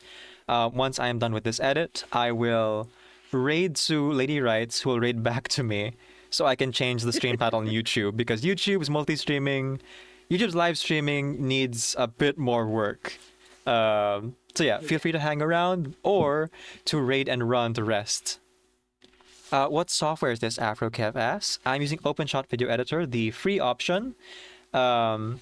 Once I am done with this edit, I will raid to lady rights, who will raid back to me, so I can change the stream title on YouTube, because YouTube is multi-streaming. YouTube's live streaming needs a bit more work. So yeah, feel free to hang around or to raid and run the rest. What software is this? AfroKev asks. I'm using OpenShot Video Editor, the free option. I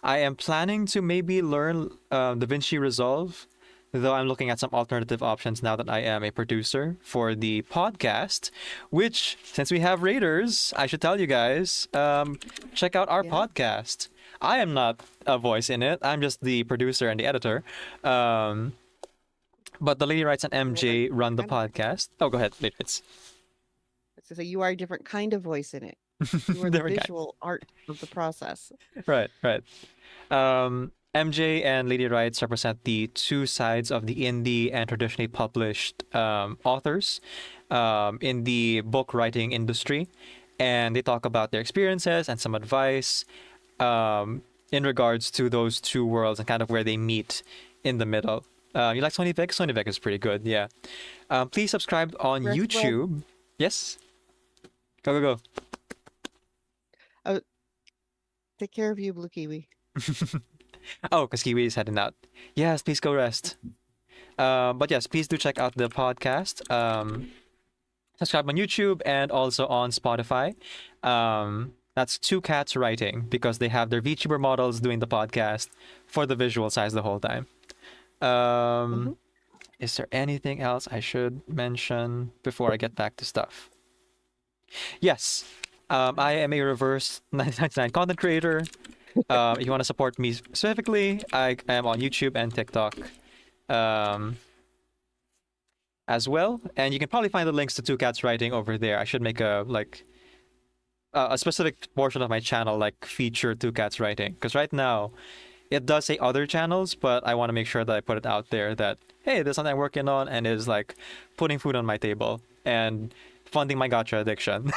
am planning to maybe learn DaVinci Resolve, though I'm looking at some alternative options now that I am a producer for the podcast, which, since we have raiders, I should tell you guys, check out our podcast. I am not a voice in it. I'm just the producer and the editor. But the Lady Rights and MJ run the podcast. Oh, go ahead, Lady Rights. So you are a different kind of voice in it. You are the visual art of the process. Right. MJ and Lady Rights represent the two sides of the indie and traditionally published authors in the book writing industry. And they talk about their experiences and some advice in regards to those two worlds and kind of where they meet in the middle. You like Sony Vic? Sony Vic is pretty good, yeah. Please subscribe on YouTube. Yes? Go. Oh, take care of you, Blue Kiwi. Oh, because Kiwi is heading out. Yes, please go rest. But yes, please do check out the podcast. Subscribe on YouTube and also on Spotify. That's Two Cats Writing, because they have their VTuber models doing the podcast for the visual size the whole time. Is there anything else I should mention before I get back to stuff? Yes, I am a Reverse 1999 content creator. If you want to support me specifically, I am on YouTube and TikTok as well. And you can probably find the links to Two Cats Writing over there. I should make a specific portion of my channel feature Two Cats Writing, because right now it does say other channels, but I want to make sure that I put it out there that, hey, there's something I'm working on and is like putting food on my table and funding my gacha addiction.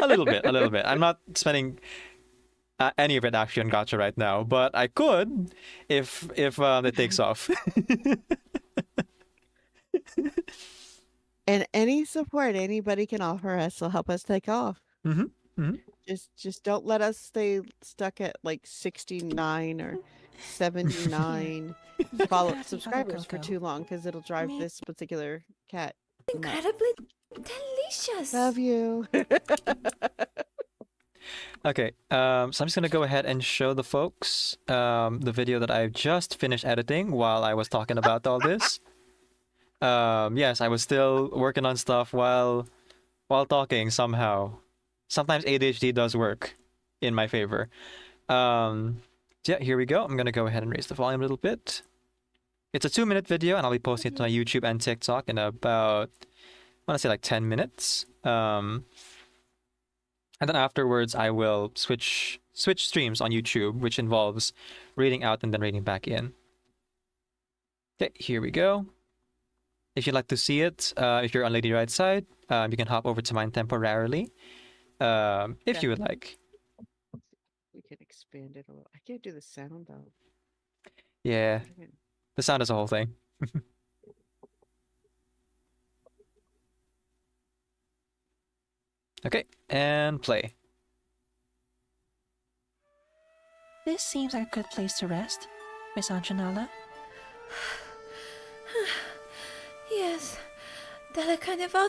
A little bit, a little bit. I'm not spending any of it actually on gacha right now, but I could if it takes off. And any support anybody can offer us will help us take off. Mm-hmm. Just don't let us stay stuck at like 69 or 79 follow subscribers for too long, because it'll drive this particular cat nuts. Incredibly delicious. Love you. Okay, so I'm just gonna go ahead and show the folks the video that I've just finished editing while I was talking about all this. Yes, I was still working on stuff while talking somehow. Sometimes ADHD does work in my favor. Yeah, here we go. I'm gonna go ahead and raise the volume a little bit. It's a 2-minute video, and I'll be posting it to my YouTube and TikTok in about, I want to say like 10 minutes. And then afterwards, I will switch streams on YouTube, which involves reading out and then reading back in. Okay, here we go. If you'd like to see it, if you're on Lady Right side, you can hop over to mine temporarily, if you would like. We can expand it a little. I can't do the sound though. Yeah, the sound is a whole thing. Okay, and play. This seems like a good place to rest, Miss Anjanala. Yes, the Carnival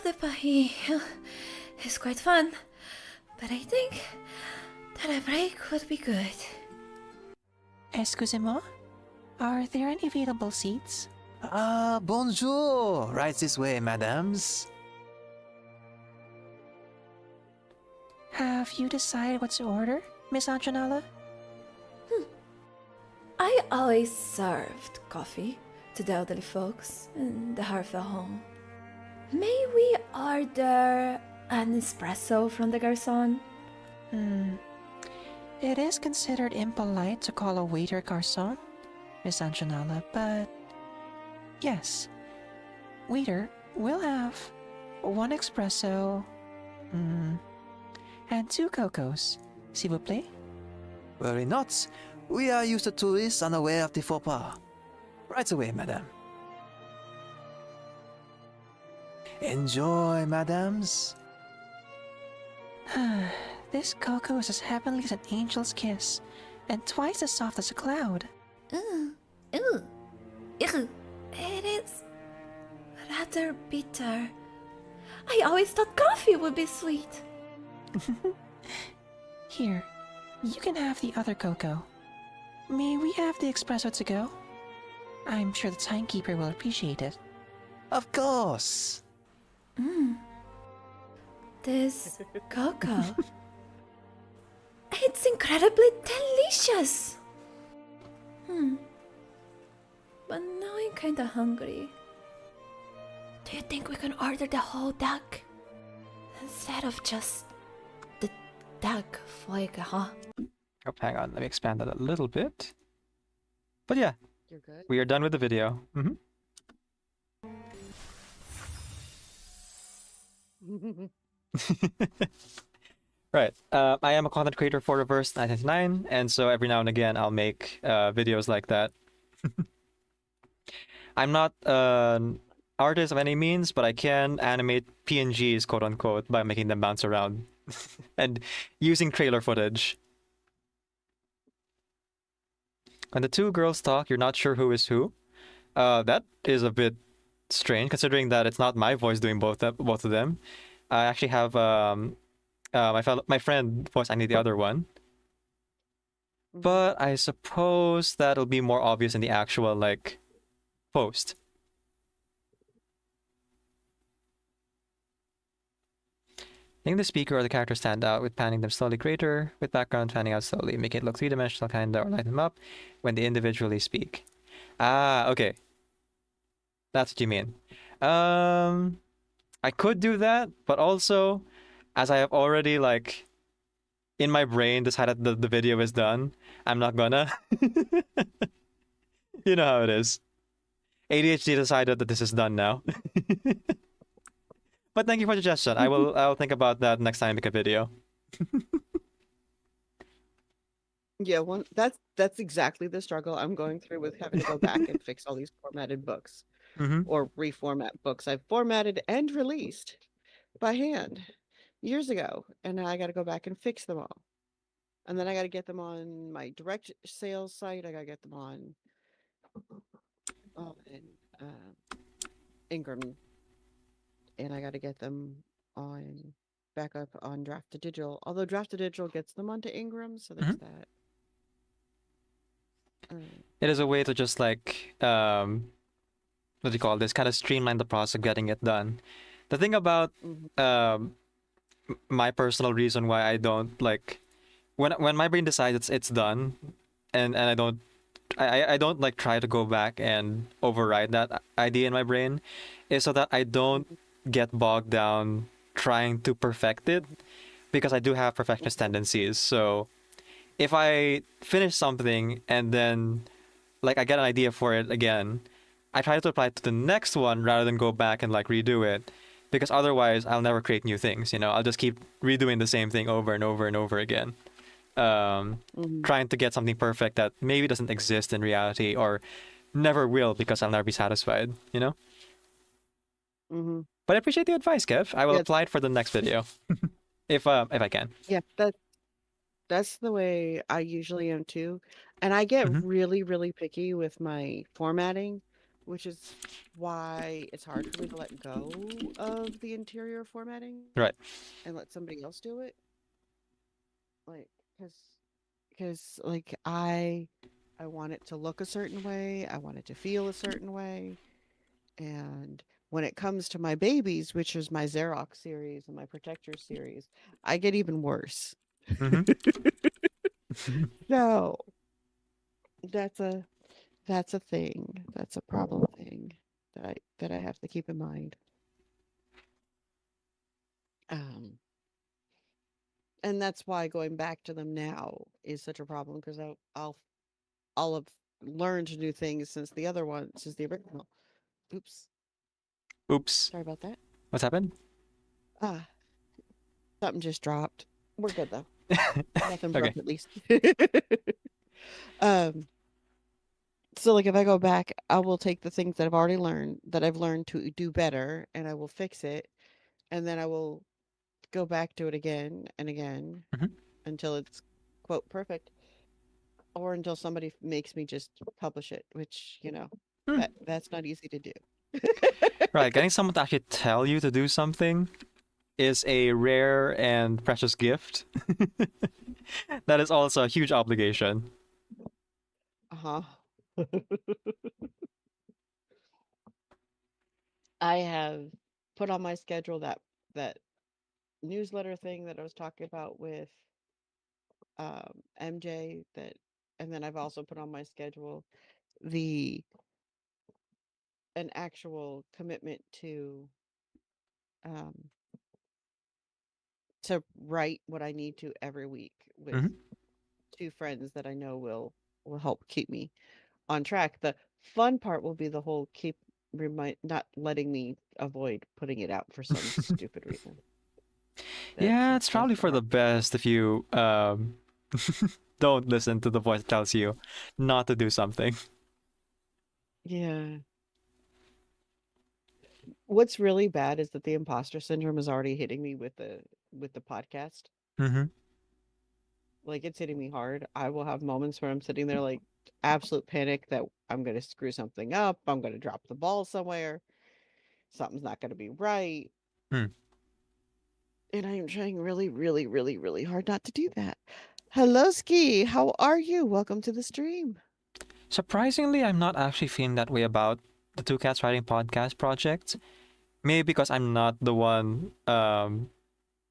is quite fun, but I think that a break would be good. Excusez-moi, are there any available seats? Ah, bonjour! Right this way, madams. Have you decided what to order, Miss Anjanala? I always served coffee to the elderly folks in the Harfell home. May we order an espresso from the garçon? It is considered impolite to call a waiter garçon, Miss Anjanala, but yes. Waiter, we'll have 1 espresso, and 2 cocos, s'il vous plaît. Worry not. We are used to tourists unaware of the faux pas. Right away, madame. Enjoy, madams. This cocoa is as heavenly as an angel's kiss, and twice as soft as a cloud. It is rather bitter. I always thought coffee would be sweet. Here, you can have the other cocoa. May we have the espresso to go? I'm sure the timekeeper will appreciate it. Of course. This cocoa. It's incredibly delicious. But now I'm kinda hungry. Do you think we can order the whole duck? Instead of just the duck flag, huh? Oh, hang on, let me expand that a little bit. But yeah, You're good. we are done with the video. Right. I am a content creator for Reverse 999, and so every now and again I'll make videos like that. I'm not an artist of any means, but I can animate PNGs, quote unquote, by making them bounce around and using trailer footage. When the 2 girls talk, you're not sure who is who. That is a bit strange, considering that it's not my voice doing both of them. I actually have my friend voice. I need the other one, but I suppose that'll be more obvious in the actual like post. Making the speaker or the character stand out with panning them slowly greater, with background panning out slowly, make it look 3-dimensional kinda, or light them up when they individually speak. Ah, okay. That's what you mean. I could do that, but also, as I have already like in my brain decided that the video is done, I'm not gonna. You know how it is. ADHD decided that this is done now. But thank you for the suggestion. I'll think about that next time I make a video. Yeah, that's exactly the struggle I'm going through with having to go back and fix all these formatted books or reformat books I've formatted and released by hand years ago, and now I got to go back and fix them all. And then I got to get them on my direct sales site. I got to get them on Ingram, and I got to get them on back up on Draft to Digital. Although Draft to Digital gets them onto Ingram, so there's that. It is a way to just like what do you call this? Kind of streamline the process of getting it done. The thing about my personal reason why I don't like when my brain decides it's done, and I don't like try to go back and override that idea in my brain, is so that I don't get bogged down trying to perfect it, because I do have perfectionist tendencies. So if I finish something and then like I get an idea for it again, I try to apply it to the next one rather than go back and like redo it, because otherwise I'll never create new things. I'll just keep redoing the same thing over and over and over again, trying to get something perfect that maybe doesn't exist in reality or never will, because I'll never be satisfied. But I appreciate the advice, Kev. I will apply it for the next video if I can. Yeah, that's the way I usually am too. And I get really, really picky with my formatting, which is why it's hard for me to let go of the interior formatting. Right. And let somebody else do it. Like, because like I want it to look a certain way. I want it to feel a certain way. And when it comes to my babies, which is my Xerox series and my Protector series, I get even worse. So that's a thing. That's a problem thing that I have to keep in mind. And that's why going back to them now is such a problem, because I'll have learned new things since the original. Oops. Sorry about that. What's happened? Something just dropped. We're good though. Nothing broke, at least. So like if I go back, I will take the things that I've learned to do better, and I will fix it, and then I will go back to it again and again until it's quote perfect, or until somebody makes me just publish it, which that's not easy to do. Right, getting someone to actually tell you to do something is a rare and precious gift. That is also a huge obligation. I have put on my schedule that newsletter thing that I was talking about with MJ, and then I've also put on my schedule an actual commitment to write what I need to every week with two friends that I know will help keep me on track. The fun part will be the whole not letting me avoid putting it out for some stupid reason. Yeah, it's probably for the best if you don't listen to the voice that tells you not to do something. Yeah. What's really bad is that the imposter syndrome is already hitting me with the podcast. Like, it's hitting me hard. I will have moments where I'm sitting there like absolute panic that I'm going to screw something up. I'm going to drop the ball somewhere. Something's not going to be right. And I am trying really, really, really, really hard not to do that. Hello, Ski. How are you? Welcome to the stream. Surprisingly, I'm not actually feeling that way about the Two Cats Writing Podcast project. Maybe because I'm not the one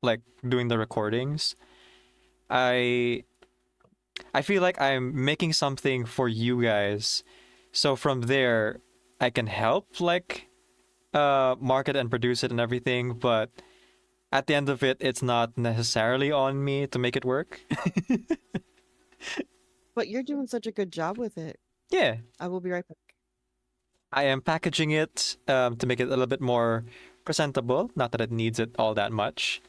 like doing the recordings. I feel like I'm making something for you guys. So from there I can help like market and produce it and everything, but at the end of it, it's not necessarily on me to make it work. But you're doing such a good job with it. Yeah. I will be right back. I am packaging it to make it a little bit more presentable. Not that it needs it all that much.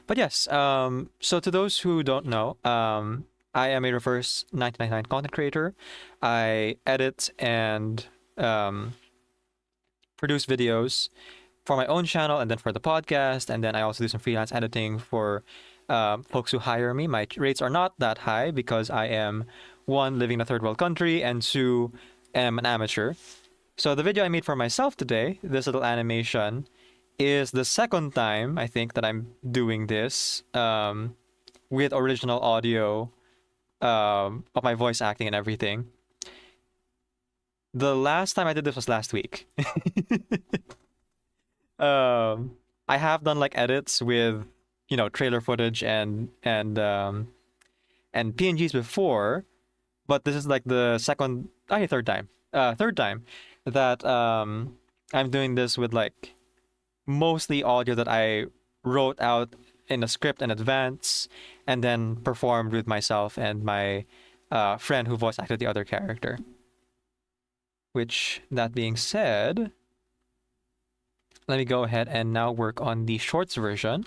But yes, so to those who don't know, I am a reverse 1999 content creator. I edit and produce videos for my own channel and then for the podcast. And then I also do some freelance editing for folks who hire me. My rates are not that high because I am, one, living in a third world country, and two, am an amateur. So the video I made for myself today, this little animation, is the second time, I think, that I'm doing this with original audio of my voice acting and everything. The last time I did this was last week. I have done like edits with, trailer footage and PNGs before, but this is like the third time that I'm doing this with like mostly audio that I wrote out in a script in advance and then performed with myself and my friend who voice acted the other character. Which, that being said, let me go ahead and now work on the shorts version.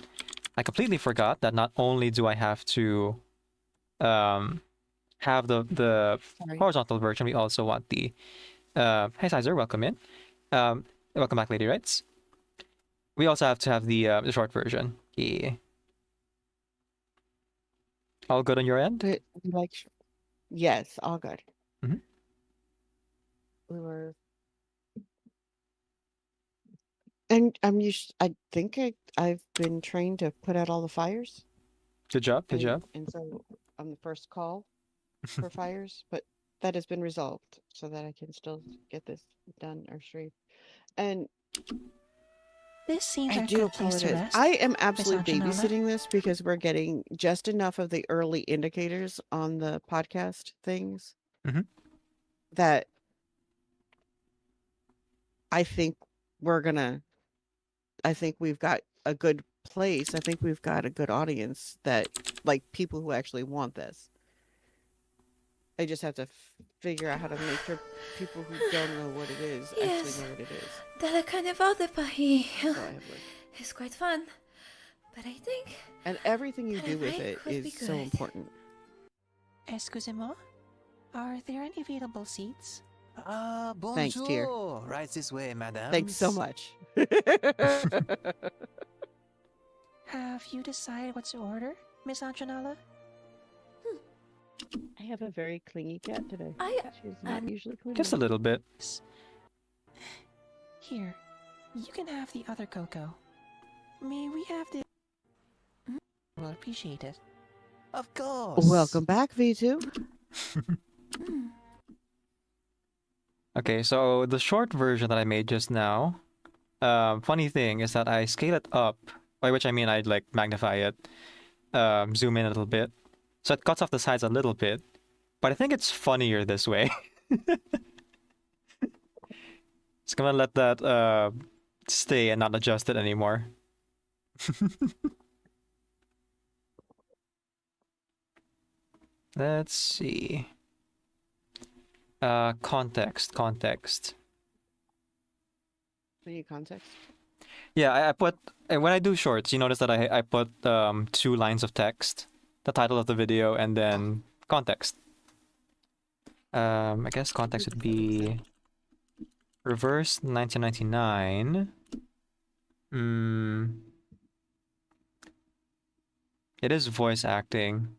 I completely forgot that not only do I have to have the horizontal version, we also want the hey Sizer, welcome in. Welcome back, Lady Rights. We also have to have the short version. Yeah. All good on your end? Yes, all good. Mm-hmm. We were, and I think I've been trained to put out all the fires. Good job. Good job. And so I'm the first call for fires, but that has been resolved so that I can still get this done or stream. And this seems I like do a place to apologize. rest. I am absolutely Miss Anjanala. babysitting this because we're getting just enough of the early indicators on the podcast things that I think we've got a good place. I think we've got a good audience that, like, people who actually want this. I just have to figure out how to make sure people who don't know what it is actually know what it is. Della Carnevale Paris is quite fun, but I think... And everything you do with it would be is so good. important. Excusez-moi, are there any available seats? Bonjour. Thanks, dear. Right this way, madam. Thanks so much. Have you decided what to order, Miss Anjanala? I have a very clingy cat today. She's not usually clingy. Just a little bit. Here, you can have the other cocoa. May we have the... We'll appreciate it. Of course. Welcome back, V2. Okay, so the short version that I made just now, funny thing is that I scale it up, by which I mean I'd like magnify it, zoom in a little bit. So it cuts off the sides a little bit, but I think it's funnier this way. Just gonna let that stay and not adjust it anymore. Let's see. Context. We need context. Yeah, I put when I do shorts, you notice that I put 2 lines of text, the title of the video, and then context. I guess context would be reverse 1999. It is voice acting.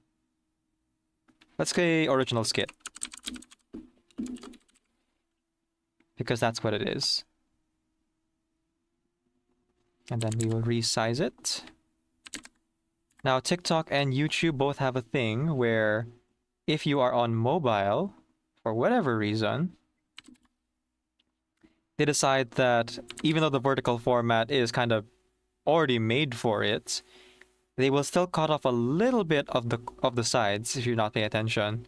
Let's say original skit. Because that's what it is. And then we will resize it. Now, TikTok and YouTube both have a thing where if you are on mobile, for whatever reason, they decide that even though the vertical format is kind of already made for it, they will still cut off a little bit of the sides if you're not paying attention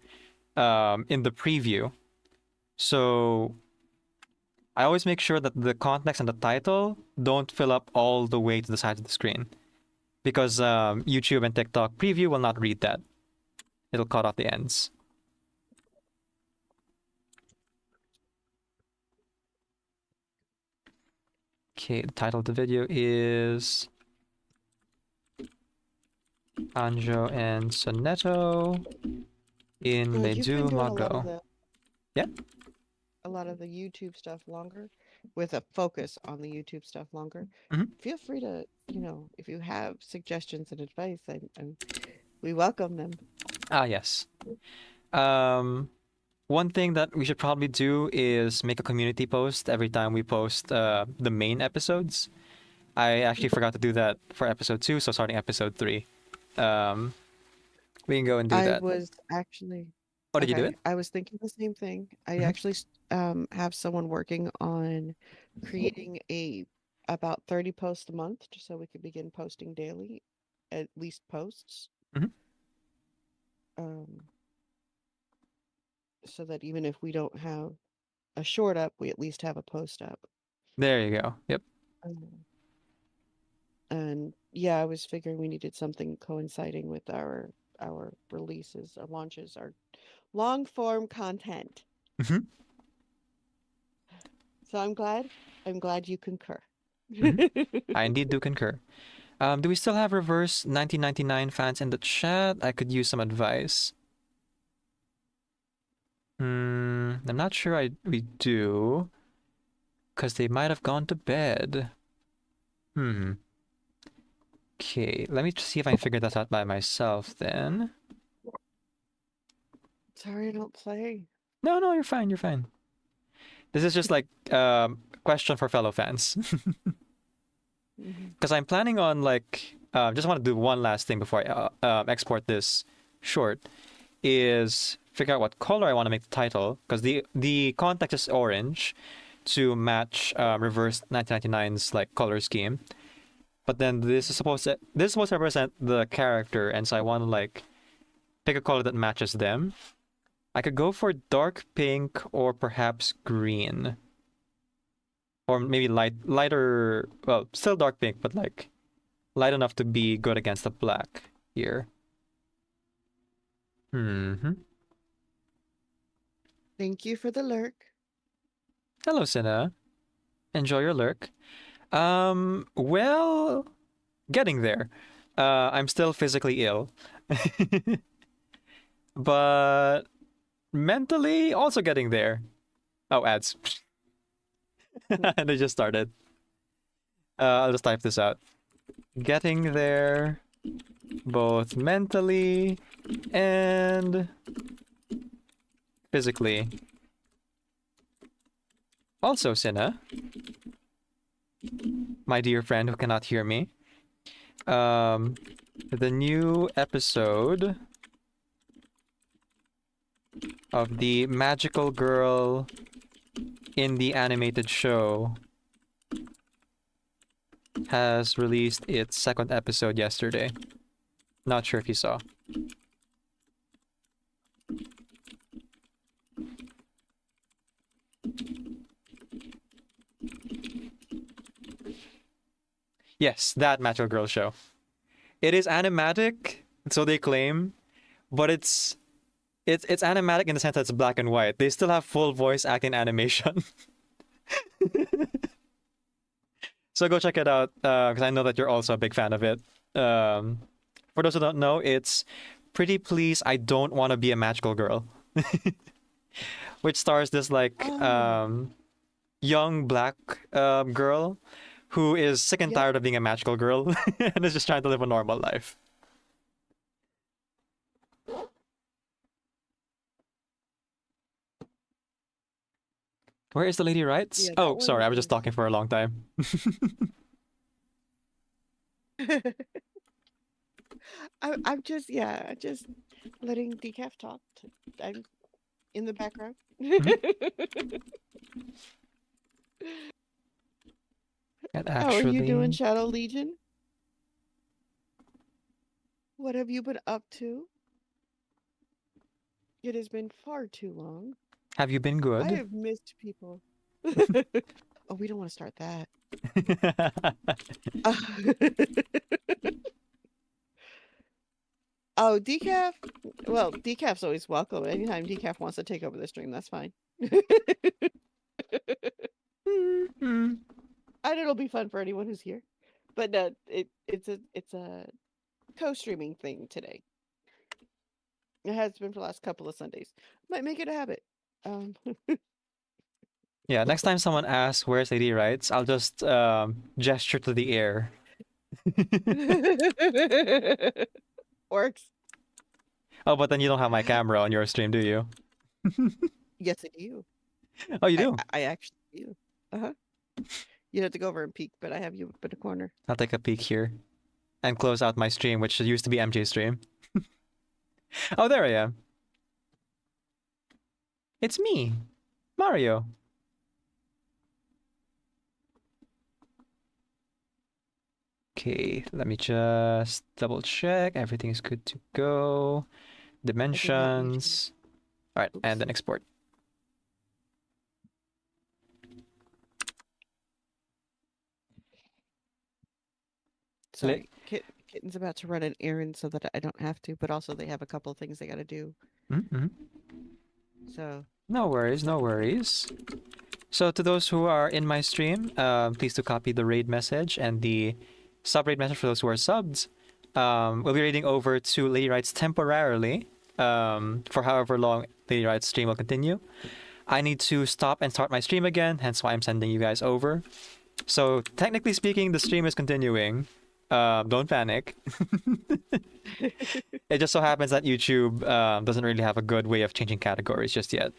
in the preview. So I always make sure that the context and the title don't fill up all the way to the sides of the screen, because YouTube and TikTok preview will not read that. It'll cut off the ends. Okay, the title of the video is Anjo and Sonetto in Well, you've been doing a lot of Ledumago. the Yeah. a lot of the YouTube stuff longer, with a focus on the YouTube stuff longer. Mhm. Feel free to, if you have suggestions and advice, and we welcome them. Ah, yes. One thing that we should probably do is make a community post every time we post the main episodes. I actually forgot to do that for episode 2, so starting episode 3. We can go and do I that. was actually Oh, did you do okay. it? I was thinking the same thing. I Mhm. actually have someone working on creating about 30 posts a month, just so we could begin posting daily, at least posts. Mhm. So that even if we don't have a short up, we at least have a post up. There you go. Yep. And yeah, I was figuring we needed something coinciding with our releases, our launches, our long form content. Mhm. So I'm glad you concur. I indeed do concur. Do we still have reverse 1999 fans in the chat? I could use some advice. I'm not sure we do, because they might have gone to bed. Okay, let me see if I can figure that out by myself then. Sorry, I don't play. No, you're fine. You're fine. This is just like question for fellow fans. Because I'm planning on like just want to do one last thing before I export this short, is figure out what color I want to make the title, because the context is orange to match reverse 1999's like color scheme. But then this is supposed to represent the character, and so I want to like pick a color that matches them. I could go for dark pink or perhaps green. Or maybe lighter, well, still dark pink, but like light enough to be good against the black here. Thank you for the lurk. Hello, Cinna. Enjoy your lurk. Well, getting there. I'm still physically ill. But mentally also getting there. Oh, ads. They just started. I'll just type this out. Getting there, both mentally and physically. Also, Cinna, my dear friend who cannot hear me, the new episode of the magical girl in the animated show has released its second episode yesterday. Not sure if you saw. Yes, that magical girl show. It is animatic, so they claim, but it's animatic in the sense that it's black and white. They still have full voice acting animation. So go check it out, because I know that you're also a big fan of it. For those who don't know, it's Pretty Please, I Don't Want to Be a Magical Girl. Which stars this like young black girl who is sick and tired of being a magical girl and is just trying to live a normal life. Where is the lady rights? Yeah, oh, sorry, I was just talking for a long time. I'm just letting Decaf talk. I'm in the background. How are you doing, Shadow Legion? What have you been up to? It has been far too long. Have you been good? I have missed people. Oh, we don't want to start that. Oh, Decaf? Well, Decaf's always welcome. Anytime Decaf wants to take over the stream, that's fine. And it'll be fun for anyone who's here. But no, it's a co-streaming thing today. It has been for the last couple of Sundays. Might make it a habit. Yeah, next time someone asks where's Lady Rights, I'll just gesture to the air. Works. Oh, but then you don't have my camera on your stream, do you? Yes, I do. Oh, you do? I actually do. You'd have to go over and peek, but I have you up in the corner. I'll take a peek here and close out my stream, which used to be MJ's stream. Oh, there I am. It's me, Mario. Okay, let me just double check. Everything is good to go. Dimensions. All right, and then export. Sorry, Kitten's about to run an errand so that I don't have to, but also they have a couple of things they got to do. So No worries, no worries. So to those who are in my stream, please do copy the raid message and the sub-raid message for those who are subs. We'll be raiding over to Lady Rights temporarily, for however long Lady Rights stream will continue. I need to stop and start my stream again, hence why I'm sending you guys over. So technically speaking, the stream is continuing. Don't panic. It just so happens that YouTube doesn't really have a good way of changing categories just yet.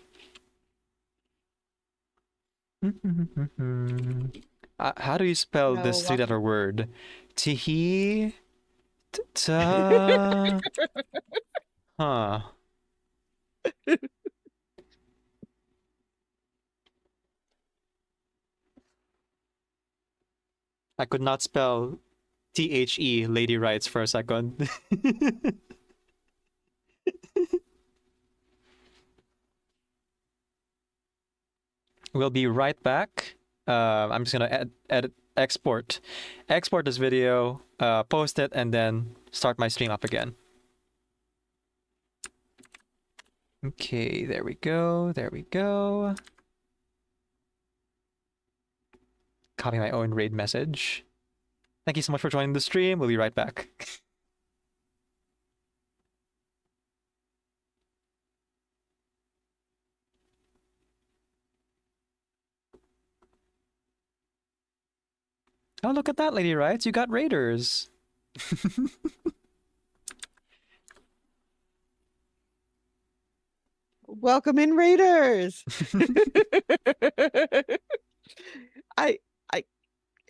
How do you spell this three-letter word? Tihi... Ta... Huh. I could not spell THE Lady Rights for a second. We'll be right back. I'm just gonna export this video, post it, and then start my stream up again. Okay, there we go. There we go. Copy my own raid message. Thank you so much for joining the stream. We'll be right back. Oh, look at that, Lady Rights. You got raiders. welcome in, Raiders.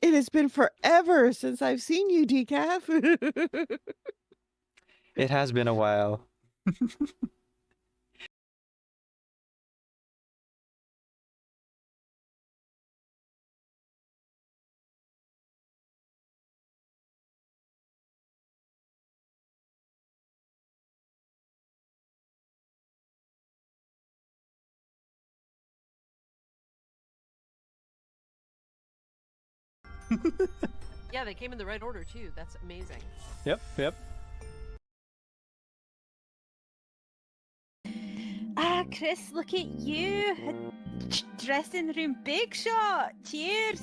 It has been forever since I've seen you, Decaf. It has been a while. Yeah, they came in the right order too. That's amazing. Yep. Ah, Chris, look at you. Dressing room big shot. Cheers.